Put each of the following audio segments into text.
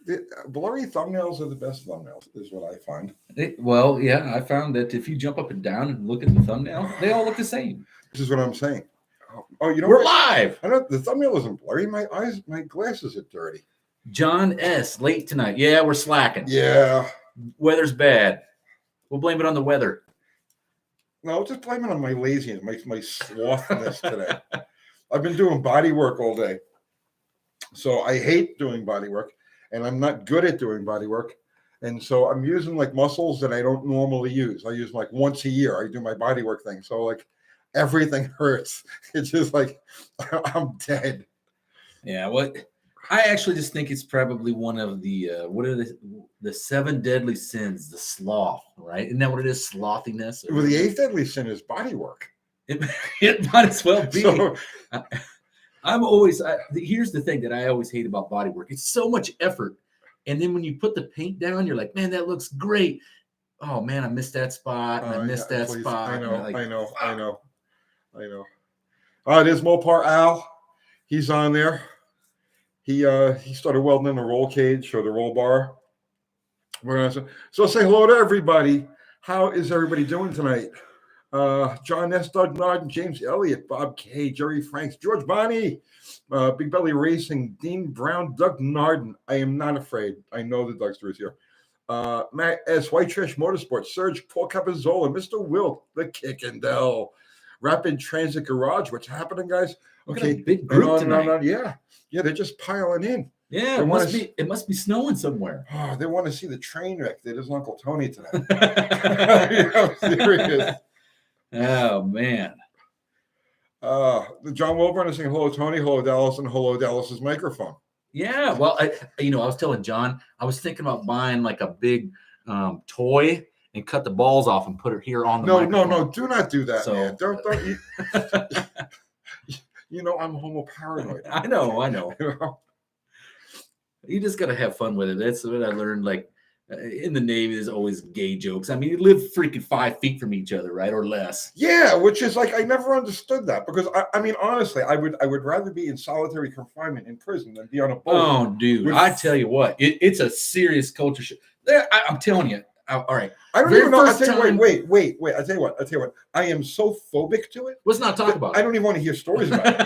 The blurry thumbnails are the best thumbnails, is what I find. Well, yeah, I found that if you jump up and down and look at the thumbnail, they all look the same. This is what I'm saying. Oh, you know We're what? live. I don't. The thumbnail isn't blurry. My eyes, my glasses are dirty. John S. late tonight. Yeah, we're slacking. Yeah. Weather's bad. We'll blame it on the weather. No, just blame it on my laziness, my slothness today. I've been doing body work all day. So I hate doing body work, and I'm not good at doing body work. And so I'm using like muscles that I don't normally use. I use them like once a year. I do my body work thing. So like everything hurts. It's just like I'm dead. Yeah, what I actually just think it's probably one of the what are the 7 deadly sins, the sloth, right? Isn't that what it is? Slothiness. Well, the 8th deadly sin is body work. It might as well be. So, here's the thing that I always hate about body work. It's so much effort. And then when you put the paint down, you're like, man, that looks great. Oh man, I missed that spot. And I missed that spot. I know, like, I know. There's Mopar Al. He's on there. He started welding in the roll cage or the roll bar. So say hello to everybody. How is everybody doing tonight? John S. Doug Nod, James Elliott, Bob K, Jerry Franks, George Bonnie, Big Belly Racing, Dean Brown, Doug Narden. I am not afraid. I know the Dougster is here. Matt S. White Trash Motorsports, Serge, Paul Capizzola, Mr. Wilt, the Kickendell, Rapid Transit Garage. What's happening, guys? Okay, big group tonight. Yeah, they're just piling in. Yeah, it must be snowing somewhere. Oh, they want to see the train wreck that is Uncle Tony tonight. I'm serious. Oh man. John Wilburn is saying hello, Tony, hello, Dallas, and hello, Dallas's microphone. Yeah, well, I was telling John, I was thinking about buying like a big toy and cut the balls off and put it here on the microphone. No, do not do that, man. Don't you. I'm homo paranoid. I know. You just gotta have fun with it. That's what I learned. Like in the Navy, there's always gay jokes. I mean, you live freaking 5 feet from each other, right, or less. Yeah, which is like I never understood that because I mean, honestly, I would rather be in solitary confinement in prison than be on a boat. Oh, dude, I tell you what, it's a serious culture shift. I'm telling you. All right. I don't even know. Wait. I tell you what. I am so phobic to it. Let's not talk about it. I don't even want to hear stories about it.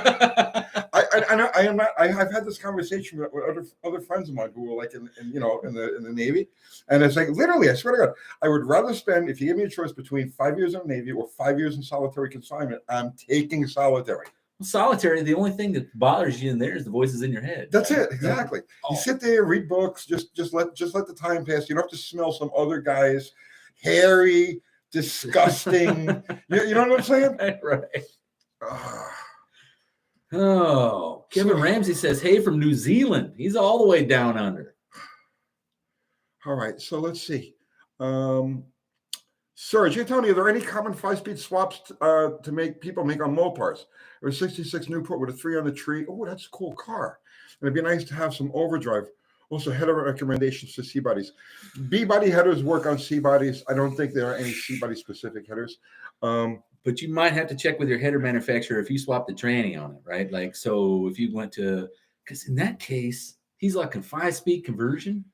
I am not. I've had this conversation with other friends of mine who were like in the Navy, and it's like literally, I swear to God, I would rather spend, if you give me a choice between 5 years in the Navy or 5 years in solitary confinement, I'm taking solitary. Solitary, the only thing that bothers you in there is the voices in your head. That's it, exactly. You sit there, read books, just let the time pass. You don't have to smell some other guy's hairy, disgusting. you know what I'm saying? Right. Oh, Kevin Ramsey says, "Hey, from New Zealand. He's all the way down under." All right, so let's see. Serge, hey Tony, are there any common 5-speed swaps to make people make on Mopars? There's a 66 Newport with a 3 on the tree. Oh, that's a cool car. And it'd be nice to have some overdrive. Also, header recommendations to C-bodies. B-body headers work on C-bodies. I don't think there are any C-body specific headers. But you might have to check with your header manufacturer if you swap the tranny on it, right? Like, so if you went to, because in that case, he's like a 5-speed conversion.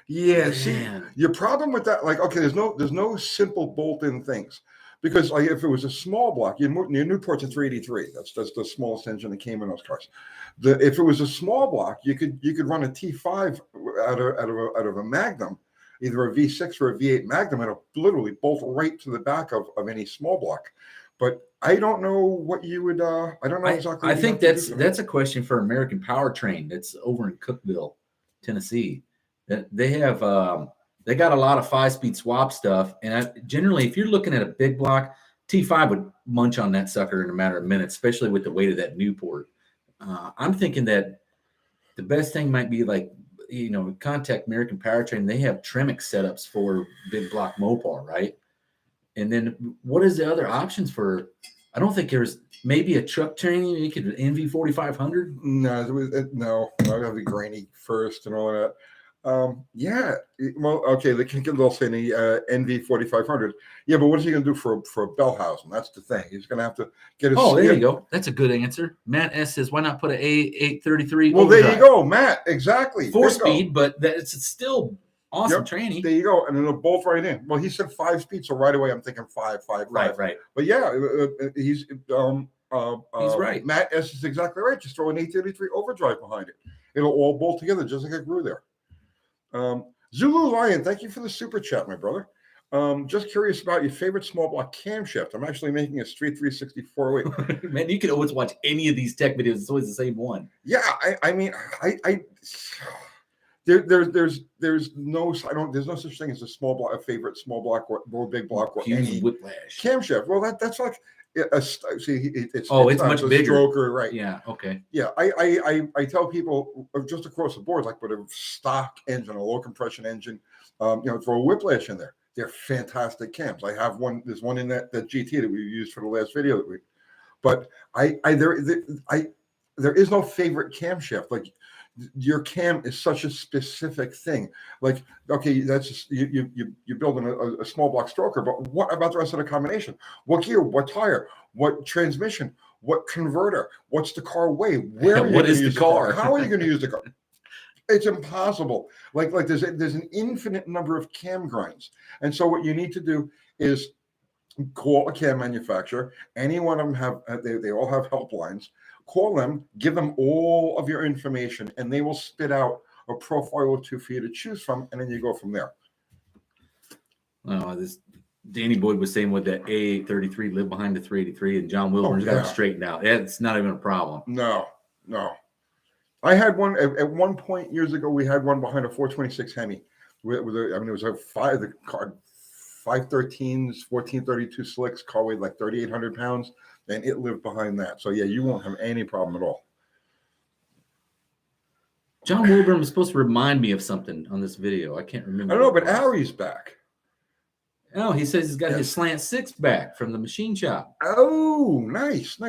Yeah, see, your problem with that, like, okay, there's no simple bolt-in things, because like if it was a small block, your Newport's a 383. That's the smallest engine that came in those cars. If it was a small block, you could run a T5 out of a Magnum, either a V6 or a V8 Magnum, and it'll literally bolt right to the back of any small block. But I don't know what you would. I don't know exactly. I think that's a question for American Powertrain. That's over in Cookeville, Tennessee. They have they got a lot of 5-speed swap stuff, and generally, if you're looking at a big block, T5 would munch on that sucker in a matter of minutes, especially with the weight of that Newport. I'm thinking that the best thing might be like, contact American Powertrain. They have Tremec setups for big block Mopar, right? And then what is the other options for? I don't think there's maybe a truck training. You could NV 4500. No, I have the grainy first and all that. Yeah. Well, okay. They can get say the NV 4500. Yeah, but what is he going to do for a Bellhausen? That's the thing. He's going to have to get his. Oh, there you go. That's a good answer. Matt S says, "Why not put an A833?" Well, overdrive? there you go, Matt. Exactly. 4-speed, but it's still awesome Yep. training. There you go, and it'll bolt right in. Well, he said 5 speed, so right away I'm thinking 5. Right. But yeah, he's right. Matt S is exactly right. Just throw an 833 overdrive behind it. It'll all bolt together just like it grew there. Zulu Lion, thank you for the super chat, my brother. Just curious about your favorite small block camshaft. I'm actually making a Street 364 weight. Man, you can always watch any of these tech videos. It's always the same one. Yeah, I mean, there's no such thing as a small block, a favorite small block or big block or any whiplash camshaft. Well, that's like it's much bigger. Stroker, right? Yeah. Okay. Yeah, I tell people just across the board, like with a stock engine, a low compression engine, throw a whiplash in there. They're fantastic cams. I have one. There's one in that GT that we used for the last video that we. But there is no favorite camshaft. Like your cam is such a specific thing. Like, okay, that's just, you're building a small block stroker, but what about the rest of the combination? What gear? What tire? What transmission? What converter? What's the car weigh? What is the car? How are you going to use the car? It's impossible. Like there's an infinite number of cam grinds, and so what you need to do is call a cam manufacturer. Any one of them have they all have helplines. Call them, give them all of your information, and they will spit out a profile or two for you to choose from, and then you go from there. Oh, this Danny Boyd was saying with that A833 lived behind the 383, and John Wilburn's got it straightened out. Yeah, it's not even a problem. No. I had one at one point years ago. We had one behind a 426 Hemi. It was a 513s, 1432 slicks. Car weighed like 3,800 pounds, and it lived behind that. So yeah, you won't have any problem at all. John Wilburn was supposed to remind me of something on this video. I can't remember. I don't know, but Ari's back. Oh, he says he's got his slant 6 back from the machine shop. Oh, nice.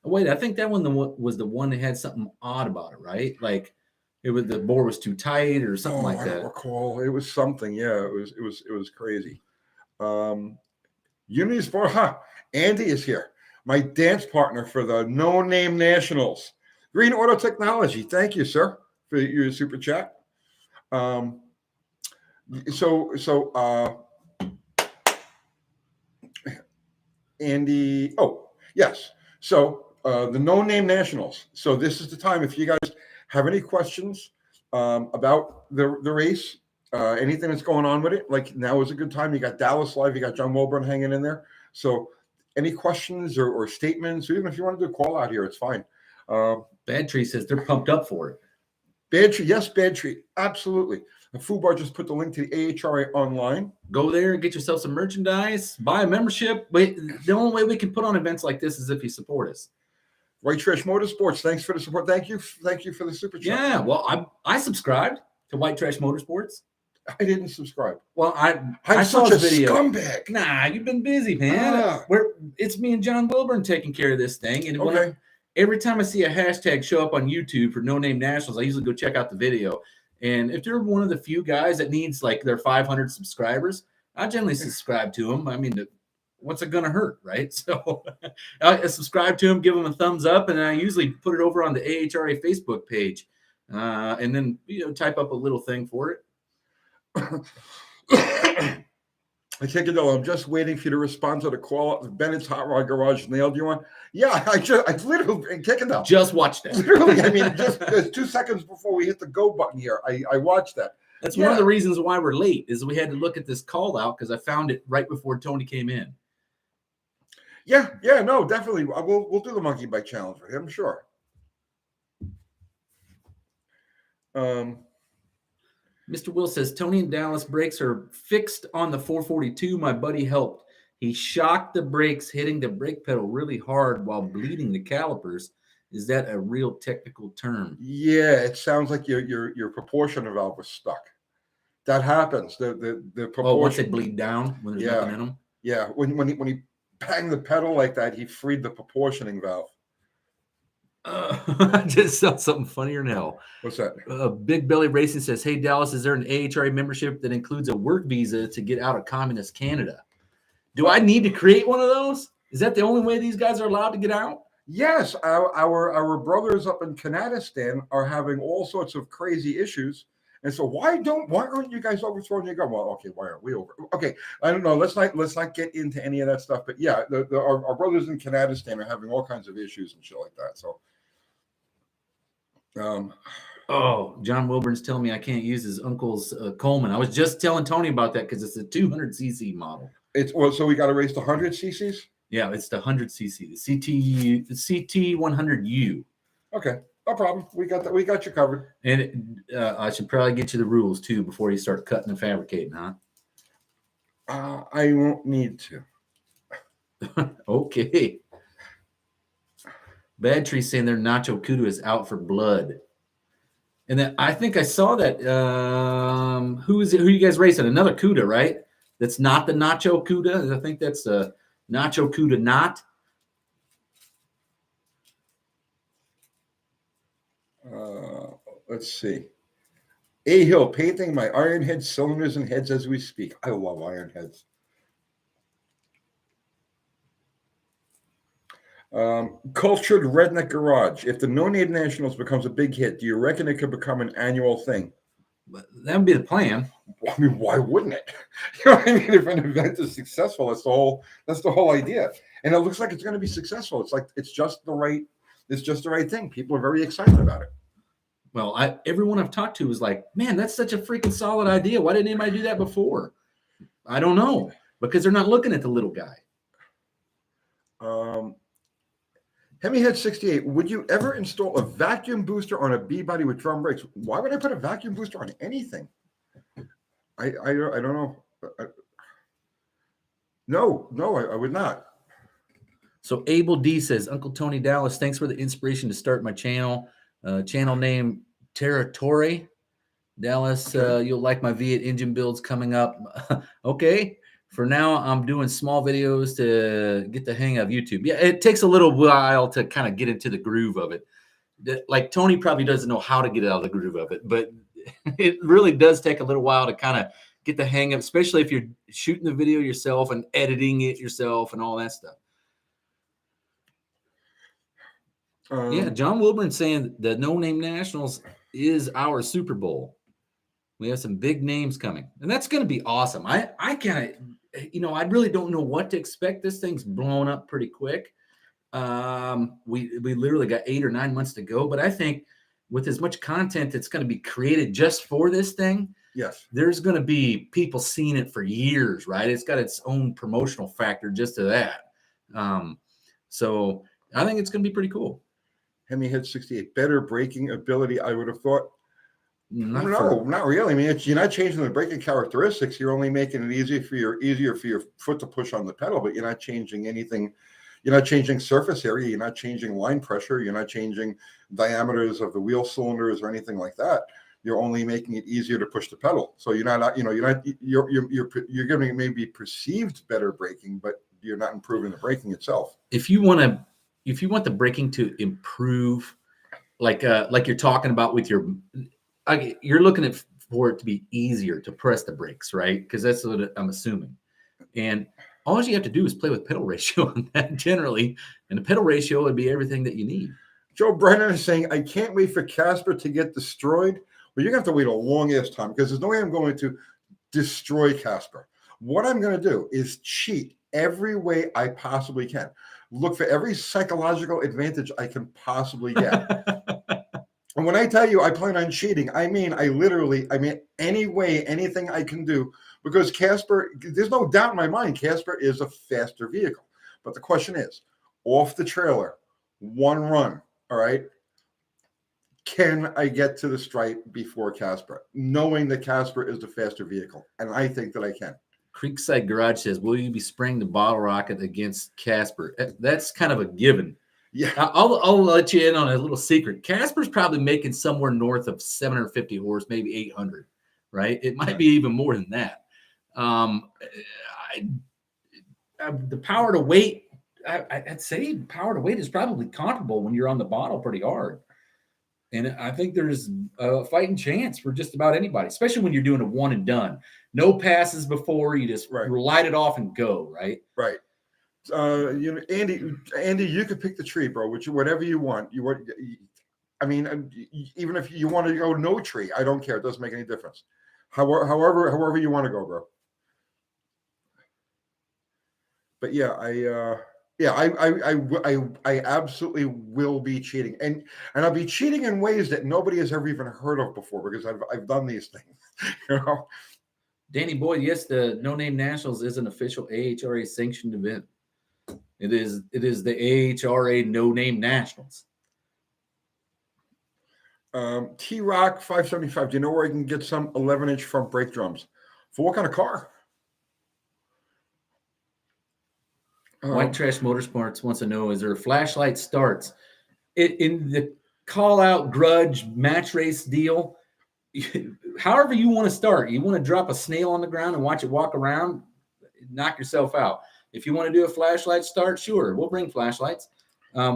Wait, I think that one was the one that had something odd about it, right? Like it was the bore was too tight or something like that. I don't recall. It was something. Yeah, it was crazy. Unity Sport. Andy is here. My dance partner for the No Name Nationals. Green Auto Technology. Thank you, sir, for your super chat. Andy. Oh, yes. So the No Name Nationals. So this is the time. If you guys have any questions about the race, anything that's going on with it, like now is a good time. You got Dallas Live. You got John Wilburn hanging in there. So any questions or statements, or even if you want to do a call out here, it's fine. Bad Tree says they're pumped up for it. Bad Tree. Yes, Bad Tree. Absolutely. The Fubar just put the link to the AHRA online. Go there and get yourself some merchandise, buy a membership. But the only way we can put on events like this is if you support us. White Trash Motorsports, thanks for the support. Thank you for the super chat. Yeah, well, I subscribed to White Trash Motorsports. I didn't subscribe. Well, I saw such a video. Scumbag. Nah, you've been busy, man. It's me and John Wilburn taking care of this thing, and every time I see a hashtag show up on YouTube for No Name Nationals, I usually go check out the video. And if they're one of the few guys that needs like their 500 subscribers, I generally subscribe to them. I mean, what's it going to hurt, right? So I subscribe to them, give them a thumbs up, and I usually put it over on the AHRA Facebook page, and then type up a little thing for it. I can't get I'm just waiting for you to respond to the call. Bennett's Hot Rod Garage nailed you on. Yeah, I literally kick it up. Just watched it. Literally, I mean, just 2 seconds before we hit the go button here, I watched that. That's one of the reasons why we're late is we had to look at this call out because I found it right before Tony came in. Yeah, no, definitely. We'll do the monkey bike challenge with him, sure. Mr. Will says, Tony and Dallas brakes are fixed on the 442. My buddy helped. He shocked the brakes, hitting the brake pedal really hard while bleeding the calipers. Is that a real technical term? Yeah, it sounds like your proportion valve was stuck. That happens. The proportion. Once they bleed down when there's nothing in them? Yeah, when he banged the pedal like that, he freed the proportioning valve. I just saw something funnier than hell. What's that? Big Belly Racing says, "Hey Dallas, is there an AHRA membership that includes a work visa to get out of communist Canada? Do I need to create one of those? Is that the only way these guys are allowed to get out?" Yes, our brothers up in Kanadistan are having all sorts of crazy issues. And so why aren't you guys overthrowing your government? Well, okay, why aren't we over? Okay, I don't know. Let's not get into any of that stuff. But yeah, our brothers in Kanadistan are having all kinds of issues and shit like that. So, oh, John Wilburn's telling me I can't use his uncle's Coleman. I was just telling Tony about that because it's a 200cc model. So we got to race the 100 cc's. Yeah, it's the 100cc, the CT 100U. Okay, no problem. We got that. We got you covered. And I should probably get you the rules too before you start cutting and fabricating, huh? I won't need to. Okay. Bad Tree saying their Nacho Kuda is out for blood. And then I think I saw that. Who is it? Who are you guys racing? Another Kuda, right? That's not the Nacho Kuda. I think that's a Nacho Kuda not. Let's see. A Hill painting my iron head cylinders and heads as we speak. I love iron heads. Cultured Redneck Garage. If the No Name Nationals becomes a big hit, do you reckon it could become an annual thing? That would be the plan. I mean, why wouldn't it? You know what I mean? If an event is successful, that's the whole idea. And it looks like it's going to be successful. It's just the right thing. People are very excited about it. Well, everyone I've talked to was like, man, that's such a freaking solid idea. Why didn't anybody do that before? I don't know, because they're not looking at the little guy. Hemihead 68, would you ever install a vacuum booster on a B-body with drum brakes? Why would I put a vacuum booster on anything? I don't know. No, I would not. So Abel D says, Uncle Tony Dallas, thanks for the inspiration to start my channel. Channel name Territory. Dallas, okay. You'll like my V8 engine builds coming up. Okay. For now, I'm doing small videos to get the hang of YouTube. Yeah, it takes a little while to kind of get into the groove of it. Like Tony probably doesn't know how to get out of the groove of it, but it really does take a little while to kind of get the hang of, especially if you're shooting the video yourself and editing it yourself and all that stuff. Yeah, John Wilburn saying the No Name Nationals is our Super Bowl. We have some big names coming, and that's going to be awesome. I kind of, I really don't know what to expect. This thing's blown up pretty quick. We literally got 8 or 9 months to go, but I think with as much content that's going to be created just for this thing, yes, there's going to be people seeing it for years, right? It's got its own promotional factor just to that. So I think it's going to be pretty cool. Hemihead 68, better braking ability, I would have thought. Not really. I mean, you're not changing the braking characteristics. You're only making it easier for your foot to push on the pedal, but you're not changing anything. You're not changing surface area. You're not changing line pressure. You're not changing diameters of the wheel cylinders or anything like that. You're only making it easier to push the pedal. So you're giving it maybe perceived better braking, but you're not improving the braking itself. If you want the braking to improve, like you're talking about with you're looking for it to be easier to press the brakes, right? Because that's what I'm assuming. And all you have to do is play with pedal ratio on that generally. And the pedal ratio would be everything that you need. Joe Brennan is saying, I can't wait for Casper to get destroyed. Well, you're going to have to wait a long ass time because there's no way I'm going to destroy Casper. What I'm going to do is cheat every way I possibly can. Look for every psychological advantage I can possibly get. And when I tell you I plan on cheating, I mean any way, anything I can do, because Casper, there's no doubt in my mind, Casper is a faster vehicle. But the question is, off the trailer, one run, all right, can I get to the stripe before Casper, knowing that Casper is the faster vehicle? And I think that I can. Creekside Garage says, will you be spraying the bottle rocket against Casper? That's kind of a given. Yeah, I'll let you in on a little secret. Casper's probably making somewhere north of 750 horse, maybe 800, right? It might be even more than that. The power to weight, I'd say power to weight is probably comparable when you're on the bottle pretty hard. And I think there's a fighting chance for just about anybody, especially when you're doing a one and done. No passes before, you just light it off and go, right? Right. Andy, you could pick the tree, bro, whatever you want. I mean, even if you want to go no tree, I don't care. It doesn't make any difference. However you want to go, bro. But yeah, I absolutely will be cheating, and I'll be cheating in ways that nobody has ever even heard of before because I've done these things, you know. Danny Boyd, yes, the No Name Nationals is an official AHRA sanctioned event. It is the AHRA No Name Nationals. T-Rock 575. Do you know where I can get some 11-inch front brake drums? For what kind of car? White Trash Motorsports wants to know, is there a flashlight starts? In the call-out grudge match race deal, however you want to start. You want to drop a snail on the ground and watch it walk around, knock yourself out. If you want to do a flashlight start, sure, we'll bring flashlights.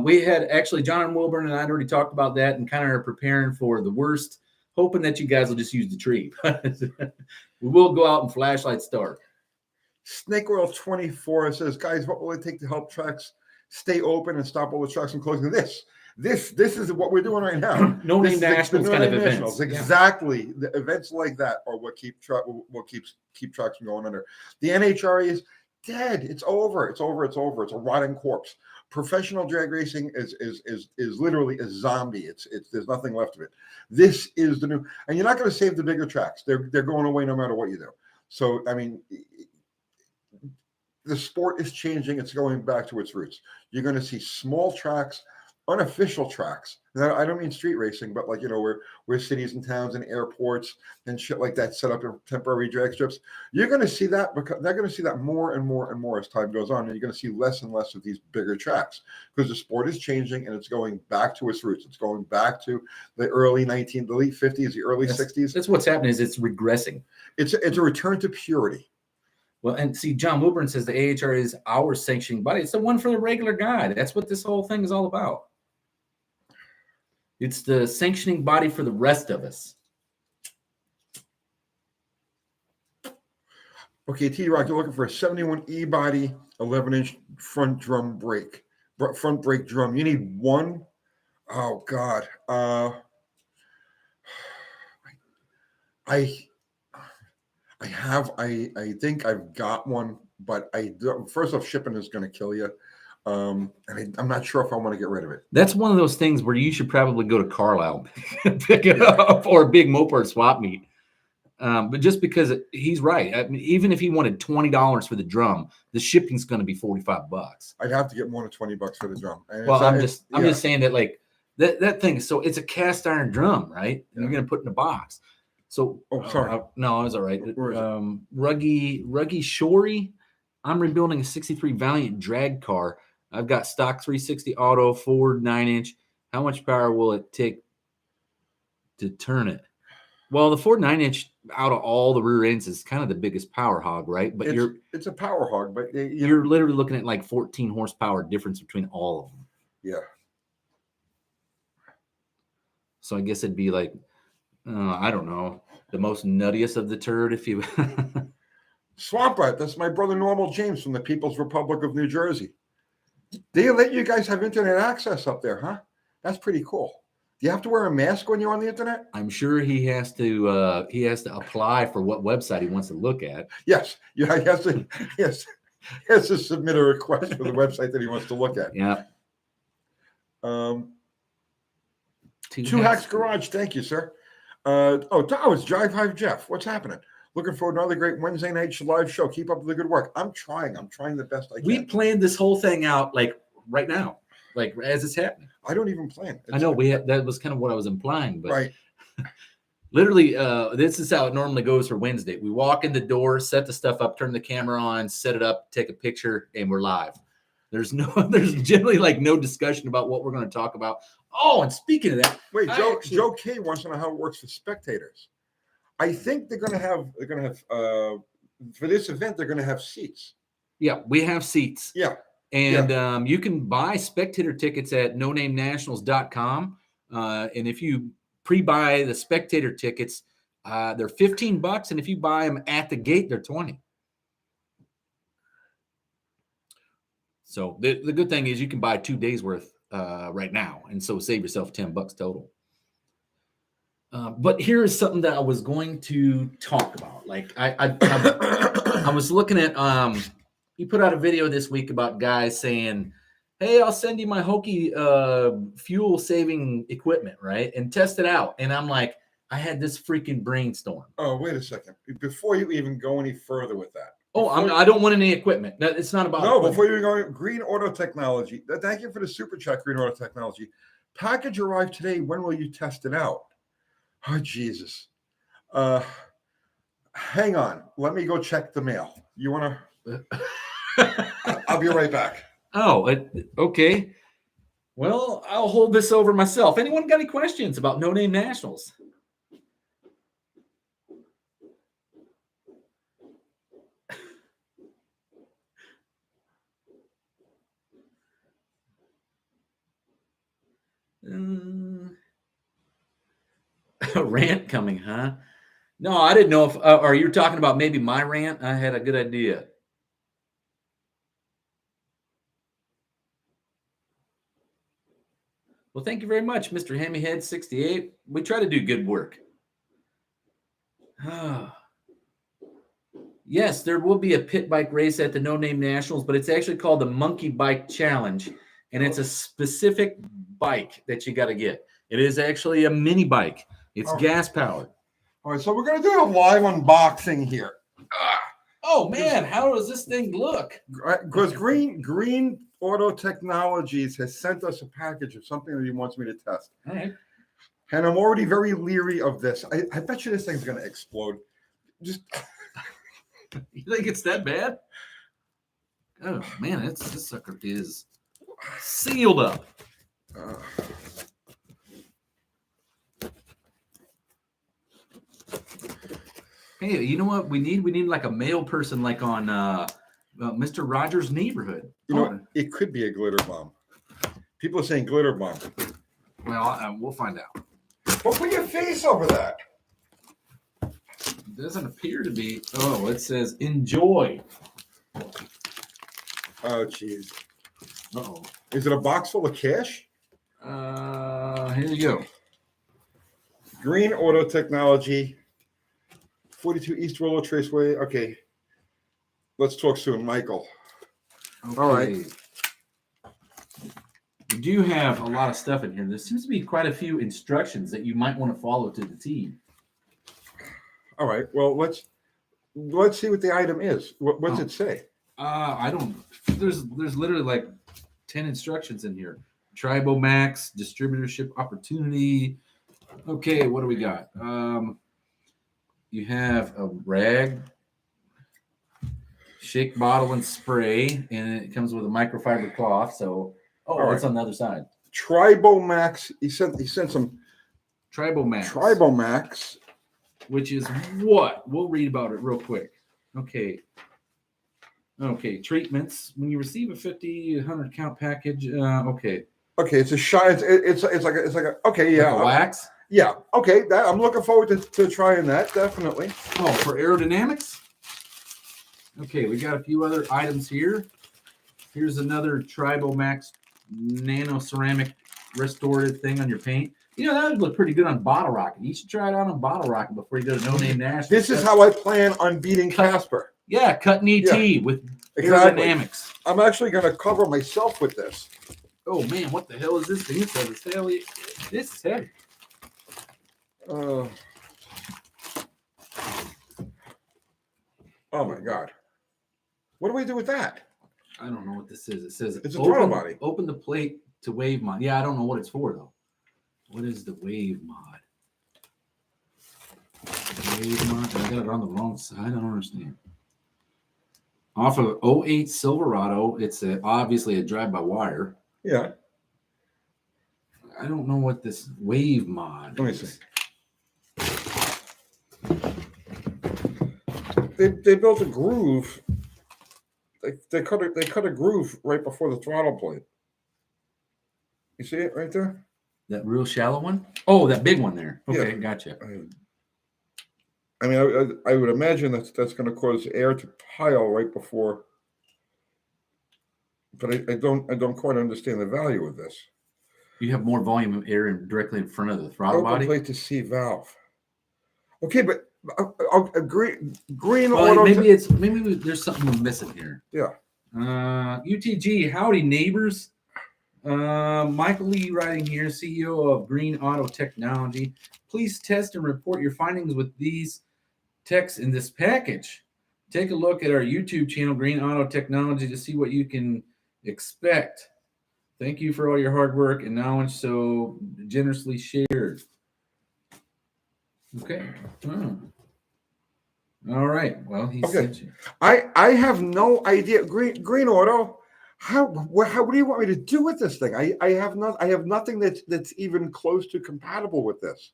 We had actually John Wilburn and I had already talked about that and kind of are preparing for the worst, hoping that you guys will just use the tree. We will go out and flashlight start. Snake Oil 24 says, guys, what will it take to help tracks stay open and stop all the trucks and closing? This is what we're doing right now. No Name Nationals kind of events. Exactly. The events like that are what keeps trucks from going under. The NHRA is dead. It's over. It's a rotting corpse. Professional drag racing is literally a zombie. There's nothing left of it. This is the new, and you're not going to save the bigger tracks. They're going away no matter what you do. So I mean, the sport is changing. It's going back to its roots. You're going to see small tracks, unofficial tracks. Now, I don't mean street racing, but like, you know, where cities and towns and airports and shit like that set up in temporary drag strips. You're going to see that because they're going to see that more and more and more as time goes on. And you're going to see less and less of these bigger tracks because the sport is changing and it's going back to its roots. It's going back to the the late 50s, the early 60s. That's what's happening is it's regressing. It's a return to purity. Well, and see, John Wilburn says the AHRA is our sanctioning body. It's the one for the regular guy. That's what this whole thing is all about. It's the sanctioning body for the rest of us. Okay, T-Rock, you're looking for a 71 E-body, 11-inch front brake drum. You need one? Oh, God. I think I've got one, but first off, shipping is going to kill you. And I'm not sure if I want to get rid of it. That's one of those things where you should probably go to Carlisle and pick it up, or a big Mopar swap meet. But just because he's right. I mean, even if he wanted $20 for the drum, the shipping's going to be $45. I'd have to get more than $20 for the drum. And well, I'm just saying that, like, that thing. So it's a cast iron drum, right? And you're going to put in a box. So, sorry. No, it was all right. Ruggy Shorey. I'm rebuilding a 63 Valiant drag car. I've got stock 360 auto, Ford 9-inch. How much power will it take to turn it? Well, the Ford 9-inch out of all the rear ends is kind of the biggest power hog, right? But it's a power hog, but you're literally looking at like 14 horsepower difference between all of them. Yeah. So I guess it'd be like, I don't know, the most nuttiest of the turd, if you. Swamp Rat, that's my brother Normal James from the People's Republic of New Jersey. They let you guys have internet access up there, huh? That's pretty cool. Do you have to wear a mask when you're on the internet? I'm sure he has to apply for what website he wants to look at. Yes. Yeah, he has to submit a request for the website that he wants to look at. Yeah. Two Hacks Garage, thank you, sir. It's Drive Hive Jeff. What's happening? Looking forward to another great Wednesday night live show. Keep up the good work. I'm trying the best I can. We planned this whole thing out like right now, like as it's happening. I don't even plan. I know that was kind of what I was implying, but right. Literally, this is how it normally goes for Wednesday. We walk in the door, set the stuff up, turn the camera on, set it up, take a picture, and we're live. There's generally like no discussion about what we're going to talk about. Oh, and speaking of that, wait, Joe K wants to know how it works for spectators. I think they're going to have for this event, they're going to have seats. Yeah, we have seats. Yeah. And you can buy spectator tickets at nonamenationals.com. And if you pre-buy the spectator tickets, they're $15. And if you buy them at the gate, they're $20. So the good thing is you can buy 2 days worth right now. And so save yourself $10 total. But here is something that I was going to talk about. Like I was looking at, you put out a video this week about guys saying, hey, I'll send you my hokey fuel saving equipment, right? And test it out. And I'm like, I had this freaking brainstorm. Oh, wait a second. Before you even go any further with that. I don't want any equipment. It's not about No, equipment. before you go, Green Auto Technology. Thank you for the super chat, Green Auto Technology. Package arrived today. When will you test it out? Oh, Jesus. Hang on. Let me go check the mail. You want to? I'll be right back. Oh, okay. Well, I'll hold this over myself. Anyone got any questions about No Name Nationals? A rant coming, huh? No, I didn't know if, are you talking about maybe my rant? I had a good idea. Well, thank you very much, Mr. Hemmyhead68. We try to do good work. Yes, there will be a pit bike race at the No Name Nationals, but it's actually called the Monkey Bike Challenge, and it's a specific bike that you got to get. It is actually a mini bike. It's gas powered. All right, so we're going to do a live unboxing here. Oh, man, how does this thing look? Because Green Auto Technologies has sent us a package of something that he wants me to test. All right. And I'm already very leery of this. I bet you this thing's going to explode. Just You think it's that bad? Oh, man, this sucker is sealed up. Hey, you know what we need? We need like a male person, like on Mr. Rogers' Neighborhood. You know, it could be a glitter bomb. People are saying glitter bomb. Well, we'll find out. Well, put your face over that. It doesn't appear to be. Oh, it says enjoy. Oh, jeez. Uh-oh. Is it a box full of cash? Here you go. Green Auto Technology, 42 East Willow Traceway. Okay. Let's talk soon, Michael. Okay. All right. We do have a lot of stuff in here. There seems to be quite a few instructions that you might want to follow to the T. All right. Well, let's see what the item is. What's it say? I don't. There's literally like 10 instructions in here. Tribo Max, distributorship opportunity. Okay, what do we got? You have a rag, shake bottle and spray, and it comes with a microfiber cloth. So, it's on the other side. Tribo Max. He sent some Tribo Max. Tribo Max, which is what? We'll read about it real quick. Okay. Treatments. When you receive a 100 count package, okay. Okay, it's a shot. It's like a okay, yeah. Like a wax. Yeah. Okay. I'm looking forward to trying that. Definitely. Oh, for aerodynamics. Okay, we got a few other items here. Here's another Tribo Max nano ceramic restorative thing on your paint. You know, that would look pretty good on Bottle Rocket. You should try it on a Bottle Rocket before you go to No Name Nationals. This is how I plan on beating Casper. Yeah, cutting ET with aerodynamics. I'm actually going to cover myself with this. Oh, man, what the hell is this thing? This is heavy. Oh, my God. What do we do with that? I don't know what this is. It says it's a throttle body. Open the plate to wave mod. Yeah, I don't know what it's for, though. What is the wave mod? Wave mod? I got it on the wrong side. I don't understand. Off of 08 Silverado, it's obviously a drive-by-wire. Yeah. I don't know what this wave mod Let me see. They built a groove they cut a groove right before the throttle plate. You see it right there? That real shallow one? Oh, that big one there. Okay, Yeah. gotcha. I mean, I would imagine that's going to cause air to pile right before. But I don't quite understand the value of this. You have more volume of air directly in front of the throttle Open body. plate to C valve. Okay, but I'll agree. Green Well, auto. maybe there's something we're missing here. Yeah. UTG, howdy neighbors. Michael Lee writing here, CEO of Green Auto Technology. Please test and report your findings with these texts in this package. Take a look at our YouTube channel, Green Auto Technology, to see what you can expect. Thank you for all your hard work and knowledge so generously shared. Okay. All right. Well, he sent you. I have no idea. Green Auto. What do you want me to do with this thing? I have nothing that's even close to compatible with this.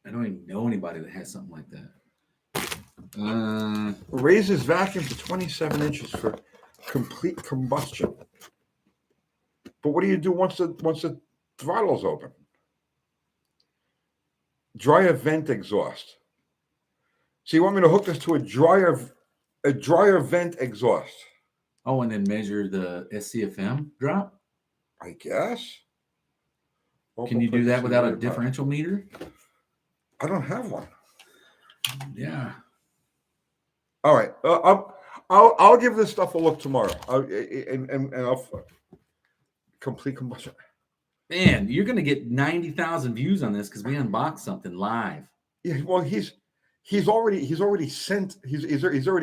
I don't even know anybody that has something like that. Raises vacuum to 27 inches for complete combustion. But what do you do once the throttle's open? Dryer vent exhaust. So you want me to hook this to a dryer vent exhaust? Oh, and then measure the SCFM drop? I guess. Can you do that without a differential meter? I don't have one. Yeah. All right. I'll give this stuff a look tomorrow. And I'll complete combustion. Man, you're gonna get 90,000 views on this because we unboxed something live. Yeah. Well, he's already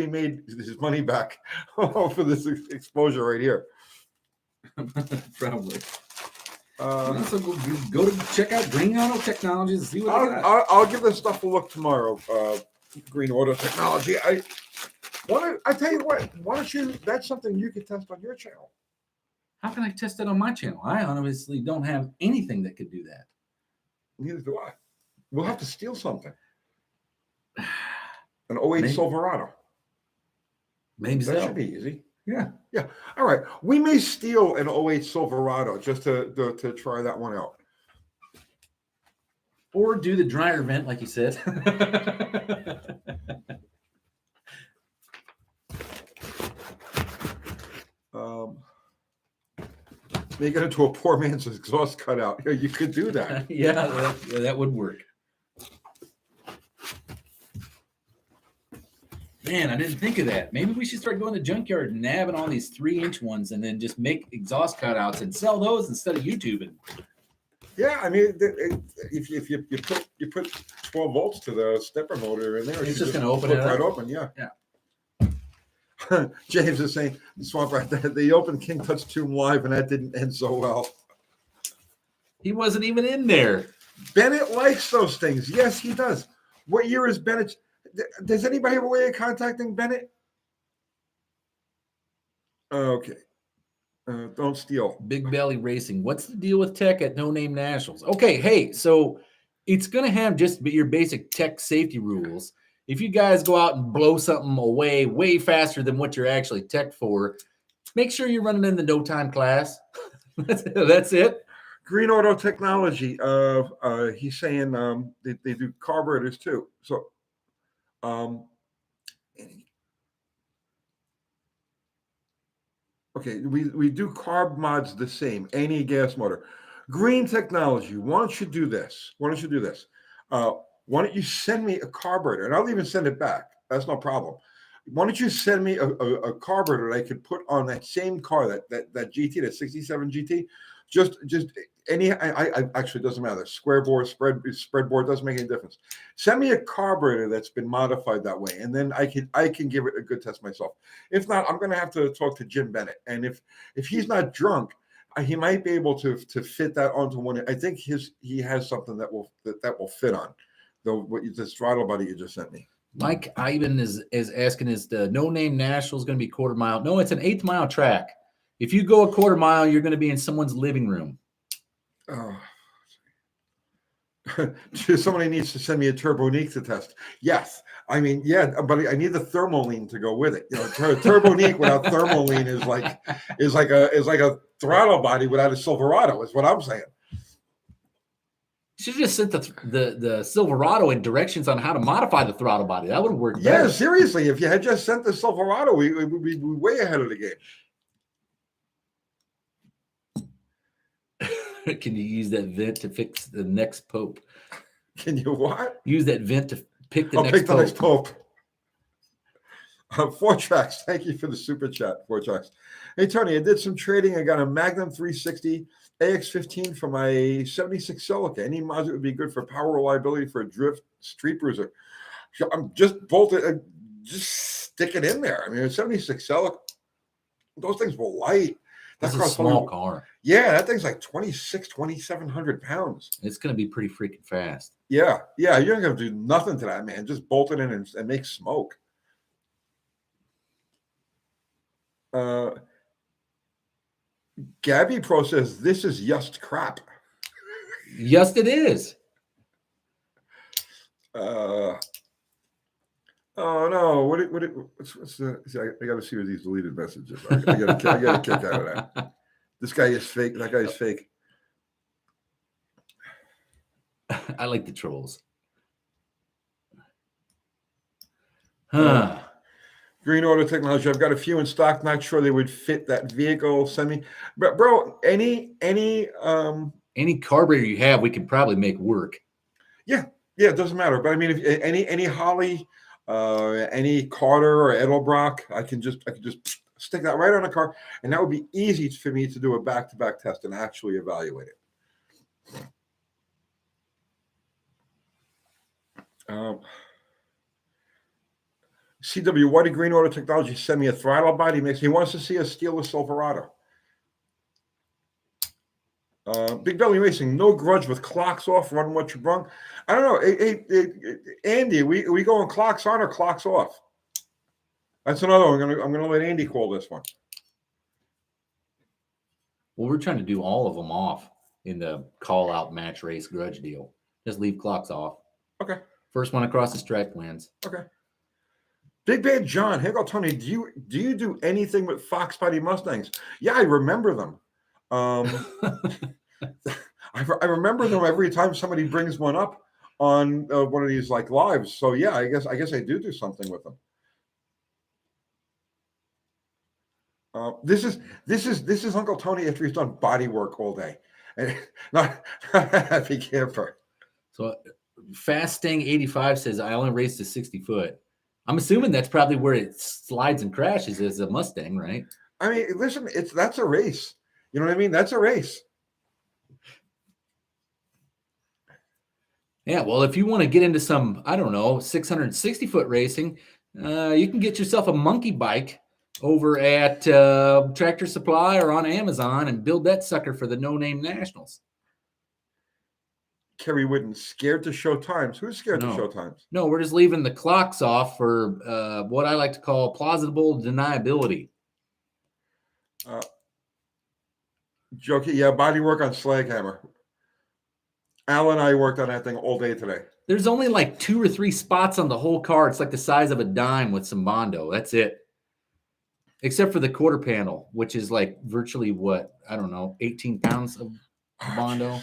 made his money back for this exposure right here. Probably. So go to check out Green Auto Technologies and see what they got. I'll give this stuff a look tomorrow. Green Auto Technology. I tell you what. Why don't you? That's something you could test on your channel. How can I test it on my channel? I honestly don't have anything that could do that. Neither do I. We'll have to steal something. An 08 Silverado. Maybe that so. should be easy. Yeah. Yeah. All right. We may steal an 08 Silverado just to try that one out. Or do the dryer vent, like you said. Make it into a poor man's exhaust cutout. Yeah, you could do that. Yeah, that would work. Man, I didn't think of that. Maybe we should start going to the junkyard and nabbing all these 3-inch ones and then just make exhaust cutouts and sell those instead of YouTubing. Yeah, I mean, if you put 12 volts to the stepper motor in there, it's just going to open it right up. open. Yeah. James is saying, Swamp right there, they opened King Tut's Tomb live, and that didn't end so well. He wasn't even in there. Bennett likes those things. Yes, he does. What year is Bennett? Does anybody have a way of contacting Bennett? Okay. Don't steal. Big Belly Racing. What's the deal with tech at No Name Nationals? Okay, hey, so it's going to have just your basic tech safety rules. If you guys go out and blow something away way faster than what you're actually tech for, make sure you're running in the no time class. That's it. Green Auto Technology. He's saying they do carburetors too. So, okay, we do carb mods the same. Any gas motor. Green Technology. Why don't you do this? Why don't you send me a carburetor, and I'll even send it back. That's no problem. Why don't you send me a carburetor that I could put on that same car, that GT, that 67 GT? Just any. I actually, it doesn't matter. Square board, spread board, doesn't make any difference. Send me a carburetor that's been modified that way, and then I can give it a good test myself. If not, I'm going to have to talk to Jim Bennett, and if he's not drunk, he might be able to fit that onto one. I think he has something that will fit on. This throttle body you just sent me. Mike Ivan is asking, is the No Name National going to be quarter mile? No, it's an 1/8 mile track. If you go a quarter mile, you're going to be in someone's living room. Oh, Somebody needs to send me a Turbonique to test. Yes. I mean, yeah, but I need the Thermoline to go with it. You know, Turbonique without Thermoline is like a throttle body without a Silverado, is what I'm saying. You should have just sent the Silverado in directions on how to modify the throttle body. That would have worked better. Yeah, seriously. If you had just sent the Silverado, we would be way ahead of the game. Can you use that vent to fix the next Pope? Can you what? Use that vent to pick the I'll next pick the Pope. next Pope. 4 tracks. Thank you for the super chat. 4 tracks. Hey, Tony, I did some trading. I got a Magnum 360 AX15 for my 76 Celica. Any mods that would be good for power reliability for a drift street cruiser? I'm just bolted. Just stick it in there. I mean, a 76 Celica, those things will light. That's a small car. Yeah, that thing's like 2,700 pounds. It's going to be pretty freaking fast. Yeah. You're not going to do nothing to that, man. Just bolt it in and make smoke. Gabby Pro says, this is just crap. Yes, it is. Oh, no. What's the, see, I got to see what these deleted messages are. I got a kick out of that. This guy is fake. That guy is fake. I like the trolls. Huh. Green Auto Technology. I've got a few in stock. Not sure they would fit that vehicle. Send me, but bro, any carburetor you have, we can probably make work. Yeah, it doesn't matter. But I mean, if any Holly, any Carter or Edelbrock, I can just stick that right on a car, and that would be easy for me to do a back-to-back test and actually evaluate it. CW, why did Green Auto Technology send me a throttle body mix? He wants to see us steal a Silverado. Big Belly Racing, no grudge with clocks off, run what you brung. I don't know. Hey, Andy, we going clocks on or clocks off? That's another one. I'm gonna let Andy call this one. Well, we're trying to do all of them off in the call-out match race grudge deal. Just leave clocks off. Okay. First one across the stripe wins. Okay. Big Bad John, hey, Tony, do you do anything with Fox Body Mustangs? Yeah, I remember them. I remember them every time somebody brings one up on one of these like lives. So yeah, I guess I do something with them. This is Uncle Tony after he's done body work all day, and not a happy camper. So Fast Sting 85 says I only raced a 60 foot. I'm assuming that's probably where it slides and crashes as a Mustang, right? I mean, listen, that's a race. You know what I mean? That's a race. Yeah, well, if you want to get into some, I don't know, 660 foot racing, you can get yourself a monkey bike over at Tractor Supply or on Amazon and build that sucker for the no-name nationals. Kerry Whitten, scared to show times. Who's scared to show times? No, we're just leaving the clocks off for what I like to call plausible deniability. Jokey, yeah, body work on Slag Hammer. Al and I worked on that thing all day today. There's only like 2 or 3 spots on the whole car. It's like the size of a dime with some Bondo. That's it. Except for the quarter panel, which is like virtually what, I don't know, 18 pounds of Bondo.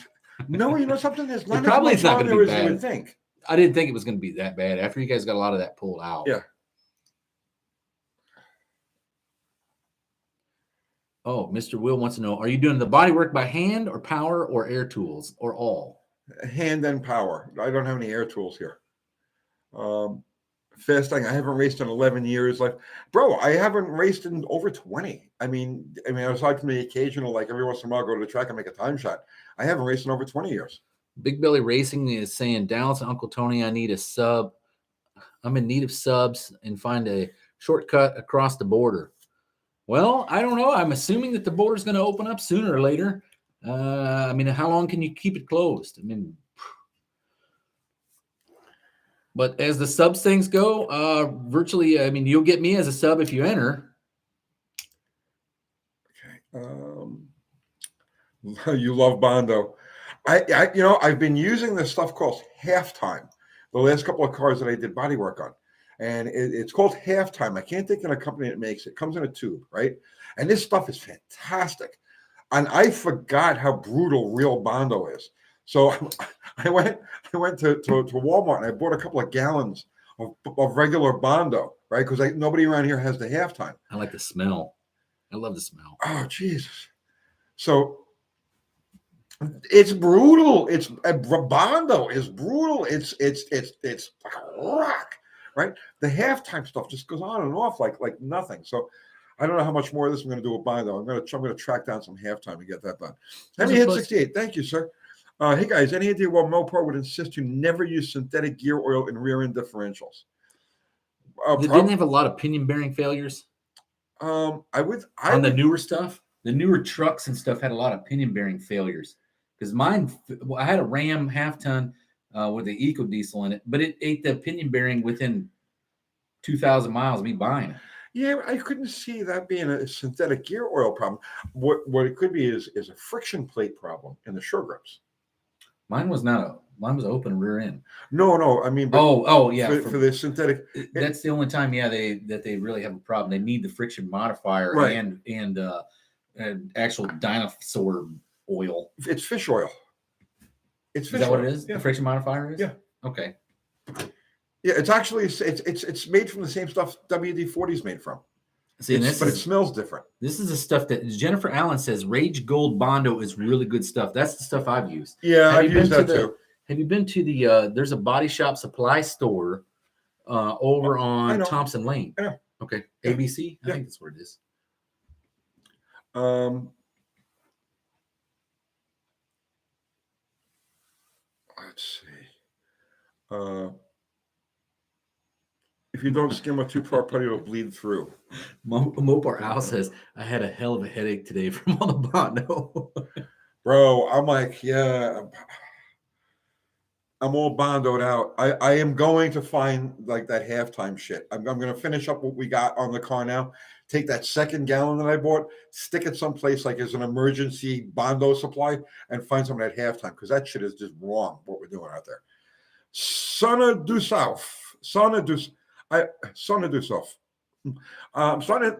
No, you know something? There's not probably as much on there as you would think. I didn't think it was going to be that bad after you guys got a lot of that pulled out. Yeah. Oh, Mr. Will wants to know, are you doing the body work by hand or power or air tools or all? Hand and power. I don't have any air tools here. Fast thing, I haven't raced in 11 years. Like, bro, I haven't raced in over 20. I mean, aside from the occasional, like every once in a while, go to the track and make a time shot. I haven't raced in over 20 years. Big Belly Racing is saying, Dallas and Uncle Tony, I need a sub. I'm in need of subs and find a shortcut across the border. Well, I don't know. I'm assuming that the border is going to open up sooner or later. I mean, how long can you keep it closed? I mean, but as the subs things go, virtually, I mean, you'll get me as a sub if you enter. Okay. You love Bondo. I've been using this stuff called Halftime the last couple of cars that I did body work on. And it's called Halftime. I can't think of a company that makes it. It comes in a tube, right? And this stuff is fantastic. And I forgot how brutal real Bondo is. So I went to Walmart and I bought a couple of gallons of regular Bondo, right? Because nobody around here has the Halftime. I like the smell. I love the smell. Oh, Jesus. So it's brutal. It's Bondo is brutal. It's like a rock, right? The Halftime stuff just goes on and off like nothing. So I don't know how much more of this I'm going to do with Bondo. I'm going to track down some Halftime and get that done. Let me hit 68. Thank you, sir. Hey guys, any idea why Mopar would insist you never use synthetic gear oil in rear end differentials? They didn't have a lot of pinion bearing failures. On the newer stuff, the newer trucks and stuff had a lot of pinion bearing failures. Because mine, I had a Ram half ton with the Eco Diesel in it, but it ate the pinion bearing within 2,000 miles of me buying it. Yeah, I couldn't see that being a synthetic gear oil problem. What it could be is a friction plate problem in the shore grips. Mine was an open rear end. No. I mean, yeah, for the synthetic. That's the only time, they really have a problem. They need the friction modifier right. and actual dinosaur oil. It's fish oil. Is that what it is? Yeah. The friction modifier is? Yeah. Okay. Yeah, it's actually it's made from the same stuff WD-40 is made from. See, but it smells different. This is the stuff that Jennifer Allen says Rage Gold Bondo is really good stuff. That's the stuff I've used. Yeah, I've used that too. Have you been to the there's a body shop supply store over on Thompson Lane? Yeah. Okay. ABC? I think that's where it is. Let's see. If you don't skim a 2-part putty, it'll bleed through. Mopar Al says, I had a hell of a headache today from all the Bondo. Bro, I'm like, yeah, I'm all Bondoed out. I am going to find like that Halftime shit. I'm going to finish up what we got on the car now. Take that second gallon that I bought, stick it someplace like as an emergency Bondo supply, and find something at Halftime because that shit is just wrong what we're doing out there. Sana Dusov.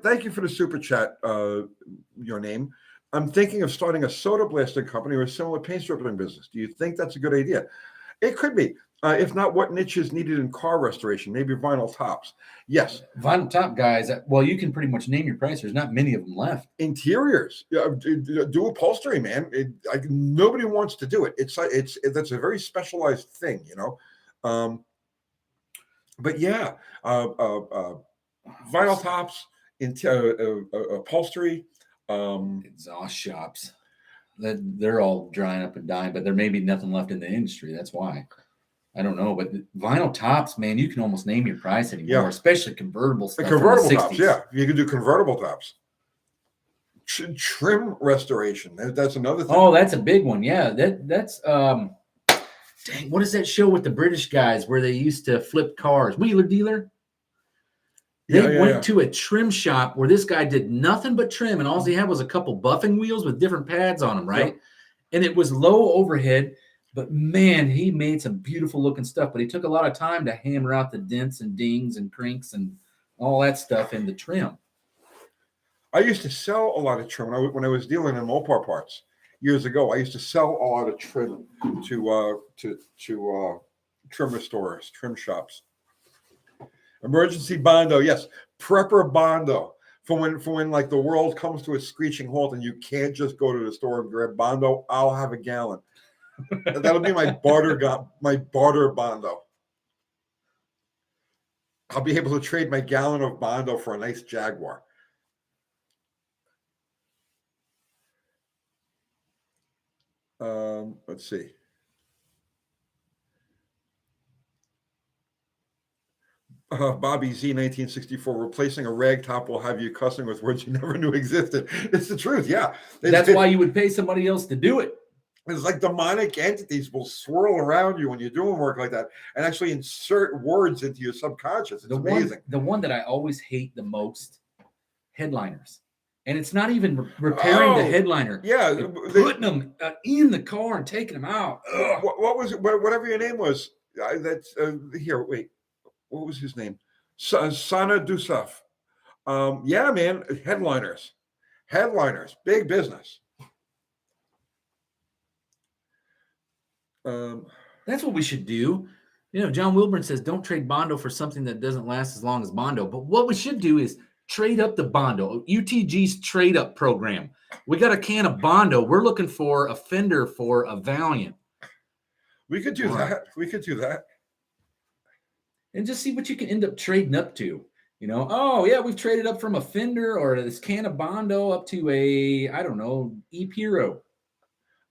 Thank you for the super chat. Your name. I'm thinking of starting a soda blasting company or a similar paint stripping business. Do you think that's a good idea? It could be. If not, what niche is needed in car restoration? Maybe vinyl tops. Yes. Vinyl top guys. Well, you can pretty much name your price. There's not many of them left. Interiors. Do upholstery, man. Nobody wants to do it. That's a very specialized thing, you know. But yeah, vinyl tops, upholstery, exhaust shops. They're all drying up and dying, but there may be nothing left in the industry. That's why. I don't know, but vinyl tops, man, you can almost name your price anymore, especially convertible stuff. Convertible tops, yeah. You can do convertible tops. Trim restoration. That's another thing. Oh, that's a big one. Yeah, that's dang, what is that show with the British guys where they used to flip cars? Wheeler Dealer? They went to a trim shop where this guy did nothing but trim, and all he had was a couple buffing wheels with different pads on them, right? Yep. And it was low overhead, but man, he made some beautiful looking stuff. But he took a lot of time to hammer out the dents and dings and crinks and all that stuff in the trim. I used to sell a lot of trim when I was dealing in Mopar parts. Years ago, I used to sell a lot of trim to trim restorers, trim shops. Emergency Bondo, yes. Prepper Bondo for when like the world comes to a screeching halt and you can't just go to the store and grab Bondo. I'll have a gallon. That'll be my barter Bondo. I'll be able to trade my gallon of Bondo for a nice Jaguar. Let's see. Bobby Z 1964, replacing a rag top will have you cussing with words you never knew existed. It's the truth, yeah. That's why you would pay somebody else to do it. It's like demonic entities will swirl around you when you're doing work like that and actually insert words into your subconscious. It's amazing. The one that I always hate the most, headliners. and it's not even repairing the headliner. Yeah, It's putting them in the car and taking them out. What was it? Whatever your name was. That's here. Wait, what was his name? Sana Dusaf. Yeah, man. Headliners, big business. That's what we should do. John Wilburn says don't trade Bondo for something that doesn't last as long as Bondo. But what we should do is trade up the Bondo. UTG's trade up program. We got a can of Bondo. We're looking for a fender for a Valiant. We could do that. We could do that. And just see what you can end up trading up to. Oh, yeah, we've traded up from a fender or this can of Bondo up to a, I don't know, E-Piro.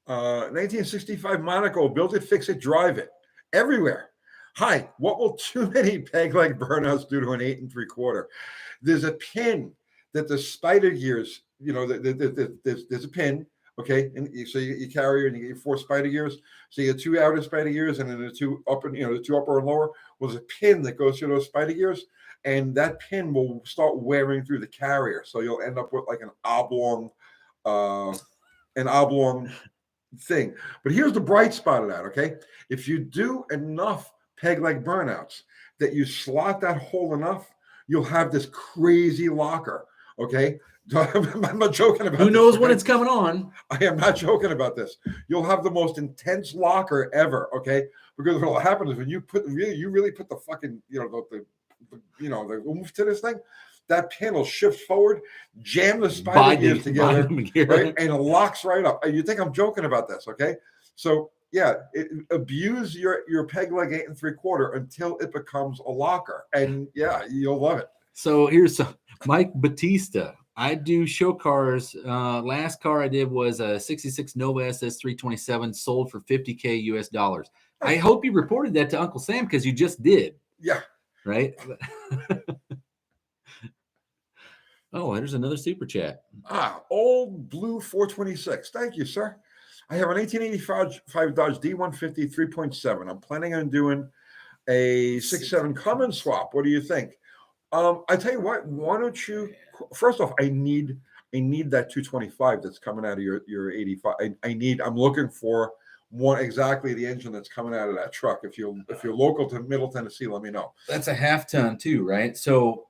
1965 Monaco, build it, fix it, drive it. Everywhere. Hi, what will too many peg leg burnouts do to an 8 3/4? There's a pin that the spider gears, there's a pin, okay? And so you carry and you get your 4 spider gears. So you get 2 outer spider gears and then the 2 upper, the 2 upper and lower. Well, there's a pin that goes through those spider gears. And that pin will start wearing through the carrier. So you'll end up with like an oblong thing. But here's the bright spot of that, okay? If you do enough peg leg burnouts that you slot that hole enough, you'll have this crazy locker, okay? I'm not joking about Who knows this, when okay? it's coming on? I am not joking about this. You'll have the most intense locker ever, okay? Because what will happen is when you really put the fucking, the oomph to this thing, that pin will shift forward, jam the spider gears together, right? And it locks right up. You think I'm joking about this, okay? So yeah, abuse your peg leg 8 3/4 until it becomes a locker, and yeah, you'll love it. So here's Mike Batista. I do show cars. Last car I did was a '66 Nova SS 327, sold for $50K US dollars. I hope you reported that to Uncle Sam because you just did. Yeah. Right. Oh, there's another super chat. Old Blue 426. Thank you, sir. I have an 1885 Dodge D150 3.7. I'm planning on doing a 6.7 Cummins swap. What do you think? I tell you what. Why don't you? First off, I need that 225 that's coming out of your 85. I'm looking for one exactly the engine that's coming out of that truck. If you're local to Middle Tennessee, let me know. That's a half ton too, right? So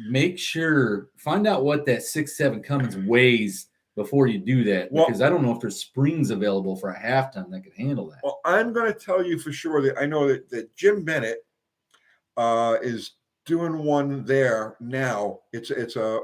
make sure, find out what that 6.7 Cummins weighs before you do that, because I don't know if there's springs available for a half ton that can handle that. Well, I'm going to tell you for sure that I know that Jim Bennett is doing one there now. It's a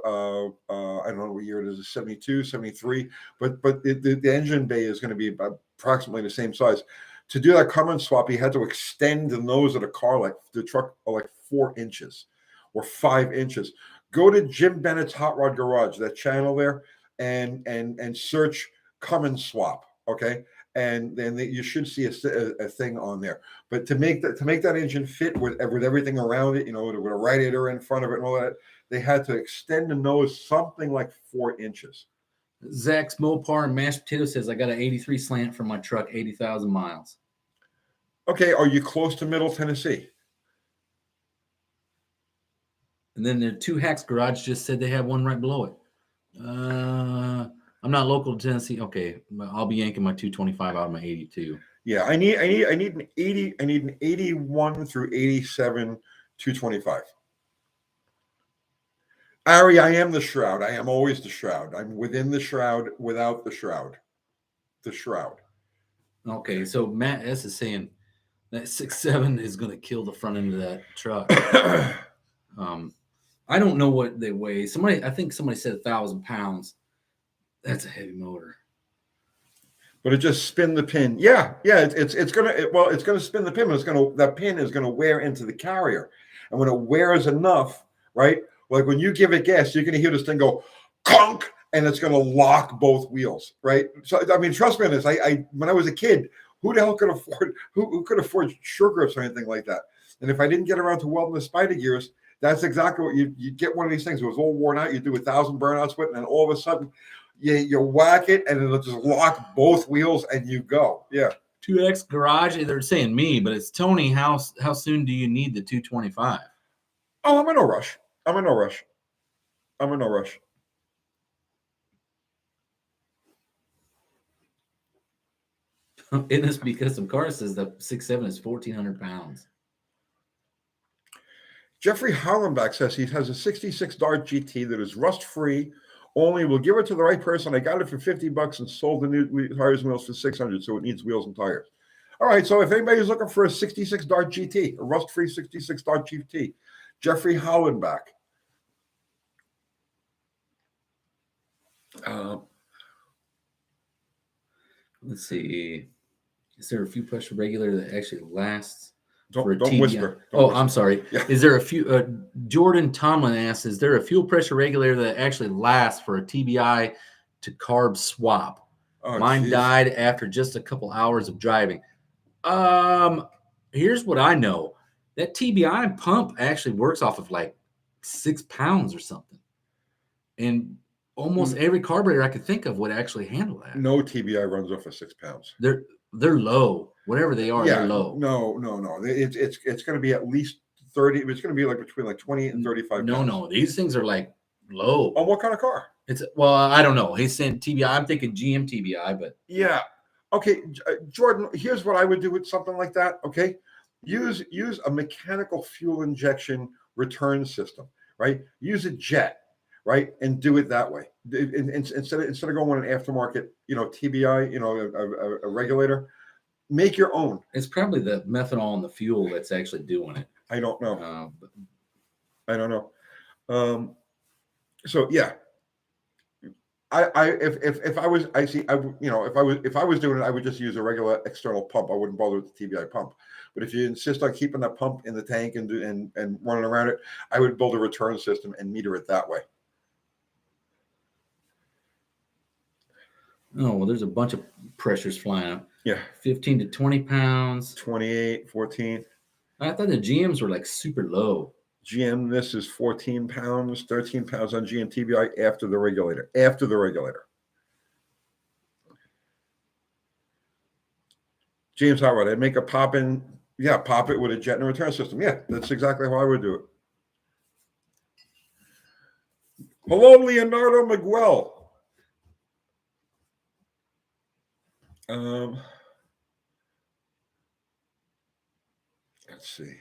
I don't know what year it is, a 72, 73, but the engine bay is going to be approximately the same size. To do that Cummins swap, he had to extend the nose of the car, like the truck, like 4 inches or 5 inches. Go to Jim Bennett's Hot Rod Garage, that channel there, and search Cummins swap, okay? And then you should see a thing on there. But to make that engine fit with everything around it, with a radiator in front of it and all that, they had to extend the nose something like 4 inches. Zach's Mopar and Mashed Potato says, I got an 83 slant for my truck, 80,000 miles. Okay, are you close to Middle Tennessee? And then the 2 Hacks Garage just said they have one right below it. I'm not local to Tennessee. Okay, I'll be yanking my 225 out of my 82. Yeah, I need an 80. I need an 81 through 87 225. Ari, I am the shroud. I am always the shroud. I'm within the shroud, without the shroud. The shroud. Okay, so Matt S is saying that 6.7 is going to kill the front end of that truck. I don't know what they weigh. I think somebody said 1,000 pounds. That's a heavy motor. But it just spin the pin. Yeah. It's gonna spin the pin, but that pin is gonna wear into the carrier, and when it wears enough, right? Like when you give it gas, you're gonna hear this thing go clunk, and it's gonna lock both wheels, right? So I mean, trust me on this. I when I was a kid, who the hell could afford who could afford sure grips or anything like that? And if I didn't get around to welding the spider gears, that's exactly what you get. One of these things, it was all worn out. You do 1,000 burnouts with it, and then all of a sudden, you whack it, and it'll just lock both wheels, and you go. Yeah. 2X Garage. They're saying me, but it's Tony. How soon do you need the 225? Oh, I'm in no rush. In this because some car says the 6.7 is 1,400 pounds. Jeffrey Hollenbach says he has a 66 Dart GT that is rust-free. Only will give it to the right person. I got it for $50 and sold the new tires and wheels for $600, so it needs wheels and tires. All right, so if anybody's looking for a 66 Dart GT, a rust-free 66 Dart GT, Jeffrey Hollenbach. Let's see. Is there a fuel pressure regulator that actually lasts? Don't TBI? whisper. I'm sorry. Yeah. Is there a few? Jordan Tomlin asks, is there a fuel pressure regulator that actually lasts for a TBI to carb swap? Oh, Mine geez. died after just a couple hours of driving. Here's what I know. That TBI pump actually works off of like 6 pounds or something. And almost every carburetor I could think of would actually handle that. No TBI runs off of 6 pounds. They're low. Whatever they are, they're low. No. It's going to be at least 30. It's going to be like between like 28 and 35 pounds. No. These things are like low. On what kind of car? I don't know. He's saying TBI. I'm thinking GM TBI, but yeah. Okay, Jordan, here's what I would do with something like that. Okay, use a mechanical fuel injection return system, right? Use a jet, right, and do it that way. Instead of going with an aftermarket, TBI, a regulator, make your own. It's probably the methanol in the fuel that's actually doing it. I don't know. I don't know. So yeah. If I was doing it, I would just use a regular external pump. I wouldn't bother with the TBI pump. But if you insist on keeping that pump in the tank and running around it, I would build a return system and meter it that way. Oh, well, there's a bunch of pressures flying up. Yeah. 15 to 20 pounds. 28, 14. I thought the GMs were like super low. GM, this is 14 pounds, 13 pounds on GM TBI after the regulator. James Howard, I'd make a pop it with a jet and a return system. Yeah, that's exactly how I would do it. Hello, Leonardo Miguel. Let's see.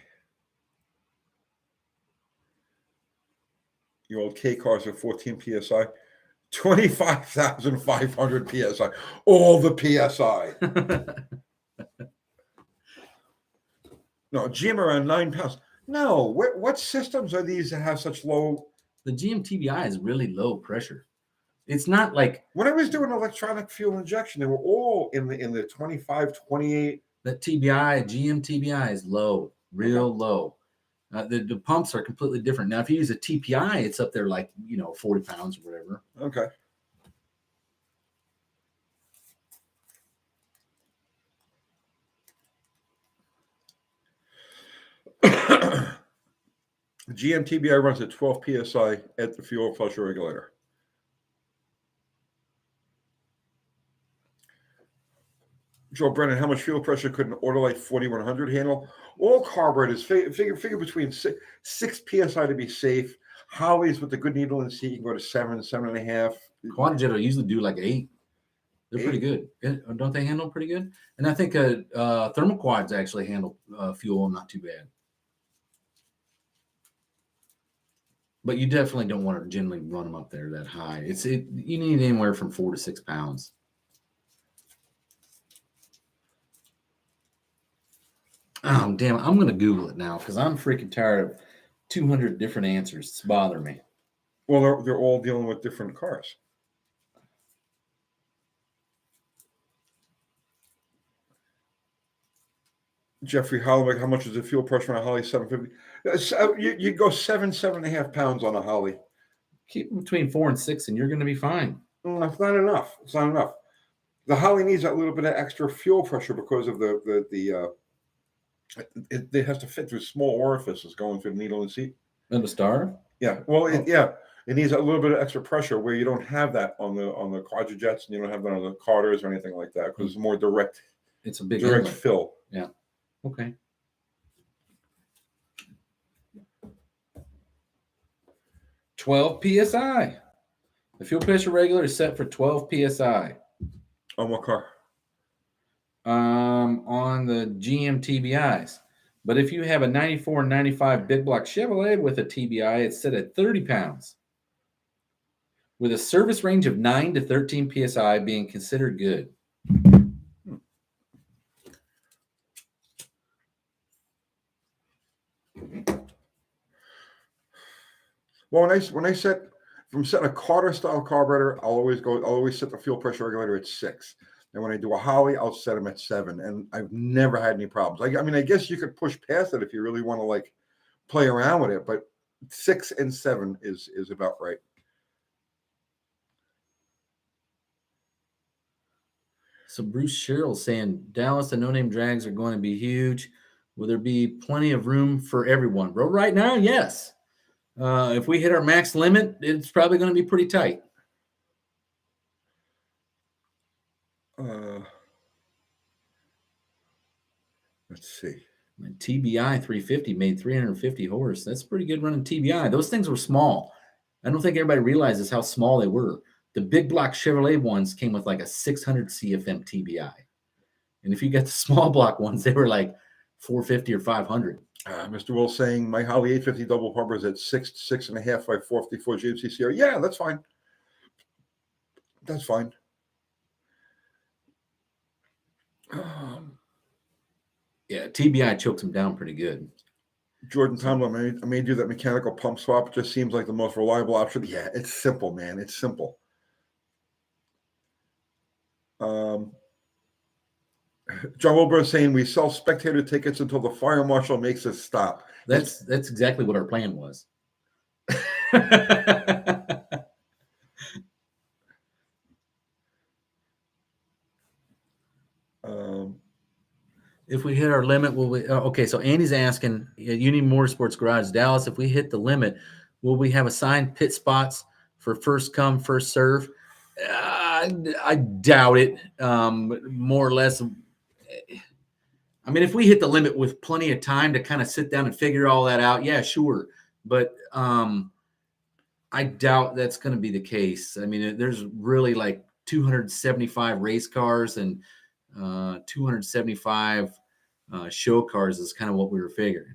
Your old K cars are 14 PSI, 25,500 PSI, all the PSI. No, GM around 9 pounds. No, what systems are these that have such low? The GM TBI is really low pressure. It's not like when I was doing electronic fuel injection, they were all in the 25, 28. That GM TBI is low, real low. The pumps are completely different. Now, if you use a TPI, it's up there like, 40 pounds or whatever. Okay. GM TBI runs at 12 PSI at the fuel pressure regulator. Joe Brennan, how much fuel pressure could an Autolite 4100 handle? All carburetors figure between 6 PSI to be safe. Hollies with the good needle and seat, you can go to 7, 7.5. Quad-Jet will usually do like 8. They're pretty good. Don't they handle pretty good? And I think thermal quads actually handle fuel not too bad. But you definitely don't want to generally run them up there that high. You need anywhere from 4 to 6 pounds. Oh, damn. I'm going to Google it now because I'm freaking tired of 200 different answers. It's bothering me. Well, they're all dealing with different cars. Jeffrey Holloway, how much is the fuel pressure on a Holly 750? You go 7.5 pounds on a Holly. Keep them between 4 and 6, and you're going to be fine. It's not enough. It's not enough. The Holly needs that little bit of extra fuel pressure because of it has to fit through small orifices going through the needle and seat. And the star? Yeah. Well, it needs a little bit of extra pressure where you don't have that on the Quadra-Jets and you don't have that on the Carters or anything like that because it's more direct. It's a big direct fill. Yeah. Okay. $12 PSI. The fuel pressure regulator is set for 12 PSI. On what car? on the GM TBIs. But if you have a 94 and 95 big block Chevrolet with a TBI, it's set at 30 pounds. With a service range of 9 to 13 PSI being considered good. Well, when I set from setting a Carter style carburetor, I'll always set the fuel pressure regulator at 6. And when I do a Holly, I'll set them at 7. And I've never had any problems. I mean, I guess you could push past it if you really want to like play around with it, but 6 and 7 is about right. So Bruce Sherrill saying Dallas, the no-name drags are going to be huge. Will there be plenty of room for everyone? Bro, right now, yes. If we hit our max limit, it's probably going to be pretty tight. Let's see. TBI 350 made 350 horse. That's pretty good running TBI. Those things were small. I don't think everybody realizes how small they were. The big block Chevrolet ones came with like a 600 CFM TBI. And if you got the small block ones, they were like 450 or 500. Mr. Will saying my Holly 850 double pumper is at 6.5 by 454 GMC CR. Yeah, that's fine. That's fine. Yeah, TBI chokes them down pretty good. Jordan Tomlin, I may do that mechanical pump swap. It just seems like the most reliable option. Yeah, it's simple, man. It's simple. John Wilbur is saying we sell spectator tickets until the fire marshal makes us stop. That's exactly what our plan was. If we hit our limit, will we? Okay, so Andy's asking, Uni Motorsports Garage, Dallas, if we hit the limit, will we have assigned pit spots for first come, first serve? I doubt it. More or less. I mean, if we hit the limit with plenty of time to kind of sit down and figure all that out, yeah, sure. But I doubt that's going to be the case. I mean, there's really like 275 race cars and 275 show cars is kind of what we were figuring.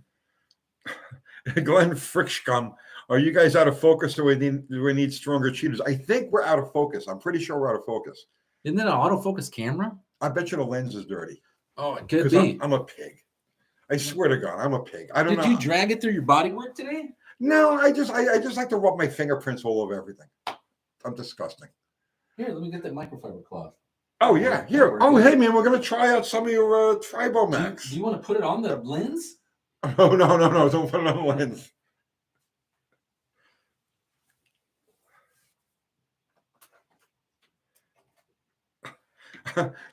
Glenn Frickschum, are you guys out of focus? Do we need stronger cheaters? I think we're out of focus. I'm pretty sure we're out of focus. Isn't that an autofocus camera? I bet you the lens is dirty. Oh, it could be. I'm a pig. I swear to God, I'm a pig. I don't know. Did you drag it through your bodywork today? No, I just like to rub my fingerprints all over everything. I'm disgusting. Here, let me get that microfiber cloth. Oh yeah, here. Oh hey man, we're gonna try out some of your Tribomax. Do you want to put it on the lens? Oh no, don't put it on the lens.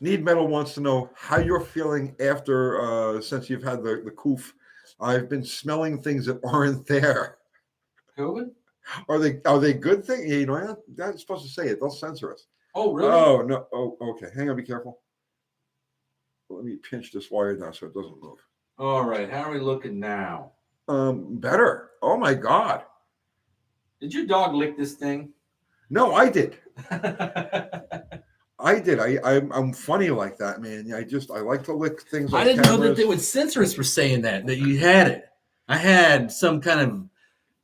Need Metal wants to know how you're feeling after since you've had the coof. I've been smelling things that aren't there. COVID? Are they good things? You know, I'm not supposed to say it. They'll censor us. Oh, really? Oh no. Oh, okay. Hang on. Be careful. Let me pinch this wire down so it doesn't move. All right. How are we looking now? Better. Oh my God. Did your dog lick this thing? No, I did. I did. I'm funny like that, man. I like to lick things. I didn't know that they would censor us for saying that you had it. I had some kind of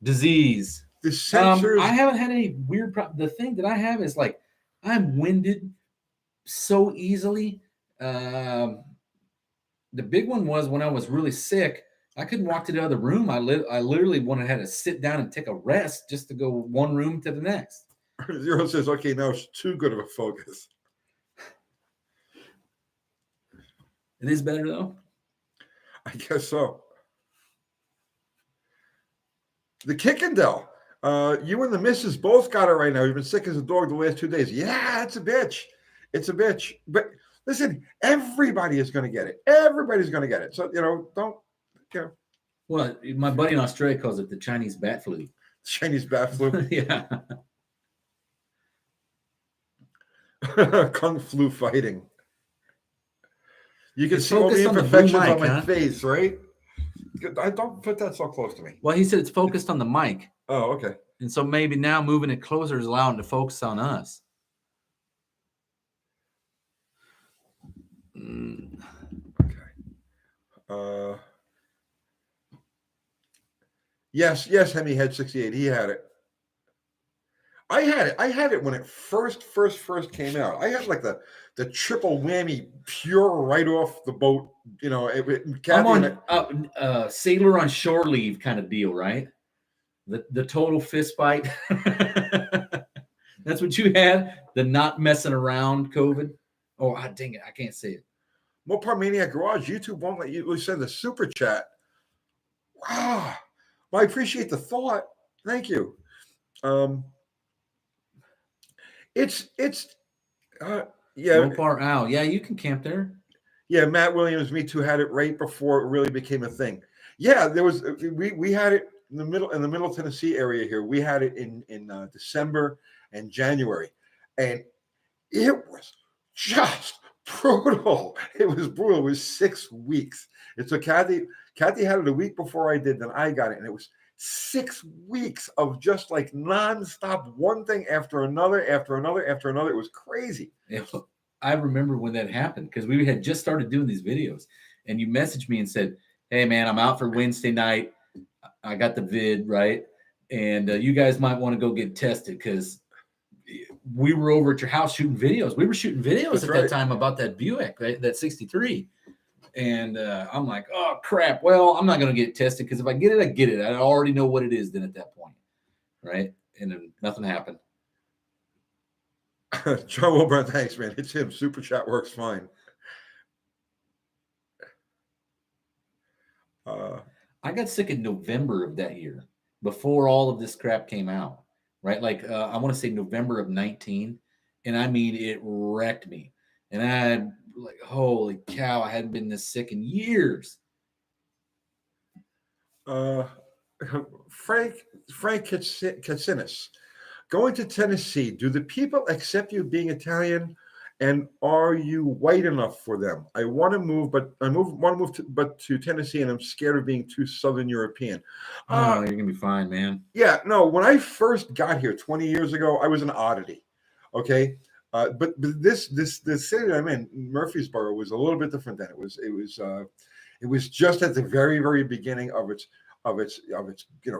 disease. The censors. I haven't had any weird problem. The thing that I have is like I'm winded so easily. The big one was when I was really sick. I couldn't walk to the other room. I literally had to sit down and take a rest just to go one room to the next. Zero says, okay, now it's too good of a focus. It is better though. I guess so. The Kickendell. You and the missus both got it right now. You've been sick as a dog the last 2 days. Yeah, it's a bitch. It's a bitch. But listen, everybody is going to get it. Everybody's going to get it. So, don't. Well, my buddy in Australia calls it the Chinese bat flu. Chinese bat flu. Yeah. Kung flu fighting. You can It's see all the focused on the imperfections blue on mic, my huh? face, right? I don't put that so close to me. Well, he said it's focused on the mic. Oh, okay. And so maybe now moving it closer is allowing it to focus on us. Okay. Yes, Hemi had 68. He had it. I had it when it first came out. I had like the triple whammy, pure right off the boat. You know, I'm on sailor on shore leave kind of deal, right? The total fist fight. That's what you had. The not messing around COVID. Oh, dang it! I can't say it. Mopar Maniac Garage. YouTube won't let you send a super chat. Wow. Well, I appreciate the thought. Thank you. It's yeah. Mopar Owl. Yeah, you can camp there. Yeah, Matt Williams, Me Too had it right before it really became a thing. Yeah, there was we had it in the middle Tennessee area here. We had it in December and January, and it was just brutal. It was brutal. It was 6 weeks. And so Kathy had it a week before I did, then I got it, and it was 6 weeks of just like nonstop, one thing after another, after another, after another. It was crazy. I remember when that happened because we had just started doing these videos, and you messaged me and said, "Hey man, I'm out for Wednesday night. I got the vid right, and you guys might want to go get tested because we were over at your house shooting videos. We were shooting videos at that time about that Buick, right? That 63." And I'm like, oh, crap. Well, I'm not going to get tested because if I get it, I get it. I already know what it is then at that point, right? And then nothing happened. John Wilburn, thanks, man. It's him. Super chat works fine. I got sick in November of that year before all of this crap came out, right? Like I want to say November of 19. And I mean, it wrecked me. And I like, holy cow, I hadn't been this sick in years. Frank Katsinis, going to Tennessee, do the people accept you being Italian, and are you white enough for them? I want to move, to Tennessee, and I'm scared of being too Southern European. You're gonna be fine, man. Yeah, no. When I first got here 20 years ago, I was an oddity. Okay. But this city that I'm in, Murfreesboro, was a little bit different then. It was just at the very, very beginning of its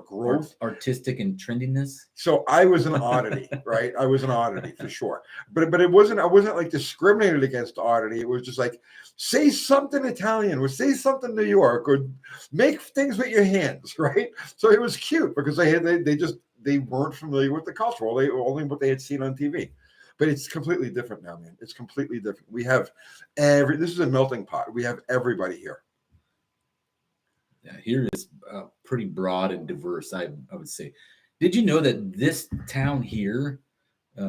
growth, artistic and trendiness. So I was an oddity, right? I was an oddity for sure. But I wasn't like discriminated against oddity. It was just like, say something Italian or say something New York or make things with your hands, right? So it was cute because they weren't familiar with the culture, only what they had seen on TV. But it's completely different now, man. It's completely different. We have this is a melting pot. We have everybody here. Yeah, here is pretty broad and diverse, I would say. Did you know that this town here,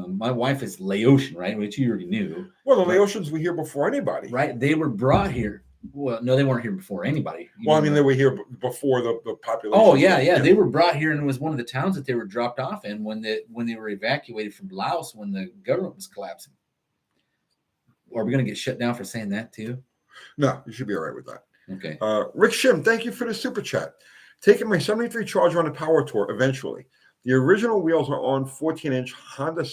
my wife is Laotian, right? Which you already knew. Well, the Laotians were here before anybody. Right. They were brought here. Well, no, they weren't here before anybody. Well, I mean, they were here before the population. Oh, yeah. They were brought here, and it was one of the towns that they were dropped off in when they were evacuated from Laos when the government was collapsing. Are we going to get shut down for saying that too? No, you should be all right with that. Okay. Rick Shim, thank you for the super chat. Taking my 73 Charger on a power tour eventually. The original wheels are on 14-inch Honda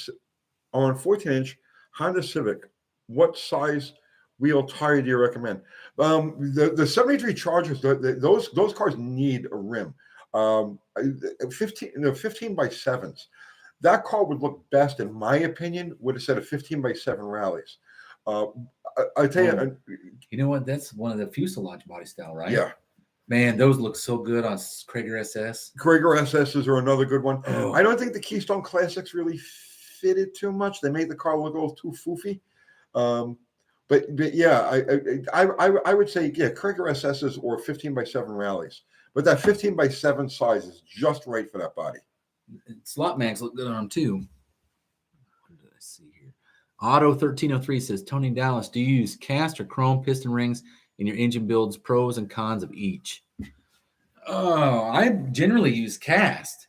Civic. What size wheel tire do you recommend? The 73 Chargers, those cars need a rim. 15 by 7s. That car would look best, in my opinion, with a set of 15 by 7 rallies. I tell you, you know what? That's one of the fuselage body style, right? Yeah. Man, those look so good on Krager SS. Krager SSs are another good one. Oh. I don't think the Keystone Classics really fitted too much. They made the car look a little too foofy. But yeah, I would say, yeah, Krager SSs or 15 by 7 rallies. But that 15 by 7 size is just right for that body. Slot mags look good on them too. What did I see here? Auto 1303 says, Tony Dallas, do you use cast or chrome piston rings in your engine builds? Pros and cons of each. Oh, I generally use cast.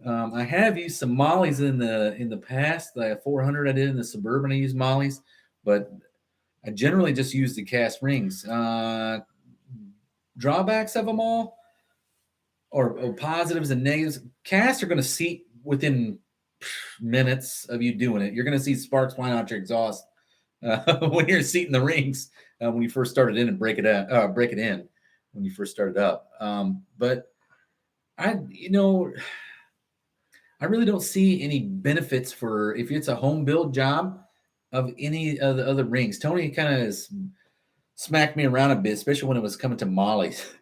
I have used some mollies in the past. The 400 I did in the Suburban, I used mollies, but I generally just use the cast rings. Drawbacks of them all, or positives and negatives. Casts are going to seat within minutes of you doing it. You're going to see sparks flying out your exhaust when you're seating the rings when you first started in and break it in when you first started up. But I really don't see any benefits for if it's a home build job of any of the other rings. Tony kind of smacked me around a bit, especially when it was coming to mollies,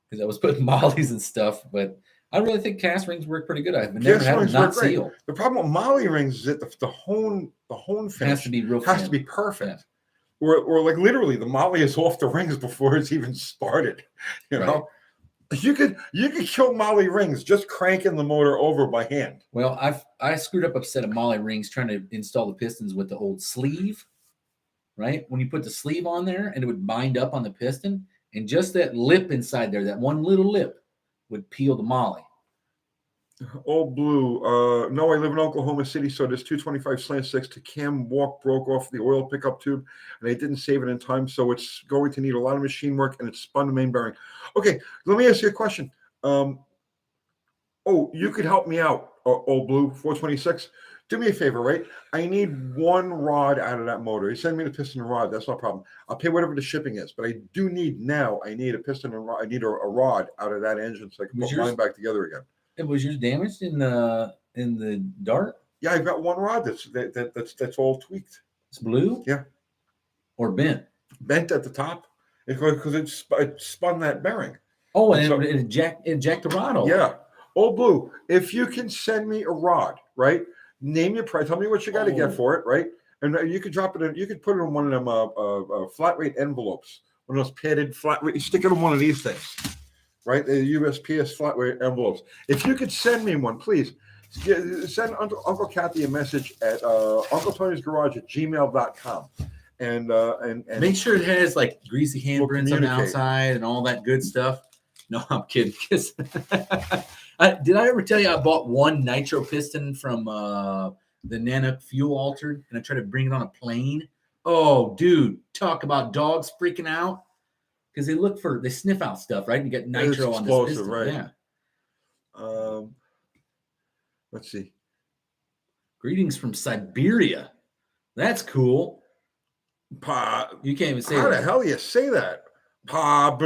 because I was putting mollies and stuff. But I really think cast rings work pretty good. I've never had them not seal. The problem with molly rings is that the hone finish has to be real has to be perfect. Yeah. Or like literally the molly is off the rings before it's even started. You know, you could kill molly rings just cranking the motor over by hand. Well, I screwed up a set of molly rings trying to install the pistons with the old sleeve. Right when you put the sleeve on there, and it would bind up on the piston, and just that lip inside there, that one little lip, would peel the molly. Old Blue, no, I live in Oklahoma City, so this 225 slant 6 to cam walk broke off the oil pickup tube, and I didn't save it in time, so it's going to need a lot of machine work, and it's spun the main bearing. Okay, let me ask you a question. You could help me out, Old Blue 426. Do me a favor, right? I need one rod out of that motor. You send me the piston and rod. That's no problem. I'll pay whatever the shipping is. But I need a piston and rod. I need a rod out of that engine so I can put mine back together again. And was yours damaged in the dart? Yeah, I've got one rod that's all tweaked. It's blue? Yeah. Or bent? Bent at the top because it spun that bearing. Oh, and it eject the rod over. Yeah. Old Blue, if you can send me a rod, right? Name your price. Tell me what you got to get for it, right? And you could drop it in. You could put it in one of them flat rate envelopes, one of those padded flat rate. You stick it in one of these things, right? The USPS flat rate envelopes. If you could send me one, please send Uncle Kathy a message at uncletony'sgarage@gmail.com. And make sure it has like greasy handprints on the outside and all that good stuff. No, I'm kidding. Did I ever tell you I bought one nitro piston from the Nanook fuel altered, and I tried to bring it on a plane? Oh, dude, talk about dogs freaking out because they sniff out stuff, right? You get nitro on this piston, right? Yeah. Let's see. Greetings from Siberia. That's cool. You can't even say how that. The hell do you say that? But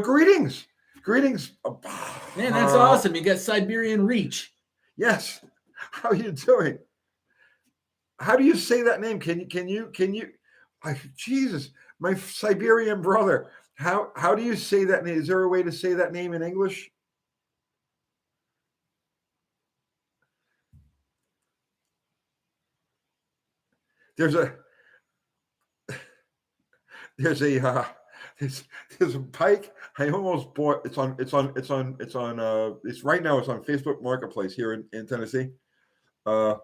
greetings. Man, that's awesome. You got Siberian reach. Yes. How are you doing? How do you say that name? Can you Jesus, my Siberian brother. How do you say that name? Is there a way to say that name in English? There's a bike I almost bought. It's right now. It's on Facebook Marketplace here in Tennessee. Well,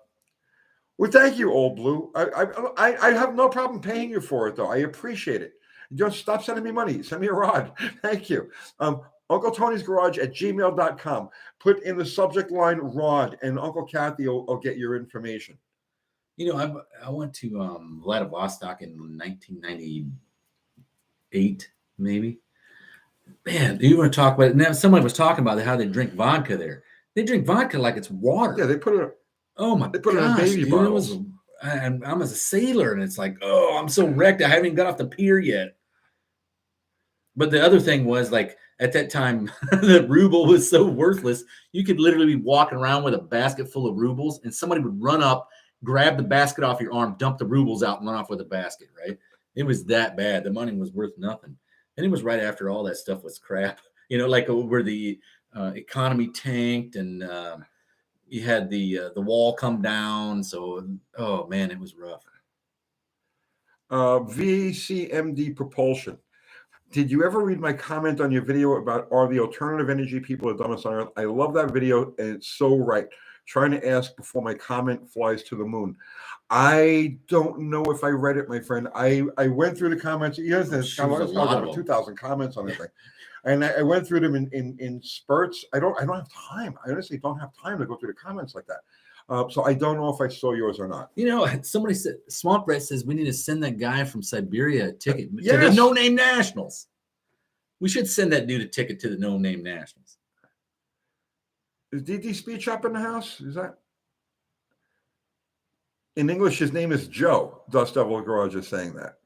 thank you, Old Blue. I have no problem paying you for it, though. I appreciate it. Just stop sending me money. Send me a rod. Thank you. Uncle Tony's Garage @gmail.com. Put in the subject line rod, and Uncle Kathy will get your information. You know, I went to Vladivostok in 1998, maybe. Man, you want to talk about it? Now, somebody was talking about how they drink vodka there. They drink vodka like it's water. Yeah, they put it. Oh my! They put it in baby bottles. I'm as a sailor, and it's like, oh, I'm so wrecked. I haven't even got off the pier yet. But the other thing was, like, at that time, the ruble was so worthless. You could literally be walking around with a basket full of rubles, and somebody would run up, grab the basket off your arm, dump the rubles out, and run off with the basket, right? It was that bad. The money was worth nothing. And it was right after all that stuff was crap. You know, like where the economy tanked and you had the wall come down. So, oh, man, it was rough. VCMD Propulsion. Did you ever read my comment on your video about are the alternative energy people the dumbest on earth? I love that video, and it's so right. Trying to ask before my comment flies to the moon. I don't know if I read it, my friend. I went through the comments. You know, there's over 2,000 comments on this thing, and I went through them in spurts. I don't have time. I honestly don't have time to go through the comments like that. So I don't know if I saw yours or not. You know, somebody said, Swamp Rat says we need to send that guy from Siberia a ticket to the No Name Nationals. We should send that dude a ticket to the No Name Nationals. Is DD Speed Shop in the house? Is that? In English, his name is Joe. Dust Devil Garage is saying that.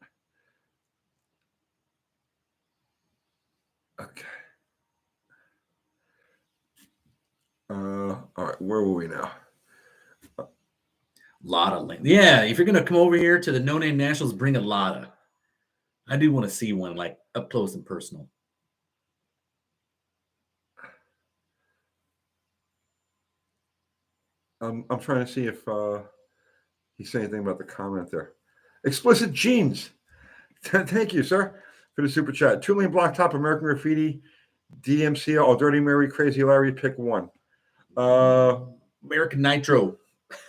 Okay. All right, where were we now? Lotta Lane. Yeah, if you're gonna come over here to the No Name Nationals, bring a Lotta. I do want to see one like up close and personal. I'm trying to see if he said anything about the comment there. Explicit Jeans. Thank you, sir, for the super chat. 2 Lane Blacktop, American Graffiti, DMCL, or Dirty Mary, Crazy Larry, pick one. American Nitro.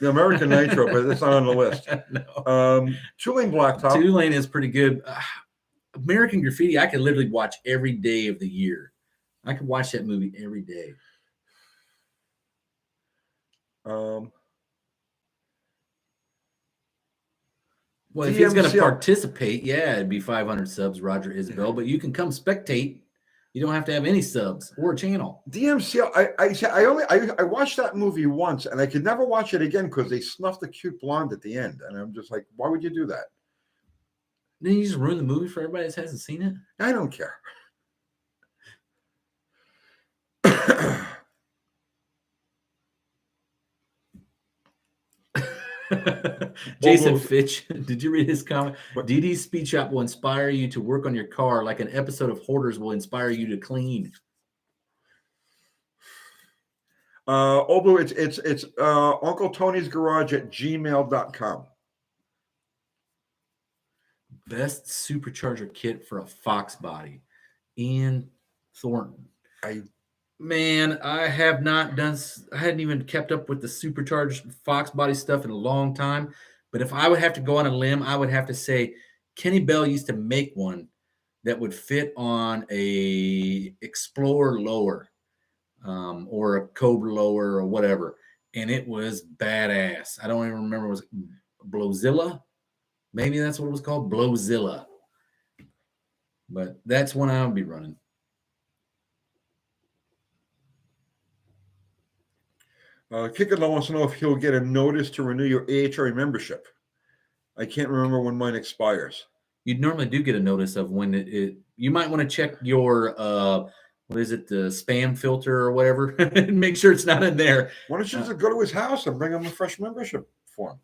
The American Nitro, but it's not on the list. No. 2 Lane Blacktop. 2 Lane is pretty good. American Graffiti, I could literally watch every day of the year. I could watch that movie every day. Well, if he's going to participate, yeah, it'd be 500 subs, Roger Isabel. But you can come spectate. You don't have to have any subs or a channel. DMCL. I watched that movie once, and I could never watch it again because they snuffed the cute blonde at the end, and I'm just like, why would you do that? Then you just ruin the movie for everybody that hasn't seen it. I don't care. Jason Fitch, did you read his comment? DD's Speed Shop will inspire you to work on your car like an episode of Hoarders will inspire you to clean. Obu, it's Uncle Tony's Garage at gmail.com. Best supercharger kit for a Fox body. Ian Thornton. Man, I hadn't even kept up with the supercharged Fox body stuff in a long time. But if I would have to go on a limb, I would have to say Kenny Bell used to make one that would fit on a Explorer lower or a Cobra lower or whatever. And it was badass. I don't even remember. Was it Blowzilla? Maybe that's what it was called, Blowzilla. But that's one I would be running. Kicker wants to know if he'll get a notice to renew your AHRA membership. I can't remember when mine expires. You normally do get a notice of when it you might want to check your what is it, the spam filter or whatever, and make sure it's not in there. Why don't you just go to his house and bring him a fresh membership form?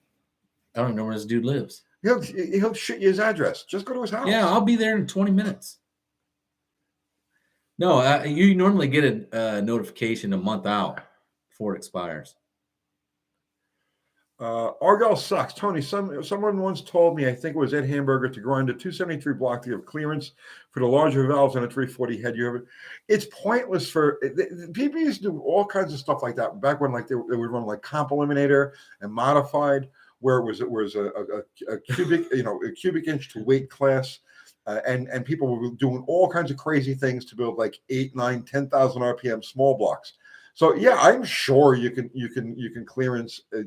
I don't even know where this dude lives. He'll shoot you his address. Just go to his house. Yeah, I'll be there in 20 minutes. No, you normally get a notification a month out before it expires. Argyle sucks. Tony, someone once told me, I think it was Ed Hamburger, to grind a 273 block to give clearance for the larger valves on a 340 head. It's pointless for people used to do all kinds of stuff like that back when, like they would run like Comp Eliminator and Modified, where it was a cubic, a cubic inch to weight class, and people were doing all kinds of crazy things to build like 8, 9, 10,000 RPM small blocks. So yeah, I'm sure you can clearance a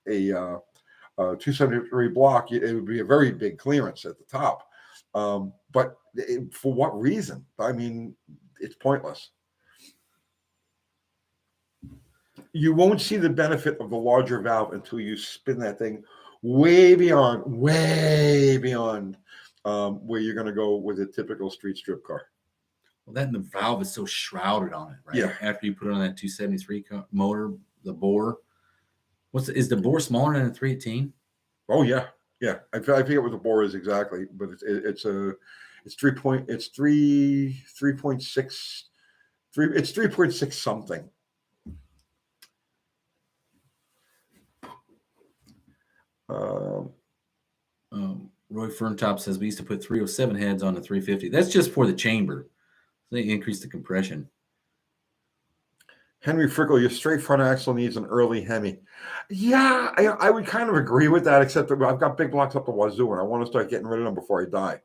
273 block. It would be a very big clearance at the top, but for what reason? I mean, it's pointless. You won't see the benefit of the larger valve until you spin that thing way beyond where you're going to go with a typical street strip car. Well, then the valve is so shrouded on it, right? Yeah. After you put it on that 273 motor, the bore. Is the bore smaller than a 318? Oh yeah. I forget what the bore is exactly, but it's 3.6 something. Roy Ferntop says we used to put 307 heads on the 350. That's just for the chamber. They increase the compression. Henry Frickle, your straight front axle needs an early Hemi. Yeah, I would kind of agree with that, except that I've got big blocks up the wazoo, and I want to start getting rid of them before I die.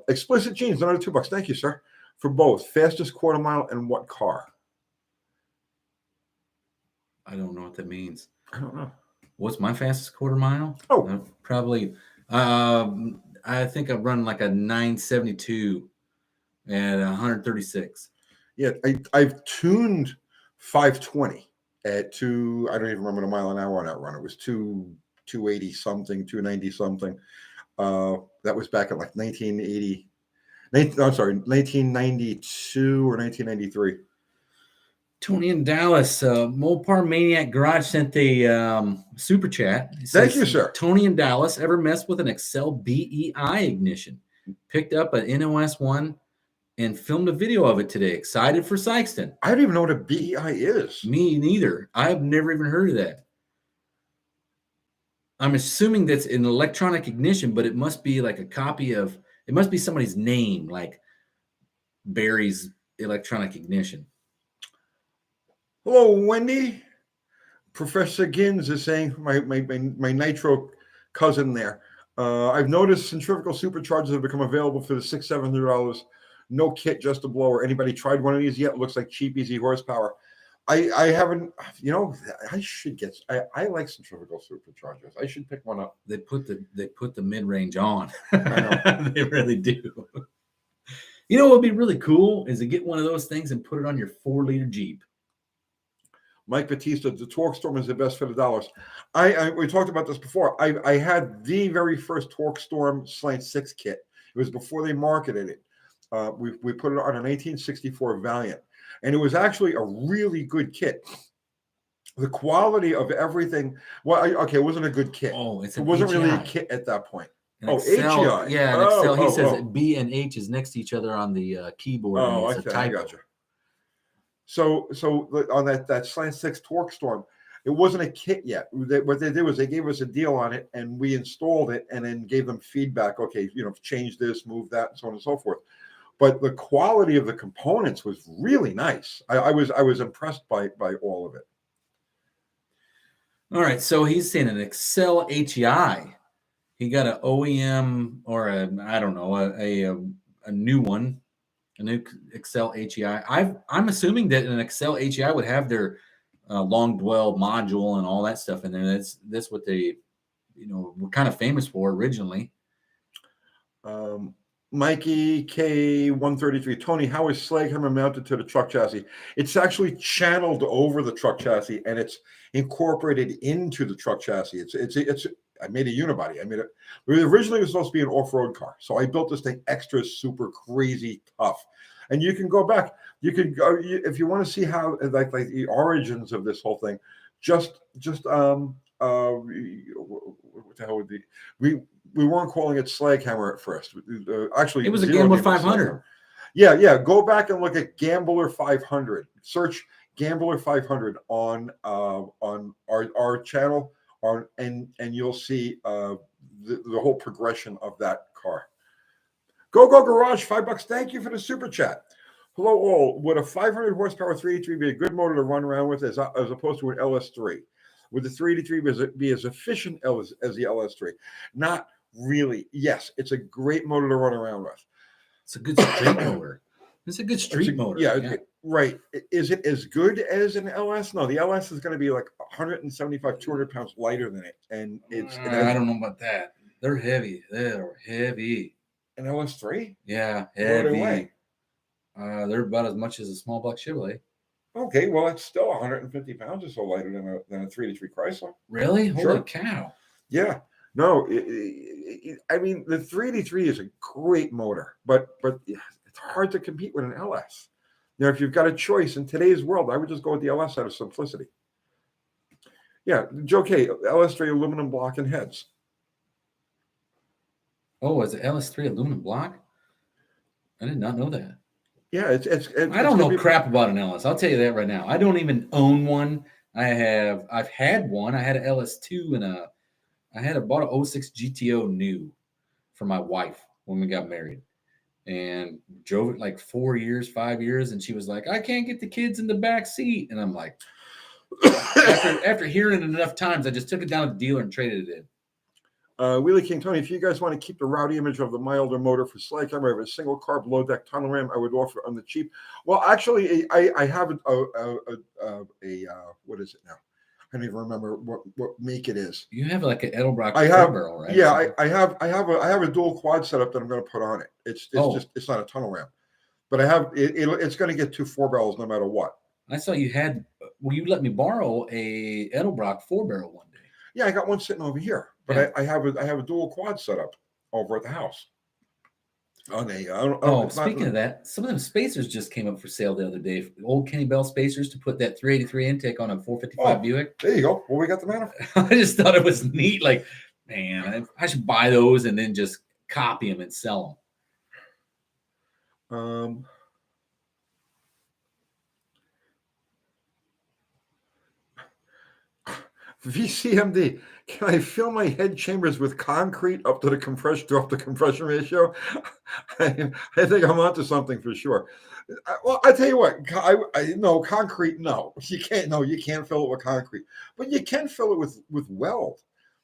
Explicit Jeans, another $2. Thank you, sir. For both. Fastest quarter mile and what car? I don't know what that means. I don't know. What's my fastest quarter mile? Oh. Probably, I think I've run like a 972 at 136. Yeah, I've tuned 520, at I don't even remember the mile an hour on that run. It was 280 something, 290 something. That was back in like 1980. I'm sorry, 1992 or 1993. Tony in Dallas, Mopar Maniac Garage sent the super chat. It Thank says, you, sir. Tony in Dallas, ever messed with an Excel BEI ignition? Picked up an NOS one and filmed a video of it today. Excited for Sykeston. I don't even know what a BEI is. Me neither. I've never even heard of that. I'm assuming that's an electronic ignition, but it must be like a copy of, it must be somebody's name, like Barry's electronic ignition. Hello, Wendy. Professor Gins is saying, my nitro cousin there. I've noticed centrifugal superchargers have become available for the $600-700. No kit, just a blower. Anybody tried one of these yet? Looks like cheap, easy horsepower. I haven't, I should get, I like centrifugal superchargers. I should pick one up. They put the mid-range on. I know. They really do. You know what would be really cool is to get one of those things and put it on your 4-liter Jeep. Mike Batista, the Torque Storm is the best for the dollars. We talked about this before. I had the very first Torque Storm Slant 6 kit. It was before they marketed it. We put it on an 1864 Valiant, and it was actually a really good kit. The quality of everything. Well, it wasn't a good kit. Oh, it wasn't HI. really a kit at that point. Excel, HI. Yeah, an Excel. He says that B and H is next to each other on the keyboard. Oh, and it's a typo. I gotcha. So on that Slant 6 Torque Storm, it wasn't a kit yet. What they did was they gave us a deal on it, and we installed it, and then gave them feedback. Okay, change this, move that, and so on and so forth. But the quality of the components was really nice. I was impressed by all of it. All right, so he's saying an Excel HEI. He got an OEM or a new one, a new Excel HEI. I'm assuming that an Excel HEI would have their long dwell module and all that stuff in there. That's what they, were kind of famous for originally. Mikey K133, Tony, how is Slag hammer mounted to the truck chassis? It's actually channeled over the truck chassis, and it's incorporated into the truck chassis. It's I made a unibody. Originally it was supposed to be an off-road car, so I built this thing extra super crazy tough. And you can go back. You can go if you want to see how like the origins of this whole thing. Just what the hell would be we weren't calling it Slag hammer at first. Actually, it was a Gambler 500. Yeah. Go back and look at Gambler 500. Search Gambler 500 on our channel, and you'll see the whole progression of that car. Go Garage, $5. Thank you for the super chat. Hello all. Would a 500 horsepower 383 be a good motor to run around with as opposed to an LS3? Would the 383 be as efficient as the LS3? Not really. Yes, it's a great motor to run around with. It's a good street motor. It's a good street motor. Yeah, right. Is it as good as an LS? No, the LS is going to be like 175, 200 pounds lighter than it. And I don't know about that. They're heavy. They're heavy. An LS3? Yeah, heavy. What do they weigh? They're about as much as a small block Chevrolet. Okay, well, it's still 150 pounds or so lighter than a 383 Chrysler. Really? Sure. Holy cow. Yeah. No, the 383 is a great motor, but it's hard to compete with an LS. If you've got a choice in today's world, I would just go with the LS out of simplicity. Yeah, Joe K, LS3 aluminum block and heads. Oh, is it LS3 aluminum block? I did not know that. Yeah, it's I don't know crap about an LS. I'll tell you that right now. I don't even own one. I've had one. I had an LS2 and I bought an 06 GTO new for my wife when we got married, and drove it like 5 years, and she was like, "I can't get the kids in the back seat," and I'm like, after hearing it enough times, I just took it down to the dealer and traded it in. Wheelie King Tony, if you guys want to keep the rowdy image of the milder motor for Slag hammer, I have a single carb low deck tunnel ram I would offer on the cheap. Well, actually, I have what is it now? I don't even remember what make it is. You have like an Edelbrock barrel, right? Yeah, I have a dual quad setup that I'm going to put on it. It's not a tunnel ram, but I have it's going to get 2 4 barrels no matter what. I saw you had Well, you let me borrow a Edelbrock 4-barrel one day. Yeah, I got one sitting over here, but Yeah. I have a dual quad setup over at the house. On a, Speaking of that, some of them spacers just came up for sale the other day. Old Kenny Bell spacers to put that 383 intake on a 455 Buick. There you go. Well, we got the man. I just thought it was neat. Like, man, I should buy those and then just copy them and sell them. VCMD, can I fill my head chambers with concrete up to the compression ratio? I think I'm onto something for sure. Well, I tell you what, no concrete. No, you can't. No, you can't fill it with concrete, but you can fill it with weld.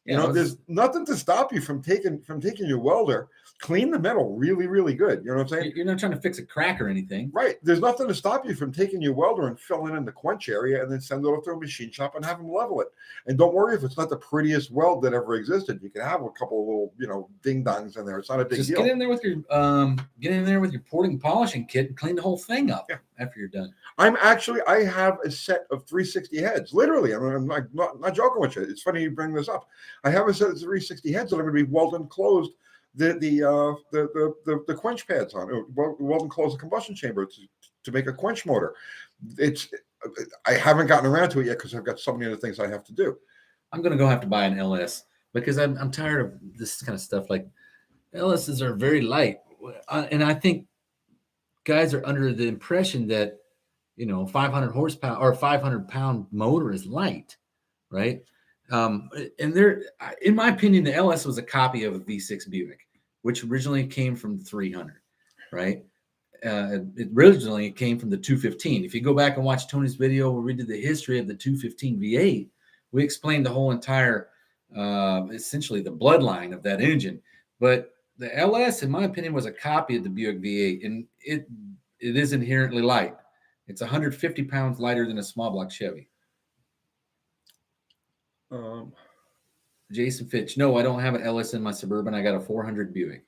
There's nothing to stop you from taking your welder, clean the metal really, really good. You know what I'm saying? You're not trying to fix a crack or anything. Right. There's nothing to stop you from taking your welder and filling in the quench area and then send it off to a machine shop and have them level it. And don't worry if it's not the prettiest weld that ever existed. You can have a couple of little, ding dongs in there. It's not a big deal. Just get in there with your porting and polishing kit and clean the whole thing up after you're done. I have a set of 360 heads. Literally, I'm not joking with you. It's funny you bring this up. I have a set of 360 heads that are going to be welded closed the quench pads on. Welding close the combustion chamber to make a quench motor. I haven't gotten around to it yet because I've got so many other things I have to do. I'm going to have to buy an LS because I'm tired of this kind of stuff. Like LSs are very light, and I think guys are under the impression that 500 horsepower or 500-pound motor is light, right? And in my opinion, the LS was a copy of a V6 Buick, which originally came from the 300, right? It originally came from the 215. If you go back and watch Tony's video where we did the history of the 215 V8, we explained the whole entire, essentially the bloodline of that engine. But the LS, in my opinion, was a copy of the Buick V8, and it is inherently light. It's 150 pounds lighter than a small block Chevy. Jason Fitch, no, I don't have an LS in my Suburban. I got a 400 Buick.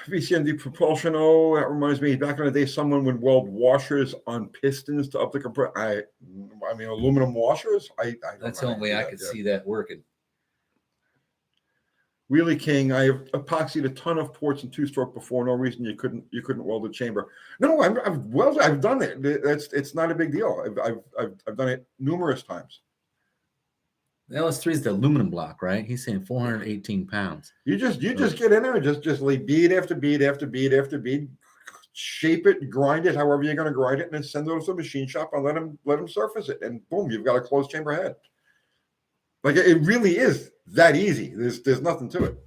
VCMD propulsion. Oh, that reminds me. Back in the day, someone would weld washers on pistons to up the compressor. I mean, aluminum washers. That's the only way I could see that working. Wheelie King, I have epoxied a ton of ports and two-stroke before. No reason you couldn't weld a chamber. No, I've welded. I've done it. It's not a big deal. I've done it numerous times. The LS3 is the aluminum block, right? He's saying 418 pounds. You just get in there and just lay bead after bead after bead after bead, shape it, grind it however you're going to grind it, and then send it to the machine shop and let them surface it, and boom, you've got a closed chamber head. Like it really is that easy. There's nothing to it.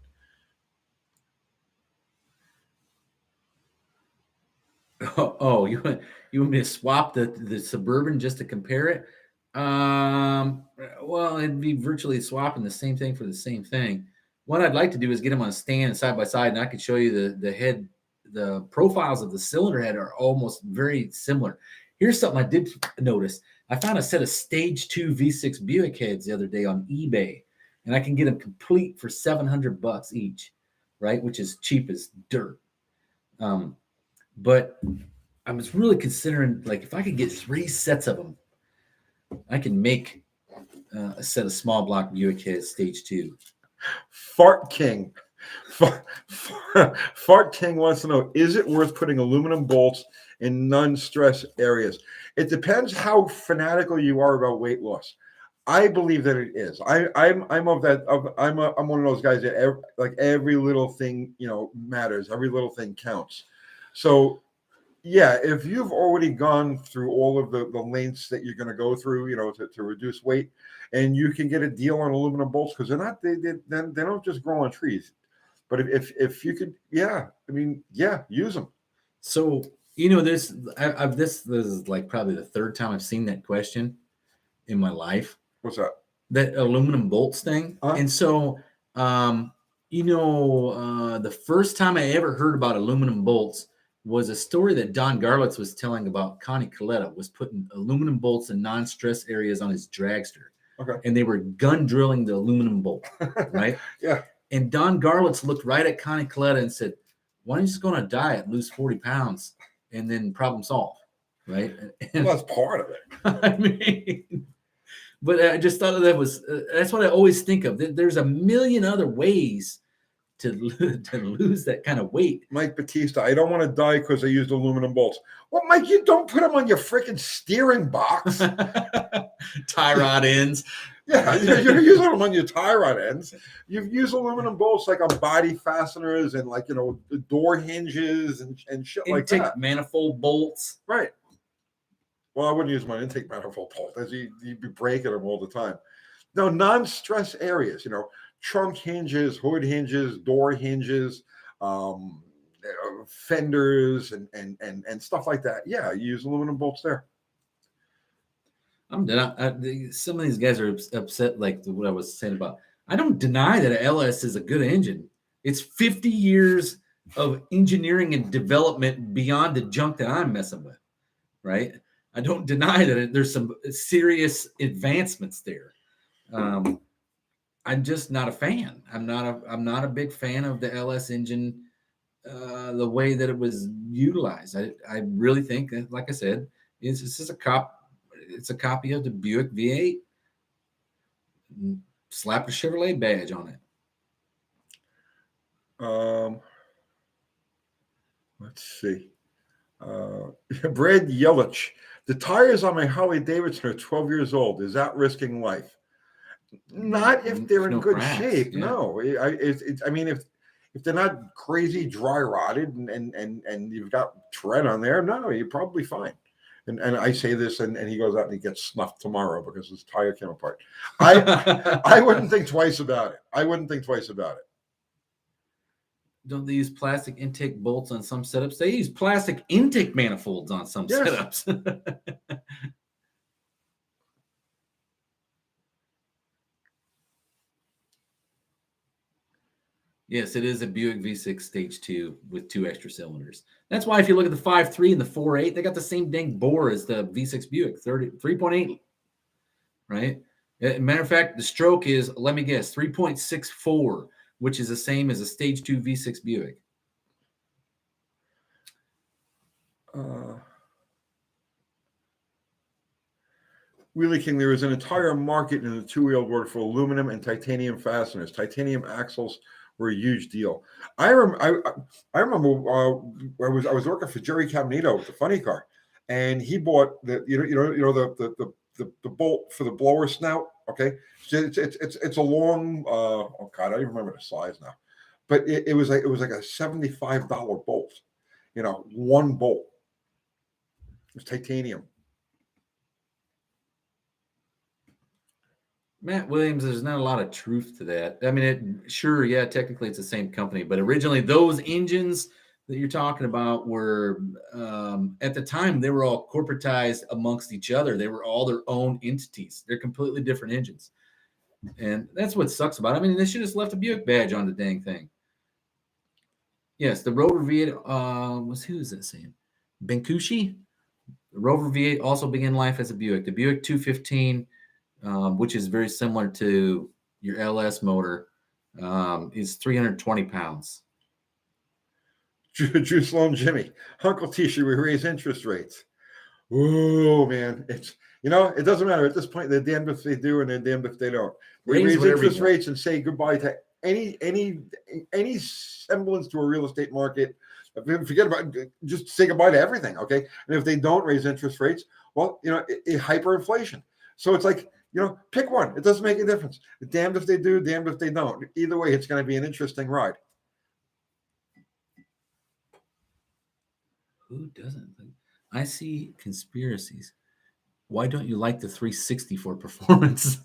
Oh, you want me to swap the Suburban just to compare it? Well, it'd be virtually swapping the same thing for the same thing. What I'd like to do is get them on a stand side by side, and I could show you the head, the profiles of the cylinder head are almost very similar. Here's something I did notice. I found a set of stage 2 V6 Buick heads the other day on eBay, and I can get them complete for $700 each, right? Which is cheap as dirt. But I was really considering, like, if I could get 3 sets of them, I can make a set of small block Buick heads stage 2. Fart King wants to know, is it worth putting aluminum bolts in non-stress areas? It depends how fanatical you are about weight loss. I believe that it is. I'm one of those guys that every little thing matters. Every little thing counts. So yeah, if you've already gone through all of the lengths that you're going to go through, to reduce weight, and you can get a deal on aluminum bolts because they don't just grow on trees. But if you could, use them. So this is like probably the third time I've seen that question in my life. What's that? That aluminum bolts thing. And so, the first time I ever heard about aluminum bolts was a story that Don Garlitz was telling about. Connie Coletta was putting aluminum bolts in non-stress areas on his dragster. Okay. And they were gun drilling the aluminum bolt, right? Yeah. And Don Garlitz looked right at Connie Coletta and said, why don't you just go on a diet, lose 40 pounds, and then problem solve? right? Well, that's part of it. I mean, but I just thought that was that's what I always think of. There's a million other ways to lose that kind of weight. Mike Batista, I don't want to die because I used aluminum bolts. Well, Mike, you don't put them on your freaking steering box. Tie rod ends. Yeah, you're using them on your tie rod ends. You've used aluminum bolts like on body fasteners and like, the door hinges and shit like Intake that. manifold bolts. Right. Well, I wouldn't use my intake manifold bolt, as you'd be breaking them all the time. No, non-stress areas, trunk hinges, hood hinges, door hinges, fenders, and stuff like that. Yeah, you use aluminum bolts there. Some of these guys are upset, like what I was saying about. I don't deny that an LS is a good engine. It's 50 years of engineering and development beyond the junk that I'm messing with, right? I don't deny that there's some serious advancements there. I'm just not a fan. I'm not a big fan of the LS engine, the way that it was utilized. I really think that, like I said, this is it's a copy of the Buick V8. Slap a Chevrolet badge on it. Let's see. Brad Yelich. The tires on my Harley Davidson are 12 years old. Is that risking life? Not if they're in good shape. Yeah. No. I mean, if they're not crazy dry rotted and you've got tread on there, no, you're probably fine. And I say this, and he goes out and he gets snuffed tomorrow because his tire came apart. I wouldn't think twice about it. Don't they use plastic intake bolts on some setups? They use plastic intake manifolds on some setups. Yes, it is a Buick V6 Stage 2 with 2 extra cylinders. That's why if you look at the 5.3 and the 4.8, they got the same dang bore as the V6 Buick, 3.8, right? Matter of fact, the stroke is, let me guess, 3.64, which is the same as a Stage 2 V6 Buick. Wheelie King, there is an entire market in the two-wheeled world for aluminum and titanium fasteners. Titanium axles were a huge deal. I remember I was working for Jerry Caminito with the funny car, and he bought the bolt for the blower snout. Okay, it's a long oh god, I don't even remember the size now, but it was like a $75 bolt. One bolt. It was titanium. Matt Williams, there's not a lot of truth to that. I mean, technically it's the same company, but originally those engines that you're talking about were, at the time, they were all corporatized amongst each other. They were all their own entities. They're completely different engines. And that's what sucks about it. I mean, they should have just left a Buick badge on the dang thing. Yes, the Rover V8, who is that saying? Benkushi? The Rover V8 also began life as a Buick. The Buick 215, which is very similar to your LS motor, is 320 pounds. Juice Loan Jimmy, Uncle T, should we raise interest rates? Oh man, it doesn't matter at this point. They're damned if they do, and they're damned if they don't. They raise interest rates and say goodbye to any semblance to a real estate market. Forget about it, just say goodbye to everything. Okay, and if they don't raise interest rates, well, hyperinflation. So it's like, pick one. It doesn't make a difference. Damned if they do, damned if they don't. Either way, it's going to be an interesting ride. Who doesn't? I see conspiracies. Why don't you like the 360 for performance?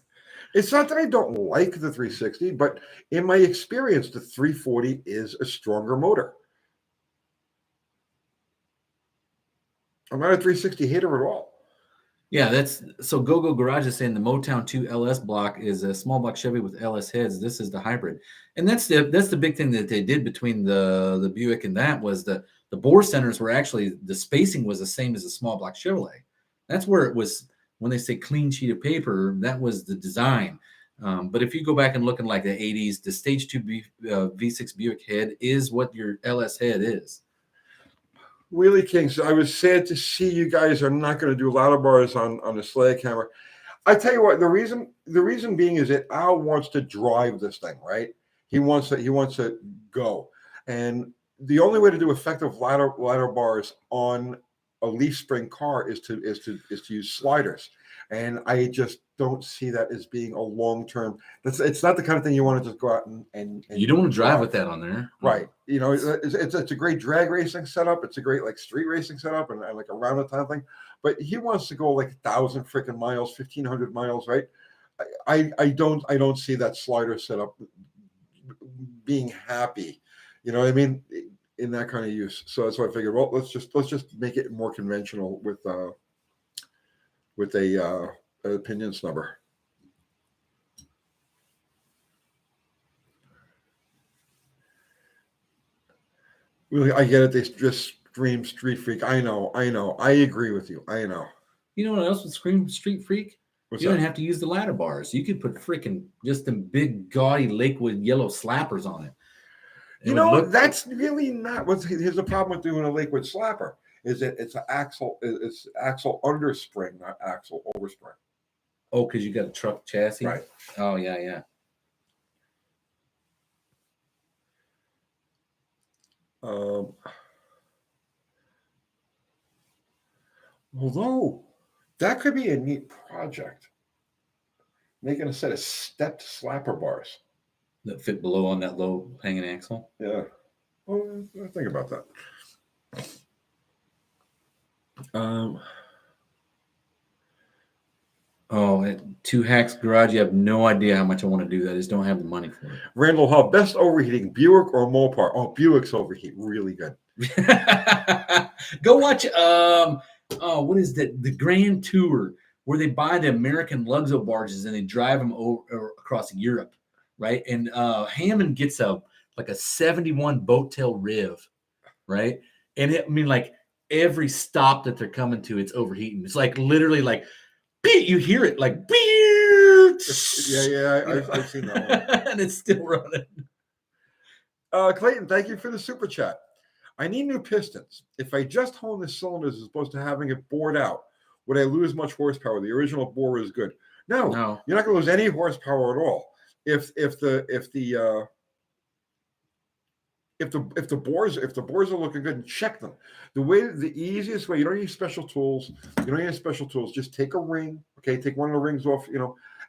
It's not that I don't like the 360, but in my experience, the 340 is a stronger motor. I'm not a 360 hater at all. Yeah, so GoGo Garage is saying the Motown 2 LS block is a small block Chevy with LS heads. This is the hybrid, and that's the big thing that they did between the Buick and that was the bore centers were actually, the spacing was the same as a small block Chevrolet. That's where it was. When they say clean sheet of paper, that was the design. But if you go back and look in like the 80s, the Stage 2 V6 Buick head is what your LS head is. Wheelie Kings, I was sad to see you guys are not going to do ladder bars on the Slag camera. I tell you what, the reason being is that Al wants to drive this thing, right? He wants to go, and the only way to do effective ladder bars on a leaf spring car is to use sliders, and I just don't see that as being a long term. It's not the kind of thing you want to just go out and you don't want to drive with that on there, right? You know, it's a great drag racing setup. It's a great like street racing setup and like a round the town thing. But he wants to go like 1,000 freaking miles, 1,500 miles, right? I don't see that slider setup being happy. You know what I mean? In that kind of use. So that's why I figured, well, let's just make it more conventional with a pinion snubber. Really, I get it. They just scream Street Freak. I know. I agree with you. I know. You know what else would scream Street Freak? What's you that? don't have to use the ladder bars. You could put freaking just them big gaudy liquid yellow slappers on it. You know, that's really not what's here's the problem with doing a liquid slapper is that it's axle underspring, not axle overspring. Oh, because you got a truck chassis? Right. Oh, yeah. Although that could be a neat project. Making a set of stepped slapper bars. That fit below on that low hanging axle? Yeah. Well, think about that. At Two Hacks Garage, you have no idea how much I want to do that. I just don't have the money for it. Randall Hall, best overheating, Buick or Mopar? Oh, Buick's overheat, really good. Go watch what is that? The Grand Tour, where they buy the American Luxo barges and they drive them over across Europe, right? And Hammond gets a 71 boat tail Riv, right? And like every stop that they're coming to, it's overheating. It's like literally like you hear it like I've seen that one. and it's still running. Clayton, thank you for the super chat. I need new pistons. If I just hone the cylinders as opposed to having it bored out, would I lose much horsepower? The original bore is good. No, you're not going to lose any horsepower at all. If the bores are looking good, check them. The easiest way, you don't need special tools. Just take a ring, okay? Take one of the rings off,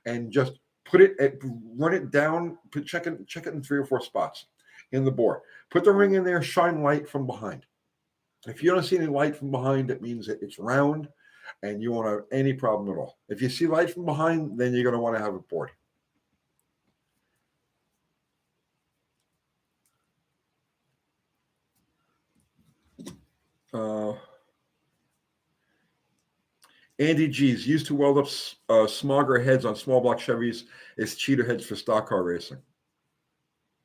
and just run it down. Check it in 3 or 4 spots in the bore. Put the ring in there. Shine light from behind. If you don't see any light from behind, it means that it's round, and you won't have any problem at all. If you see light from behind, then you're going to want to have it bored. Andy G's used to weld up smogger heads on small block Chevys as cheater heads for stock car racing.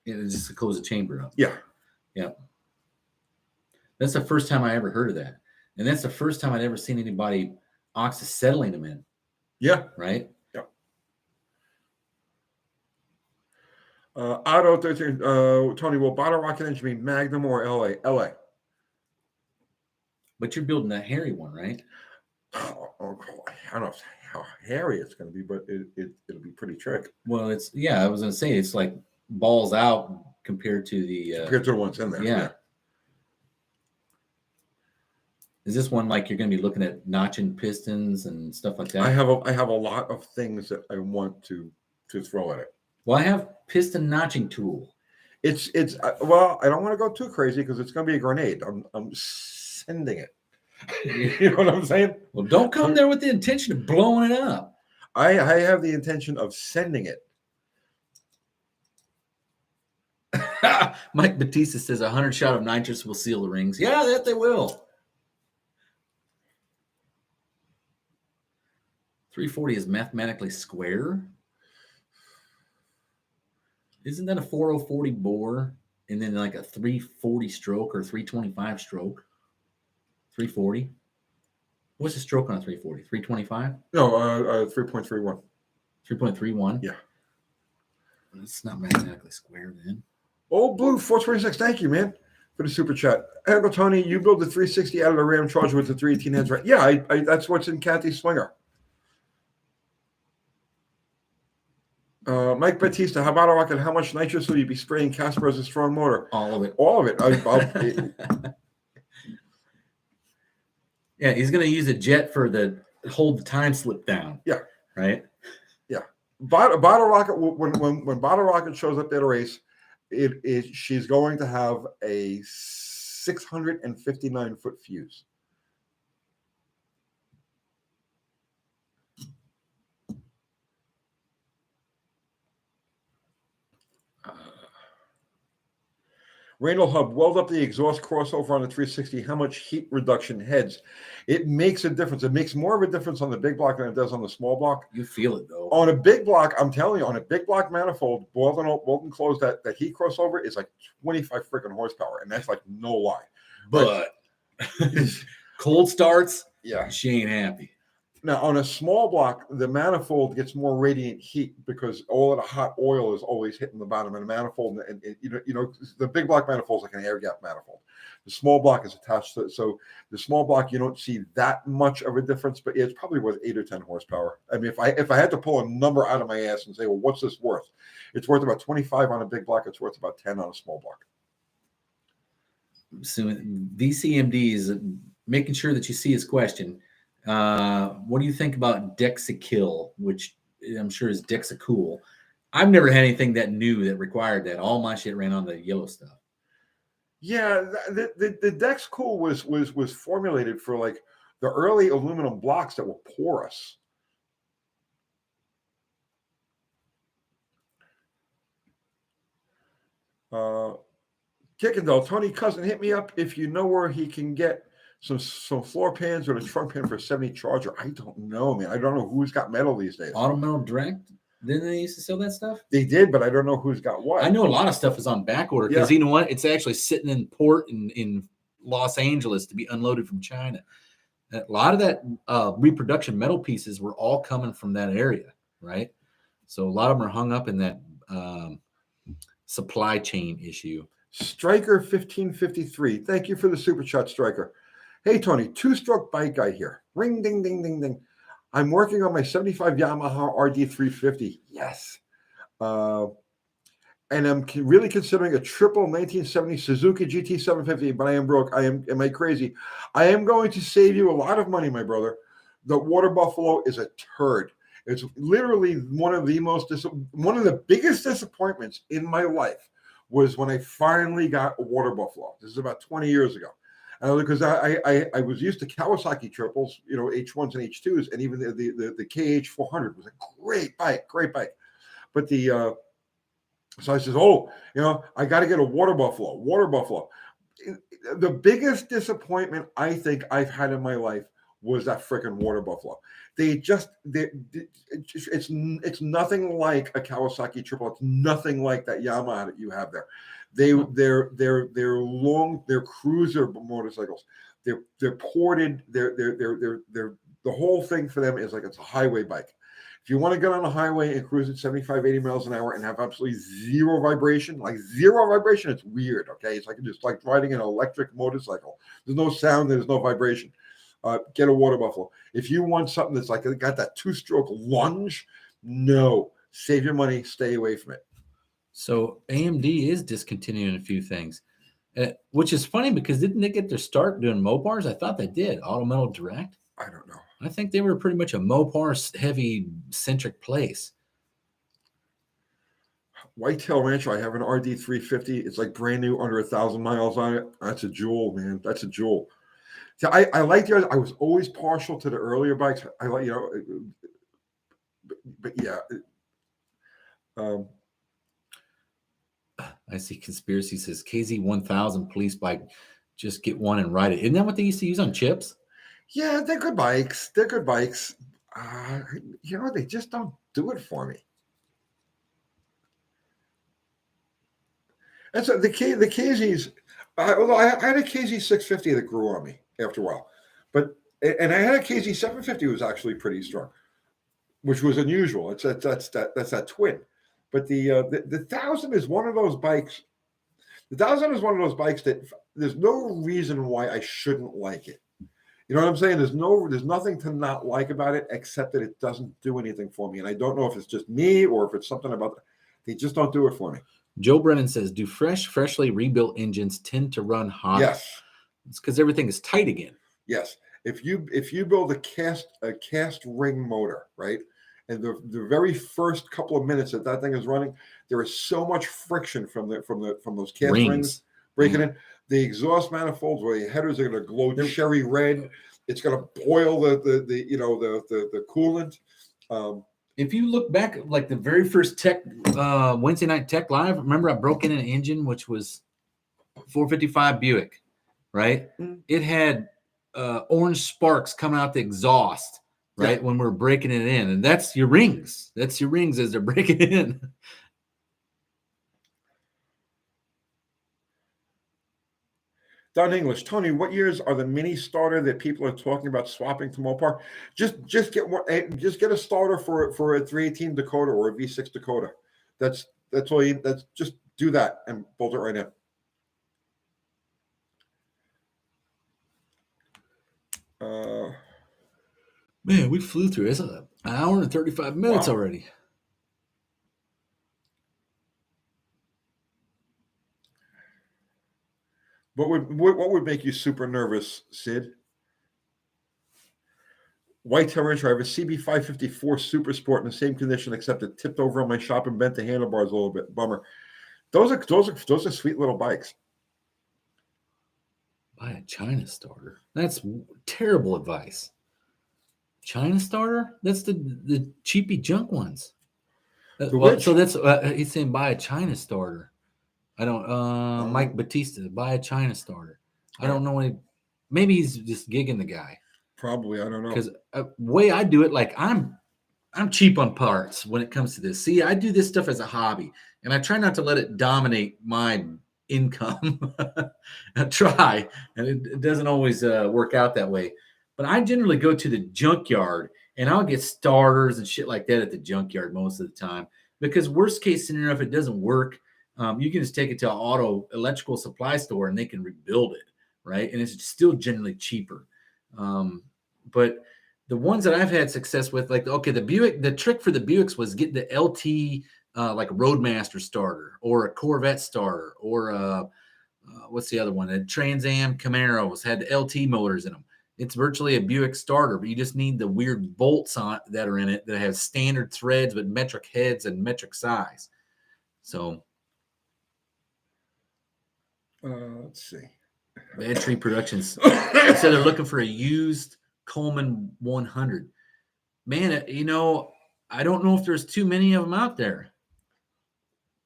Yeah, just to close the chamber up. Yeah. That's the first time I ever heard of that, and that's the first time I'd ever seen anybody oxyacetylene them in. Yeah. Right. Yeah. Auto 13. Tony, will bottle rocket engine be Magnum or LA? LA. But you're building that hairy one, right? Oh, I don't know how hairy it's going to be, but it'll be pretty trick. Well, I was going to say it's like balls out compared to the ones in there. Yeah. Is this one like you're going to be looking at notching pistons and stuff like that? I have a lot of things that I want to throw at it. Well, I have piston notching tool. It's well, I don't want to go too crazy because it's going to be a grenade. I'm sending it. You know what I'm saying? Well, don't come there with the intention of blowing it up. I have the intention of sending it. Mike Batista says 100 shot of nitrous will seal the rings. Yeah, that they will. 340 is mathematically square. Isn't that a 4040 bore and then like a 340 stroke or 325 stroke? 340. What's the stroke on a 340? 325? No, 3.31. 3.31? Yeah. It's not mathematically square then. Old Blue 426. Thank you, man. for the super chat. Uncle Tony, you build the 360 out of the Ram Charger with the 318 heads, right? Yeah, I that's what's in Kathy's Slinger. Mike Batista, how about a rocket? How much nitrous will you be spraying Casper as a strong motor? All of it. All of it. Yeah, he's going to use a jet for the hold the time slip down. Yeah. Right. Yeah. Bottle rocket. When Bottle Rocket shows up at a race, she's going to have a 659-foot fuse. Randall Hub, weld up the exhaust crossover on the 360. How much heat reduction heads? It makes a difference. It makes more of a difference on the big block than it does on the small block. You feel it though. On a big block, I'm telling you, on a big block manifold, boiled and closed, that heat crossover is like 25 freaking horsepower, and that's like no lie. But cold starts, yeah, she ain't happy. Now, on a small block, the manifold gets more radiant heat because all of the hot oil is always hitting the bottom of the manifold. And you know, the big block manifold is like an air gap manifold. The small block is attached to it. So the small block, you don't see that much of a difference, but it's probably worth 8 or 10 horsepower. I mean, if I had to pull a number out of my ass and say, well, what's this worth? It's worth about 25 on a big block. It's worth about 10 on a small block. So VCMD is making sure that you see his question. What do you think about Dexikill, which I'm sure is Dexacool? I've never had anything that new that required that. All my shit ran on the yellow stuff. Yeah, the Dexacool was formulated for like the early aluminum blocks that were porous. Kickendall, Tony Cousin, hit me up if you know where he can get some floor pans or a trunk pan for a 70 Charger. I don't know, man. I don't know who's got metal these days. Auto Metal Direct? Didn't they used to sell that stuff? They did, but I don't know who's got what. I know a lot of stuff is on back order because you know what? It's actually sitting in port in Los Angeles to be unloaded from China. A lot of that reproduction metal pieces were all coming from that area, right? So a lot of them are hung up in that supply chain issue. Striker 1553. Thank you for the super chat, Striker. Hey, Tony, 2-stroke bike guy here. Ring, ding, ding, ding, ding. I'm working on my 75 Yamaha RD350. Yes. And I'm really considering a triple 1970 Suzuki GT750, but I am broke. Am I crazy? I am going to save you a lot of money, my brother. The Water Buffalo is a turd. It's literally one of the biggest disappointments in my life was when I finally got a Water Buffalo. This is about 20 years ago. Because I was used to Kawasaki triples, you know, H1s and H2s, and even the KH400 was a great bike. But so I says, oh, you know, I got to get a Water Buffalo. The biggest disappointment I think I've had in my life was that freaking Water Buffalo. It's nothing like a Kawasaki triple. It's nothing like that Yamaha that you have there. They're long, they're cruiser motorcycles. They're ported. They're the whole thing for them is like it's a highway bike. If you want to get on a highway and cruise at 75, 80 miles an hour and have absolutely zero vibration, it's weird. Okay, it's like riding an electric motorcycle. There's no sound. There's no vibration. Get a Water Buffalo. If you want something that's like got that 2-stroke lunge, no, save your money. Stay away from it. So AMD is discontinuing a few things, which is funny because didn't they get their start doing Mopars? I thought they did. Auto Metal Direct? I don't know. I think they were pretty much a Mopar heavy centric place. Whitetail Rancher, I have an RD350. It's like brand new, under 1,000 miles on it. That's a jewel, man. That's a jewel. So I like the other. I was always partial to the earlier bikes. I like, you know, but yeah. I see conspiracy says KZ1000 police bike. Just get one and ride it. Isn't that what they used to use on chips? Yeah, they're good bikes. You know, they just don't do it for me. And so the KZs, although I had a KZ650 that grew on me after a while, and I had a KZ750 was actually pretty strong, which was unusual. That's that twin. But the 1000 is one of those bikes. The Thousand is one of those bikes that there's no reason why I shouldn't like it. You know what I'm saying? There's nothing to not like about it except that it doesn't do anything for me. And I don't know if it's just me or if it's something about they just don't do it for me. Joe Brennan says, do freshly rebuilt engines tend to run hotter? Yes. It's because everything is tight again. Yes. If you build a cast ring motor, right? And the very first couple of minutes that thing is running, there is so much friction from those cast rings breaking in. The exhaust manifolds where the headers are going to glow cherry red. It's going to boil the coolant. If you look back, like the very first Tech Wednesday night Tech Live, remember I broke in an engine which was 455 Buick, right? Mm-hmm. It had orange sparks coming out the exhaust, right? Yeah. When we're breaking it in, and that's your rings. That's your rings as they're breaking it in. Don English, Tony, what years are the mini starter that people are talking about swapping to Mopar? Just get a starter for a 318 Dakota or a V6 Dakota. That's all you. That's just do that and bolt it right in. Man, we flew through. It's an hour and 35 minutes already. What would make you super nervous, Sid? Whitetail Rancher, I have a CB554 Super Sport in the same condition, except it tipped over on my shop and bent the handlebars a little bit. Bummer. Those are sweet little bikes. Buy a China starter. That's terrible advice. China starter? That's the cheapy junk ones. So that's he's saying buy a China starter. I don't. Mike Batista, buy a China starter. I don't know. Maybe he's just gigging the guy. Probably, I don't know. Because way I do it, like I'm cheap on parts when it comes to this. See, I do this stuff as a hobby, and I try not to let it dominate my income. I try, and it doesn't always work out that way. But I generally go to the junkyard, and I'll get starters and shit like that at the junkyard most of the time. Because worst case scenario, if it doesn't work, you can just take it to an auto electrical supply store and they can rebuild it, right? And it's still generally cheaper. But the ones that I've had success with, like, the Buick, the trick for the Buicks was get the LT, like a Roadmaster starter or a Corvette starter or what's the other one? A Trans Am Camaros had the LT motors in them. It's virtually a Buick starter, but you just need the weird bolts on that are in it that have standard threads with metric heads and metric size. So. Let's see. Bad Tree Productions said they're looking for a used Coleman 100. Man, I don't know if there's too many of them out there.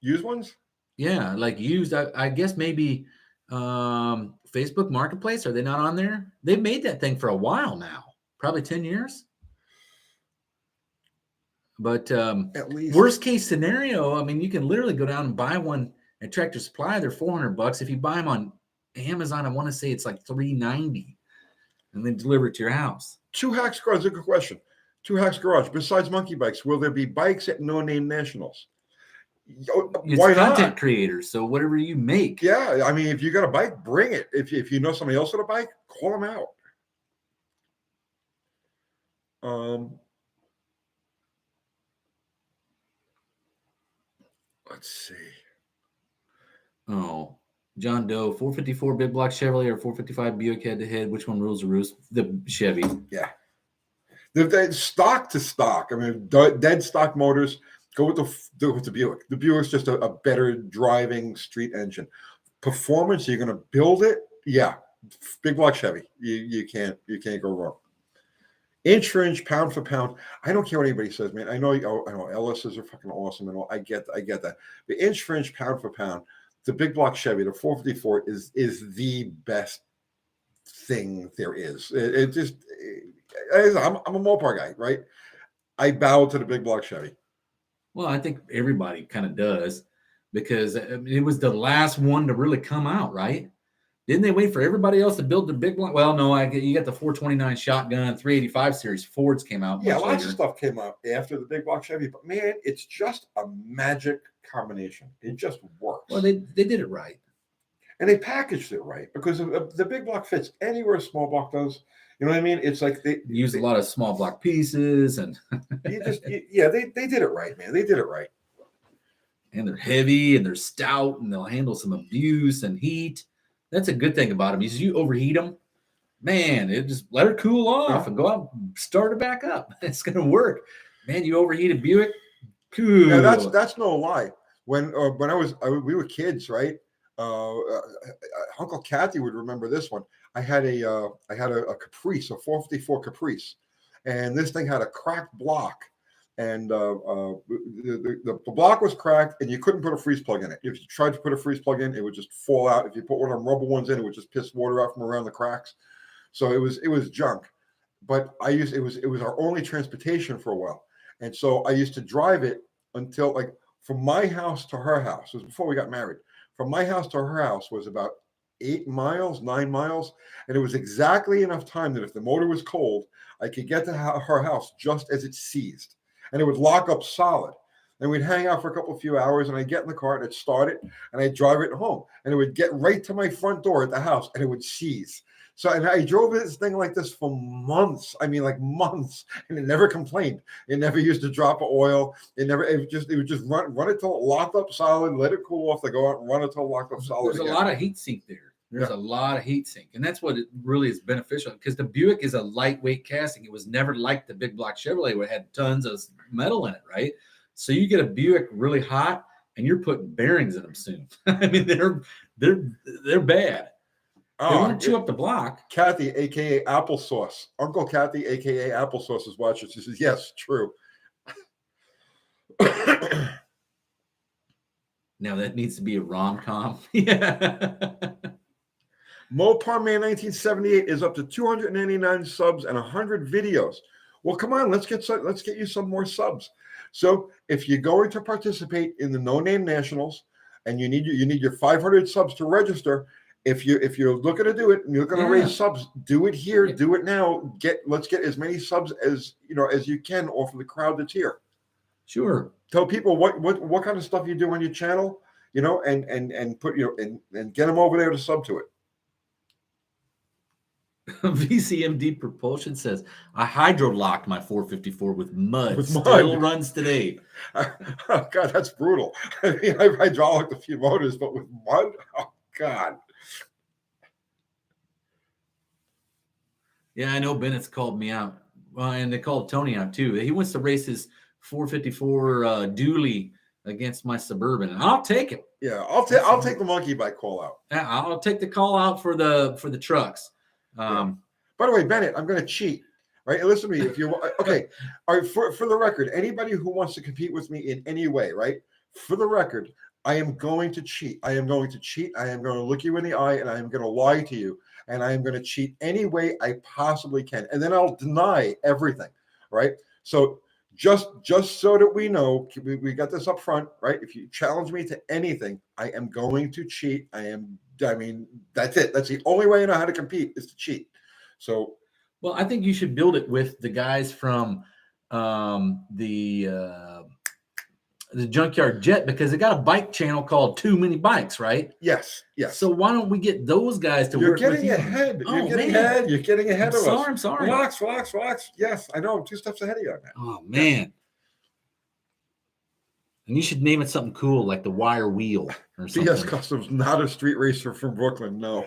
Used ones? Yeah, like used. I guess maybe Facebook Marketplace. Are they not on there? They've made that thing for a while now, probably 10 years. But at least worst case scenario, I mean, you can literally go down and buy one at Tractor Supply. They're $400. If you buy them on Amazon, I want to say it's like $390, and then deliver it to your house. Two Hacks Garage, a good question. Two Hacks Garage. Besides monkey bikes, will there be bikes at No Name Nationals? Why not? Content creators, so whatever you make. Yeah, I mean, if you got a bike, bring it. If you know somebody else with a bike, call them out. Let's see. Oh, John Doe, 454 big block Chevrolet or 455 Buick head to head. Which one rules the roost? The Chevy. Yeah. They're stock to stock. I mean, dead stock motors. Go with the Buick. The Buick's just a better driving street engine. Performance, you're going to build it. Yeah. Big block Chevy. You can't go wrong. Inch for inch, pound for pound. I don't care what anybody says, man. I know Ellis's are fucking awesome and all. I get that. But inch for inch, pound for pound, the big block Chevy, the 454 is the best thing there is. I'm a Mopar guy, right? I bow to the big block Chevy. Well, I think everybody kind of does because it was the last one to really come out, right? Didn't they wait for everybody else to build the big block? Well, no, you got the 429 shotgun, 385 series Fords came out. Yeah, lots of stuff came out after the big block Chevy, but man, it's just a magic combination. It just works. Well, they did it right. and they packaged it right because the big block fits anywhere a small block does. You know what I mean? It's like they use a lot of small block pieces, and they did it right, man. They did it right. And they're heavy and they're stout and they'll handle some abuse and heat. That's a good thing about them. Is you overheat them, man, it just let her cool off and go out and start it back up. It's gonna work. Man, you overheat a Buick, cool. Yeah, that's no lie. When we were kids, right? Uncle Kathy would remember this one. I had a Caprice, a 454 Caprice, and this thing had a cracked block, and the block was cracked, and you couldn't put a freeze plug in it. If you tried to put a freeze plug in, it would just fall out. If you put one of them rubber ones in, it would just piss water out from around the cracks. So it was junk. But it was our only transportation for a while, and so I used to drive it until like from my house to her house. It was before we got married. From my house to her house was about 9 miles, and it was exactly enough time that if the motor was cold, I could get to her house just as it seized, and it would lock up solid. And we'd hang out for a few hours, and I'd get in the car and it'd start it, and I'd drive it home, and it would get right to my front door at the house, and it would seize. So, and I drove this thing like this for months. I mean, like months, and it never complained. It never used a drop of oil. It would just run it till it locked up solid, let it cool off, then go out and run it till it locked up solid. There's a lot of heat sink there. There's a lot of heat sink, and that's what it really is beneficial because the Buick is a lightweight casting. It was never like the big block Chevrolet where it had tons of metal in it, right? So you get a Buick really hot, and you're putting bearings in them soon. I mean, they're bad. They want to chew up the block. Kathy, aka Applesauce, Uncle Kathy, aka Applesauce, is watching. She says, "Yes, true." Now that needs to be a rom-com. Yeah. Mopar Man 1978 is up to 299 subs and 100 videos. Well, come on, let's get you some more subs. So if you're going to participate in the No Name Nationals and you need your 500 subs to register, if you're looking to do it and you're going to raise subs, do it here, do it now. Let's get as many subs as you can off of the crowd that's here. Sure. Tell people what kind of stuff you do on your channel, and put and get them over there to sub to it. VCMD Propulsion says, I hydro locked my 454 with mud. Still runs today. Oh, God, that's brutal. I mean, I've hydraulicked a few motors, but with mud? Oh, God. Yeah, I know Bennett's called me out. Well, and they called Tony out, too. He wants to race his 454 dually against my Suburban, and I'll take it. Yeah, I'll take the monkey bike call out. I'll take the call out for the trucks. By the way, Bennett, I'm going to cheat. Right? Listen to me. If you okay, all right. For the record, anybody who wants to compete with me in any way, right? For the record, I am going to cheat. I am going to look you in the eye, and I am going to lie to you, and I am going to cheat any way I possibly can, and then I'll deny everything. Right? So just so that we know, we got this up front, right? If you challenge me to anything, I am going to cheat. I mean, that's it. That's the only way I know how to compete is to cheat. So, well, I think you should build it with the guys from the Junkyard Jet because they got a bike channel called Too Many Bikes, right? Yes. So why don't we get those guys to work with you? You're getting ahead. You're getting ahead of us. I'm sorry. Relax. Yes, I know. I'm 2 steps ahead of you on that. Oh, man. And you should name it something cool like the Wire Wheel or something. BS Customs, not a street racer from Brooklyn. No.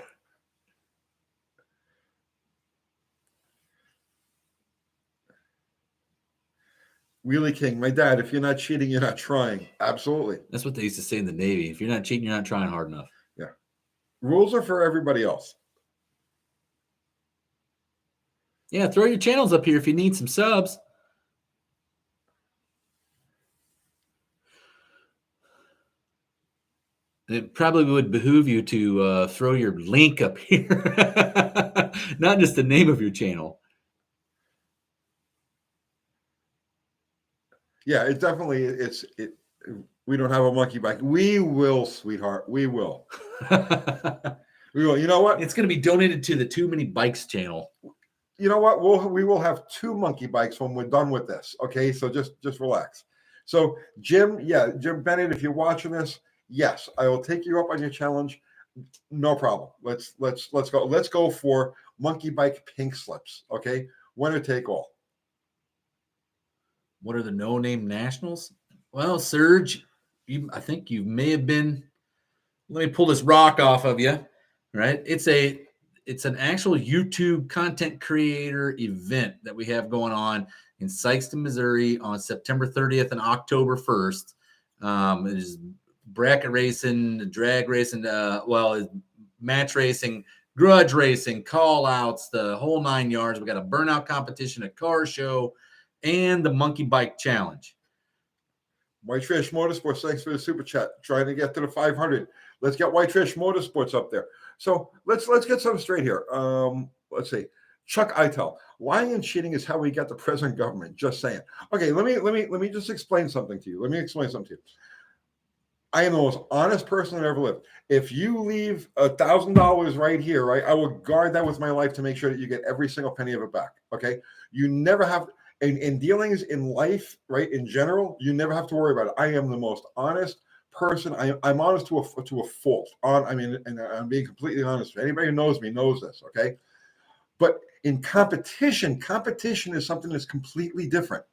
Wheelie King, my dad, if you're not cheating, you're not trying. Absolutely. That's what they used to say in the Navy. If you're not cheating, you're not trying hard enough. Yeah. Rules are for everybody else. Yeah, throw your channels up here if you need some subs. It probably would behoove you to throw your link up here, not just the name of your channel. Yeah, it definitely we don't have a monkey bike. We will, sweetheart. We will. We will. You know what? It's going to be donated to the Too Many Bikes channel. You know what? We will have 2 monkey bikes when we're done with this. Okay, so just relax. So Jim Bennett, if you're watching this, yes, I will take you up on your challenge. No problem. Let's go. Let's go for monkey bike pink slips. Okay, winner take all. What are the no-name nationals? Well, Serge, I think you may have been. Let me pull this rock off of you. Right? It's an actual YouTube content creator event that we have going on in Sykeston, Missouri on September 30th and October 1st. It is bracket racing, drag racing, match racing, grudge racing, call outs, the whole 9 yards. We got a burnout competition, a car show, and the monkey bike challenge. Whitefish Motorsports, thanks for the super chat. Trying to get to the 500. Let's get Whitefish Motorsports up there. So let's get something straight here. Let's see. Chuck Itel, lying and cheating is how we get the present government. Just saying. Okay, let me just explain something to you. Let me explain something to you. I am the most honest person that ever lived. If you leave $1,000 right here, right, I will guard that with my life to make sure that you get every single penny of it back. Okay, you never have in dealings in life, right? In general, you never have to worry about it. I am the most honest person. I'm honest to a fault. And I'm being completely honest. Anybody who knows me knows this. Okay, but in competition is something that's completely different.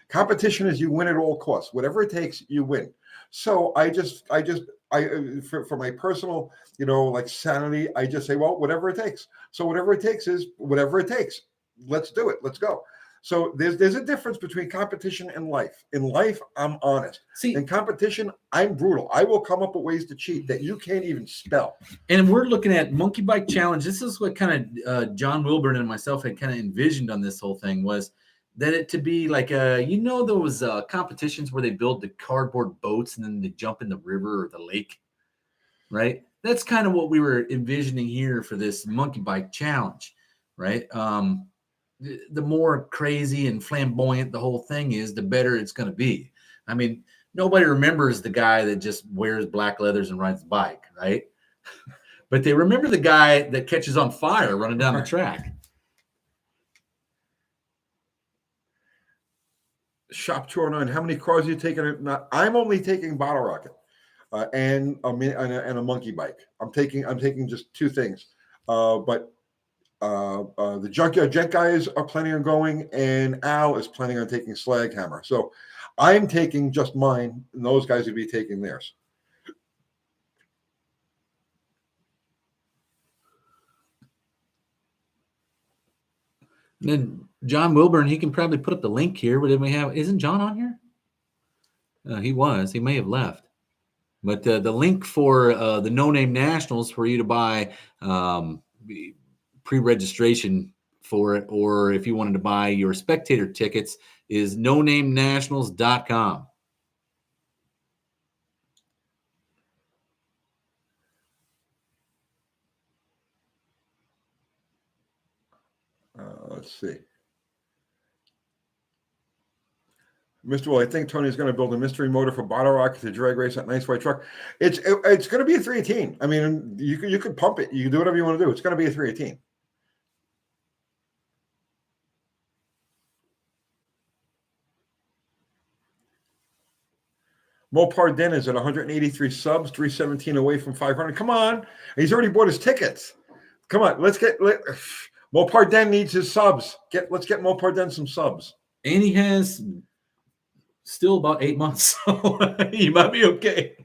Competition is you win at all costs. Whatever it takes, you win. So I for my personal, like sanity, I just say, well, whatever it takes. So whatever it takes is whatever it takes. Let's do it. Let's go. So there's a difference between competition and life. In life, I'm honest. See, in competition, I'm brutal. I will come up with ways to cheat that you can't even spell. And we're looking at monkey bike challenge. This is what kind of John Wilburn and myself had kind of envisioned on this whole thing was that it to be like those competitions where they build the cardboard boats and then they jump in the river or the lake, right? That's kind of what we were envisioning here for this monkey bike challenge, right? The more crazy and flamboyant the whole thing is, the better it's going to be. I mean, nobody remembers the guy that just wears black leathers and rides a bike, right? But they remember the guy that catches on fire running down the track. Shop 209. How many cars are you taking? I'm only taking Bottle Rocket and a monkey bike. I'm taking just two things. But the Junkyard Jet guys are planning on going, and Al is planning on taking Slag Hammer. So I'm taking just mine, and those guys would be taking theirs. And then John Wilburn, he can probably put up the link here. But isn't John on here? He was. He may have left. But the link for the No Name Nationals for you to buy pre-registration for it, or if you wanted to buy your spectator tickets, is nonamenationals.com. Let's see. Mr. Will, I think Tony's going to build a mystery motor for Bottle Rocket to drag race that nice white truck. It's going to be a 318. I mean, you could pump it. You can do whatever you want to do. It's going to be a 318. Mopar Den is at 183 subs, 317 away from 500. Come on. He's already bought his tickets. Come on. Mopar Den needs his subs. Let's get Mopar Den some subs. And he has still about 8 months, so you might be okay.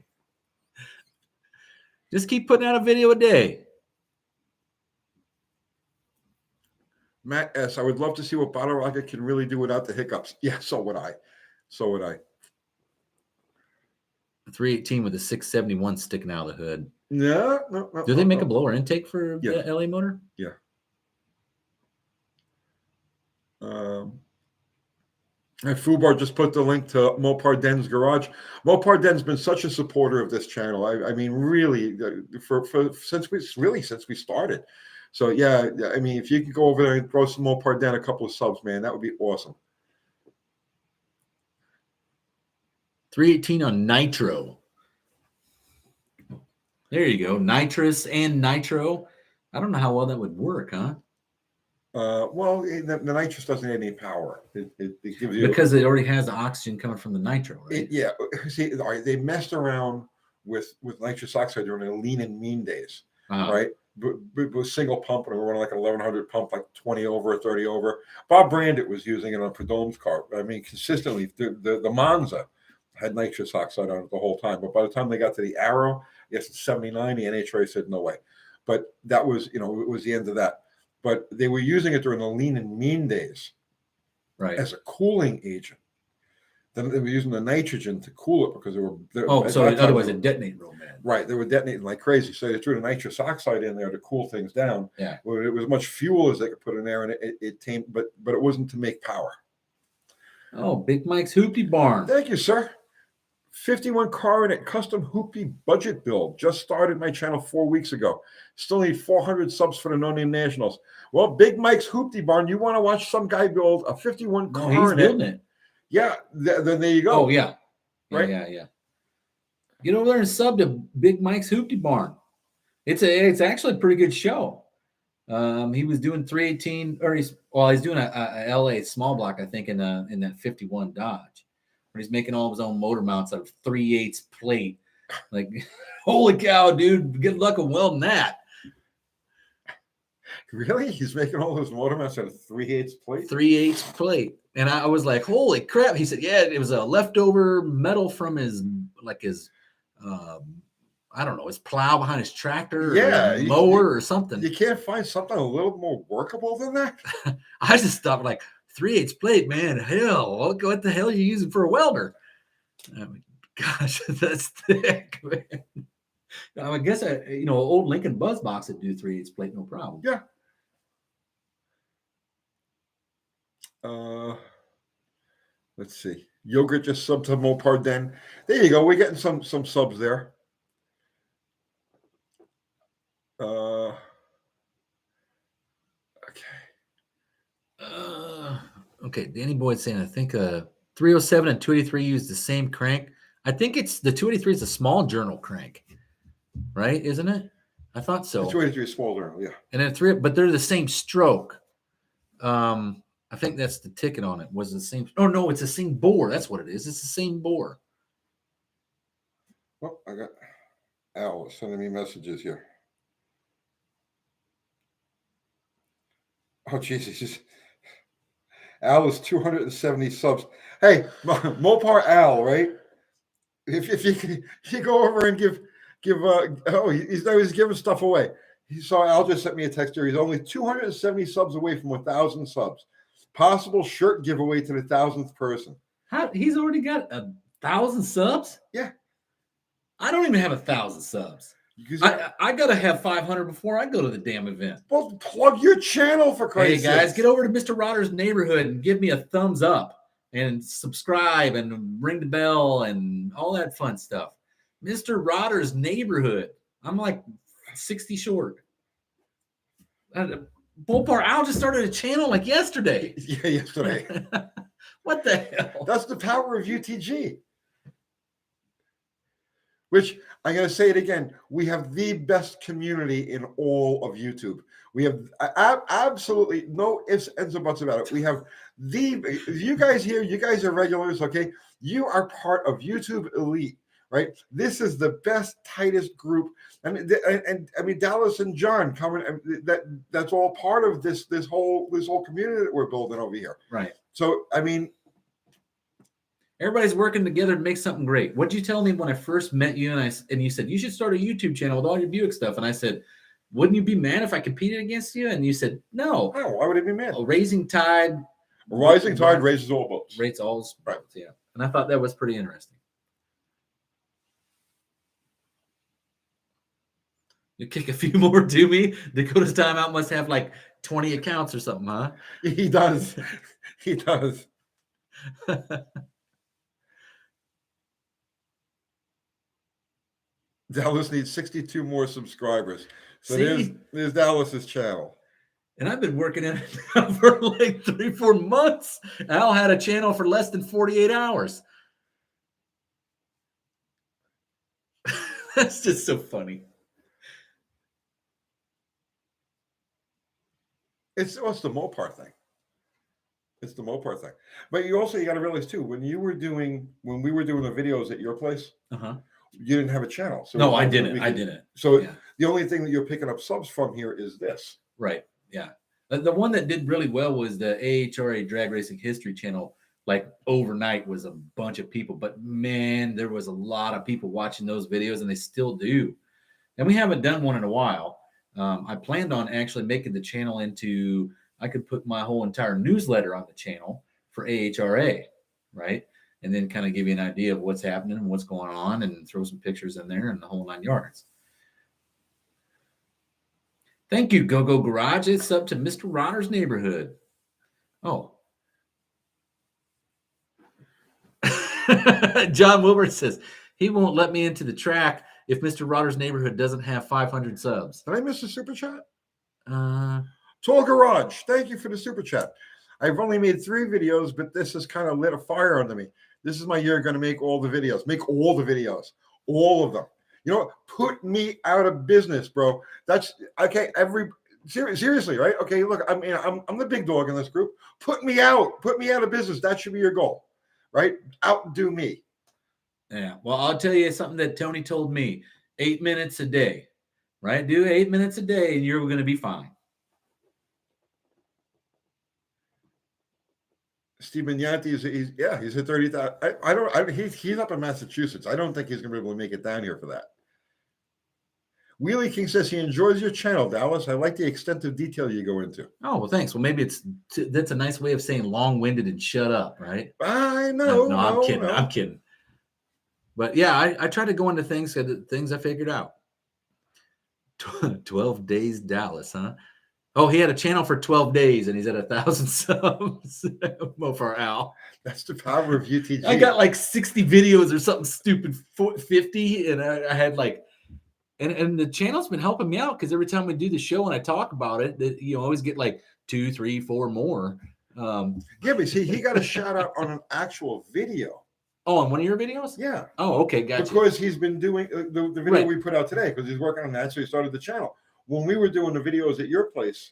Just keep putting out a video a day. Matt S., I would love to see what Bottle Rocket can really do without the hiccups. Yeah, so would I. 318 with a 671 sticking out of the hood. No. Do they make a blower intake for the LA motor? Yeah. And Fubar just put the link to Mopar Den's garage. Mopar Den's been such a supporter of this channel. I mean, really, since we started. So yeah, I mean, if you can go over there and throw some Mopar Den a couple of subs, man, that would be awesome. 318 on nitro. There you go, nitrous and nitro. I don't know how well that would work, huh? Well, the nitrous doesn't have any power. It gives you, because it already has the oxygen coming from the nitro, right? See, they messed around with nitrous oxide during the lean and mean days, Uh-huh. right? But with single pump, and we were running like an 1100 pump, like 20 over or 30 over. Bob Brandit was using it on Predome's car. I mean, consistently, the Monza had nitrous oxide on it the whole time. But by the time they got to the Arrow, yes, it's 79, the NHRA said no way. But that was, it was the end of that. But they were using it during the lean and mean days, Right. as a cooling agent. Then they were using the nitrogen to cool it because So otherwise it detonated real bad. Right, they were detonating like crazy. So they threw the nitrous oxide in there to cool things down. Yeah. Well, it was as much fuel as they could put in there, and it tamed, but it wasn't to make power. Oh, Big Mike's Hoopty Barn. Thank you, sir. 51 Coronet custom hoopty budget build. Just started my channel 4 weeks ago. Still need 400 subs for the No Name Nationals. Well, Big Mike's Hoopty Barn, you want to watch some guy build a 51 No, Coronet? he's building it. Yeah, then there you go. Oh, yeah. Right? Yeah. Get over there and sub to Big Mike's Hoopty Barn. It's actually a pretty good show. He was doing 318, or he's doing a LA small block, I think, in that 51 Dodge, where he's making all of his own motor mounts out of 3/8 plate. Like, holy cow, dude! Good luck on welding that. Really? He's making all those motor mounts out of 3/8 plate? 3/8 plate. And I was like, holy crap. He said, yeah, it was a leftover metal from his I don't know, his plow behind his tractor, or mower or something. You can't find something a little more workable than that? I just thought, like, 3/8 plate, man, hell, what the hell are you using for a welder? I mean, gosh, that's thick, man. I guess, old Lincoln Buzz box would do 3/8 plate, no problem. Yeah. Let's see. Yogurt just subbed to Mopar Den. There you go. We're getting some subs there. Okay. Okay. Danny Boyd's saying, I think 307 and 283 use the same crank. I think it's the 283 is a small journal crank, right? Isn't it? I thought so. The 283 is small journal, yeah. And then but they're the same stroke. I think that's the ticket on it. Was the same. Oh no, it's the same bore. That's what it is. It's the same bore. Oh, I got Al sending me messages here. Oh Jesus, Al is 270 subs. Hey, Mopar Al, right? If you go over and give he's giving stuff away. So Al just sent me a text here. He's only 270 subs away from 1,000 subs. Possible shirt giveaway to the 1,000th person. He's already got 1,000 subs? Yeah. I don't even have 1,000 subs. I gotta have 500 before I go to the damn event. Well, plug your channel for Christ's sake. Hey guys, get over to Mr. Rodder's neighborhood and give me a thumbs up and subscribe and ring the bell and all that fun stuff. Mr. Rodder's neighborhood. I'm like 60 short. Bullpar Al just started a channel like yesterday. Yeah, yesterday. What the hell? That's the power of UTG. Which, I'm going to say it again, we have the best community in all of YouTube. We have absolutely no ifs, ands, or buts about it. We have you guys here, you guys are regulars, okay? You are part of YouTube Elite, right? This is the best, tightest group. I mean, Dallas and John coming. That's all part of this whole community that we're building over here. Right. So, I mean, everybody's working together to make something great. What'd you tell me when I first met you? And you said you should start a YouTube channel with all your Buick stuff. And I said, wouldn't you be mad if I competed against you? And you said, no. Oh, why would it be mad? A rising tide raises all boats. Rates all boats. Right. Yeah. And I thought that was pretty interesting. You kick a few more to me. Dakota's Timeout must have like 20 accounts or something, huh? He does. He does. Dallas needs 62 more subscribers. So there's Dallas's channel. And I've been working in it now for like 3-4 months. Al had a channel for less than 48 hours. That's just so funny. It's the Mopar thing. It's the Mopar thing. But you got to realize too, when we were doing the videos at your place, You didn't have a channel. So no, I didn't. I didn't. So Yeah. the only thing that you're picking up subs from here is this. Right. Yeah. The one that did really well was the AHRA Drag Racing History channel. Like overnight was a bunch of people, but man, there was a lot of people watching those videos, and they still do. And we haven't done one in a while. I planned on actually making the channel into, I could put my whole entire newsletter on the channel for AHRA, right? And then kind of give you an idea of what's happening and what's going on, and throw some pictures in there and the whole 9 yards. Thank you, Go Garage. It's up to Mr. Ronner's neighborhood. Oh. John Wilbur says, he won't let me into the track if Mr. Ronner's neighborhood doesn't have 500 subs. Did I miss a super chat? Tall Garage, thank you for the super chat. I've only made 3 videos, but this has kind of lit a fire under me. This is my year going to make all the videos. Make all the videos. All of them. You know what? Put me out of business, bro. That's okay. Seriously, right? Okay, look, I'm the big dog in this group. Put me out. Put me out of business. That should be your goal, right? Outdo me. Yeah. Well, I'll tell you something that Tony told me. 8 minutes a day, right? Do 8 minutes a day, and you're going to be fine. Stephen Yanti he's at 30,000. He's up in Massachusetts. I don't think he's gonna be able to make it down here for that. Wheelie King says he enjoys your channel, Dallas. I like the extent of detail you go into. Oh, well, thanks. Well, maybe that's a nice way of saying long-winded and shut up, right? I know. No, I'm kidding. I'm kidding. But yeah, I try to go into things I figured out. 12 days, Dallas, huh? Oh, he had a channel for 12 days, and he's at 1,000 subs. For Al. That's the power of UTG. I got like 60 videos or something stupid, 50, and I had like, and the channel's been helping me out because every time we do the show and I talk about it, that you always get like 2, 3, 4 more. Yeah, but see, he got a shout out on an actual video. Oh, on one of your videos? Yeah. Oh, okay, gotcha. Because he's been doing the video we put out today, because he's working on that, so he started the channel. When we were doing the videos at your place,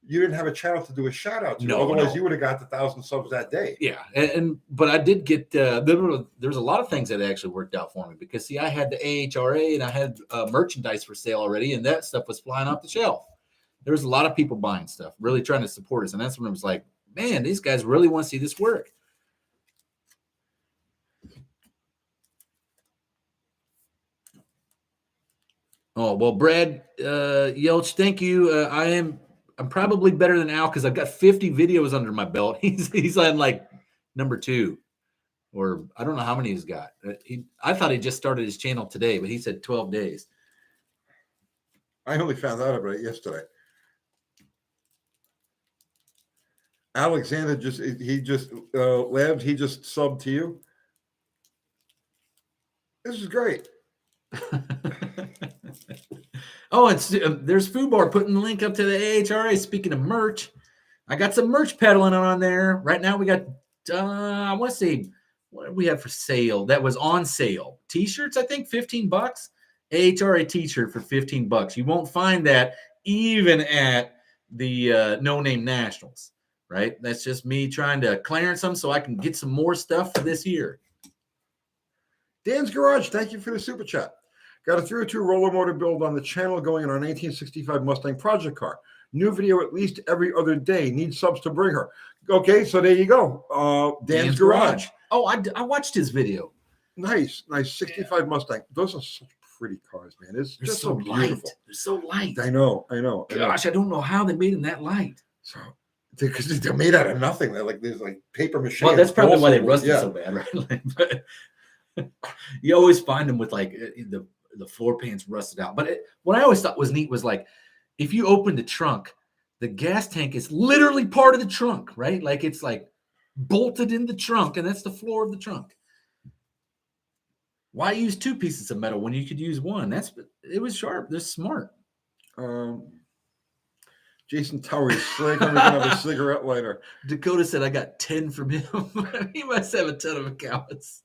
you didn't have a channel to do a shout out to. No, otherwise you would have got the 1,000 subs that day. Yeah, but I did get there was a lot of things that actually worked out for me, because see, I had the AHRA and I had merchandise for sale already, and that stuff was flying off the shelf. There was a lot of people buying stuff, really trying to support us, and that's when I was like, man, these guys really want to see this work. Oh, well, Brad Yelch, thank you. I'm probably better than Al because I've got 50 videos under my belt. He's on like number 2, or I don't know how many he's got. I thought he just started his channel today, but he said 12 days. I only found out about it yesterday. Alexander just Labs, he just subbed to you. This is great. Oh, it's there's Fubar putting the link up to the AHRA. Speaking of merch, I got some merch peddling on there right now. We got I want to say, what did we have for sale that was on sale? T-shirts, I think $15. AHRA T-shirt for $15. You won't find that even at the No Name Nationals, right? That's just me trying to clearance them so I can get some more stuff for this year. Dan's Garage, thank you for the super chat. Got a 302 roller motor build on the channel going in our 1965 Mustang project car. New video at least every other day. Need subs to bring her. Okay, so there you go. Dan's Garage. Oh, I watched his video. Nice 65 Mustang. Those are such pretty cars, man. They're just so beautiful. Light. They're so light. I know. Gosh, I don't know how they made them that light. So because they're made out of nothing. They're like there's like paper mache. Well, that's probably why they rusted so bad, right? But you always find them with like the floor pans rusted out. But what I always thought was neat was like, if you open the trunk, the gas tank is literally part of the trunk, right? Like it's like bolted in the trunk, and that's the floor of the trunk. Why use 2 pieces of metal when you could use 1? It was sharp. They're smart. Jason Tower is slick. I'm gonna have a cigarette lighter. Dakota said I got 10 from him. He must have a ton of accounts.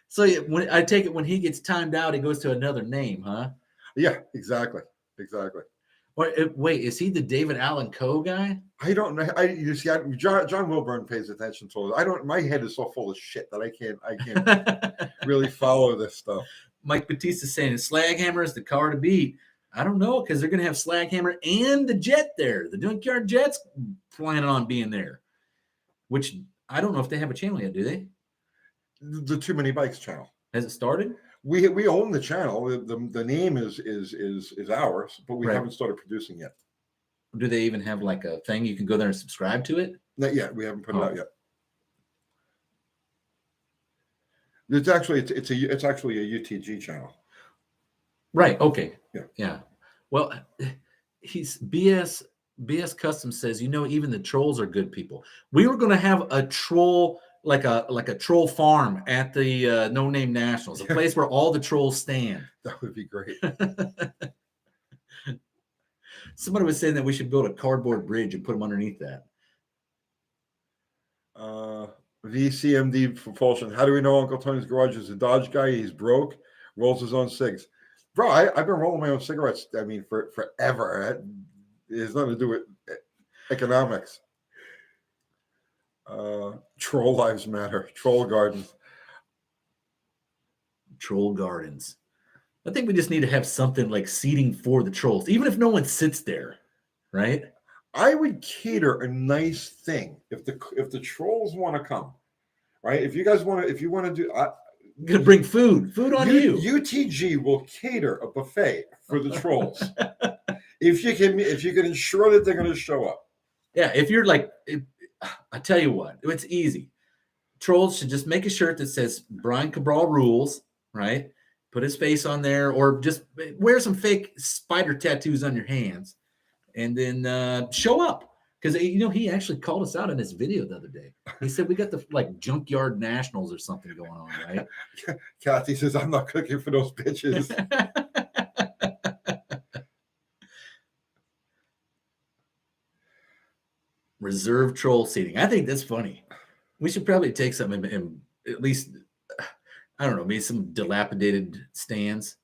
So when I take it, when he gets timed out, he goes to another name, huh? Yeah, exactly. Wait, is he the David Allen Coe guy? I don't know. John Wilburn pays attention to it. My head is so full of shit that I can't really follow this stuff. Mike Batista saying Slag Hammer is the car to beat. I don't know, because they're going to have Slag Hammer and the Jet there. The Junkyard Jet's planning on being there, which I don't know if they have a channel yet, do they? The Too Many Bikes channel. Has it started? We own the channel. The name is ours, but we Right. haven't started producing yet. Do they even have like a thing you can go there and subscribe to it? Not yet. We haven't put it out yet. It's actually a UTG channel. Right. Okay. Yeah. Well, he's BS Custom says, even the trolls are good people. We were going to have a troll, like a troll farm at the No Name Nationals, a place where all the trolls stand. That would be great. Somebody was saying that we should build a cardboard bridge and put them underneath that. VCMD Propulsion. How do we know Uncle Tony's garage is a Dodge guy? He's broke, rolls his own cigs. Bro, I've been rolling my own cigarettes, for forever. It has nothing to do with economics. Troll lives matter. Troll gardens. Troll gardens. I think we just need to have something like seating for the trolls, even if no one sits there, right? I would cater a nice thing if the trolls want to come, right? If you want to do, You're gonna bring food on you. UTG will cater a buffet for the trolls if you can ensure that they're going to show up. Yeah, if you're like, I tell you what, it's easy. Trolls should just make a shirt that says Brian Cabral rules, right? Put his face on there, or just wear some fake spider tattoos on your hands, and then show up. Because he actually called us out in this video the other day. He said we got the Junkyard Nationals or something going on, right? Kathy says I'm not cooking for those bitches. Reserve troll seating. I think that's funny. We should probably take some and at least, I don't know, maybe some dilapidated stands.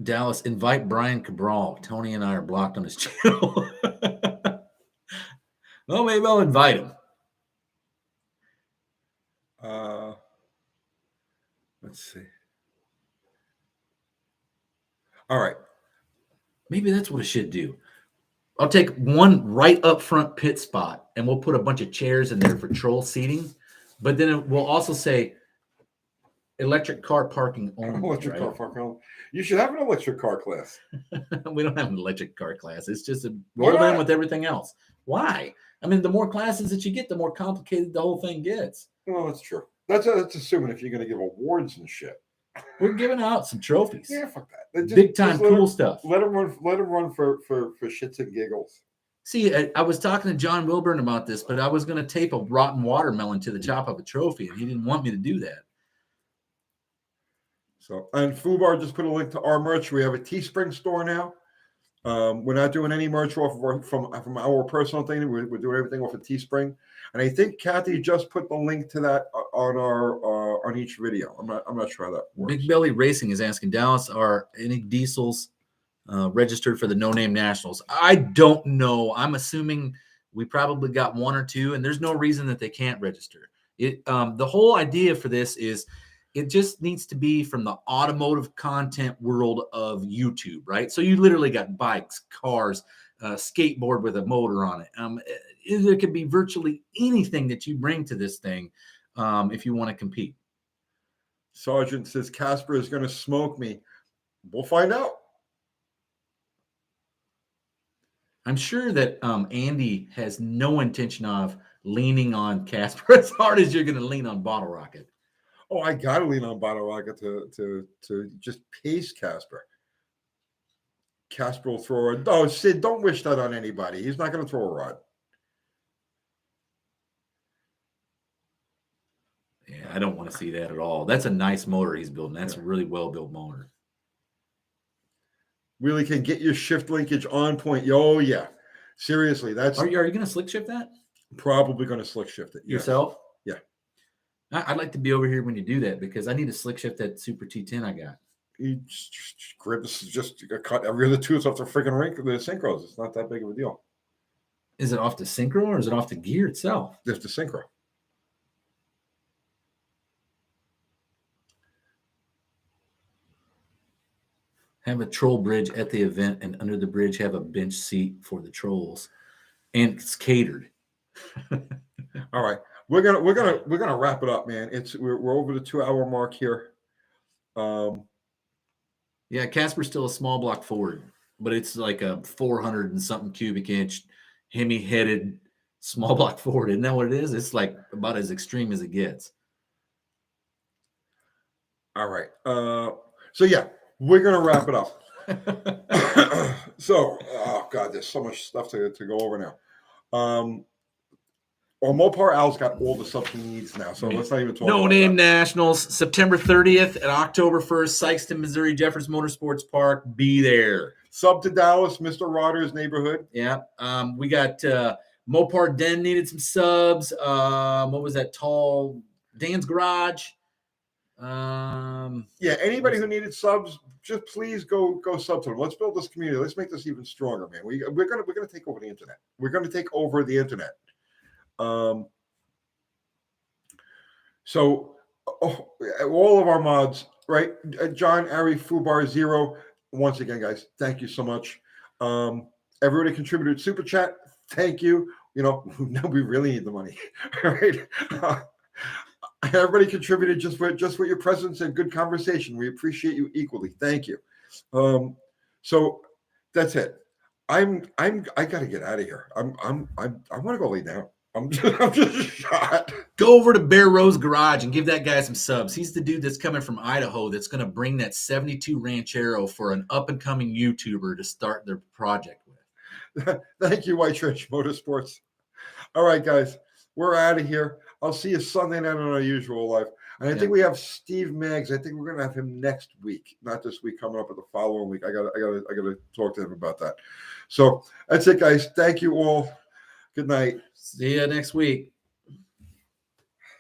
Dallas, invite Brian Cabral. Tony and I are blocked on his channel. Well, maybe I'll invite him. Let's see. All right. Maybe that's what it should do. I'll take one right up front pit spot, and we'll put a bunch of chairs in there for troll seating. But then we'll also say electric car parking only. Electric car parking. You should have an electric car class. We don't have an electric car class. It's just a roll in with everything else. Why? The more classes that you get, the more complicated the whole thing gets. Well, that's true. That's assuming if you're going to give awards and shit. We're giving out some trophies. Yeah, fuck that. Big time cool stuff. Let them run for shits and giggles. See, I was talking to John Wilburn about this, but I was going to tape a rotten watermelon to the top of a trophy, and he didn't want me to do that. So, and Fubar just put a link to our merch. We have a Teespring store now. We're not doing any merch off of from our personal thing. We're doing everything off of Teespring, and I think Kathy just put the link to that on our on each video. I'm not sure how that works. Big Belly Racing is asking, Dallas, are any diesels registered for the No Name Nationals? I don't know. I'm assuming we probably got one or two, and there's no reason that they can't register. The whole idea for this is it just needs to be from the automotive content world of YouTube, right? So you literally got bikes, cars, skateboard with a motor on it. There could be virtually anything that you bring to this thing if you want to compete. Sergeant says Casper is going to smoke me. We'll find out. I'm sure that Andy has no intention of leaning on Casper as hard as you're going to lean on Bottle Rocket. Oh, I got to lean on Bottle Rocket to just pace Casper. Casper will throw a... Oh, Sid, don't wish that on anybody. He's not going to throw a rod. Yeah, I don't want to see that at all. That's a nice motor he's building. That's a really well-built motor. Really can get your shift linkage on point. Oh, yeah. Seriously, that's... Are you going to slick shift that? Probably going to slick shift it. Yes. Yourself? Yeah. I'd like to be over here when you do that because I need to slick shift that Super T10 I got. You just grab this, just cut every other tooth off the freaking rink, the synchros. It's not that big of a deal. Is it off the synchro or is it off the gear itself? Just the synchro. Have a troll bridge at the event, and under the bridge have a bench seat for the trolls, and it's catered. All right, we're gonna wrap it up, man. We're over the 2-hour mark here. Yeah, Casper's still a small block Ford, but it's like a 400 and something cubic inch Hemi-headed small block Ford. Isn't that what it is? It's like about as extreme as it gets. All right. So yeah, we're gonna wrap it up. So, oh god, there's so much stuff to go over now. Well, Mopar Al's got all the stuff he needs now, so let's not even talk. No about Name that. Nationals, September 30th and October 1st, Sykeston, Missouri, Jeffers Motorsports Park. Be there. Sub to Dallas, Mr. Rodder's neighborhood. Yeah. We got Mopar Den needed some subs. What was that? Tall Dan's Garage. Yeah, anybody who needed subs, just please go sub to them. Let's build this community. Let's make this even stronger, man. We're gonna take over the internet. We're gonna take over the internet. So all of our mods, right? John, Ari, Fubar, Zero. Once again, guys, thank you so much. Everybody contributed super chat. Thank you. You know, now we really need the money, right? Everybody contributed just for your presence and good conversation. We appreciate you equally. Thank you. So that's it. I gotta get out of here. I want to go lay down. I'm just shot. Go over to Bear Rose Garage and give that guy some subs. He's the dude that's coming from Idaho that's going to bring that 72 Ranchero for an up-and-coming YouTuber to start their project with. Thank you, White Trash Motorsports. All right, guys, we're out of here. I'll see you Sunday night on our usual live. And I think we have Steve Maggs. I think we're going to have him next week, not this week, coming up, but the following week. I gotta talk to him about that. So that's it, guys. Thank you all. Good night. See you next week.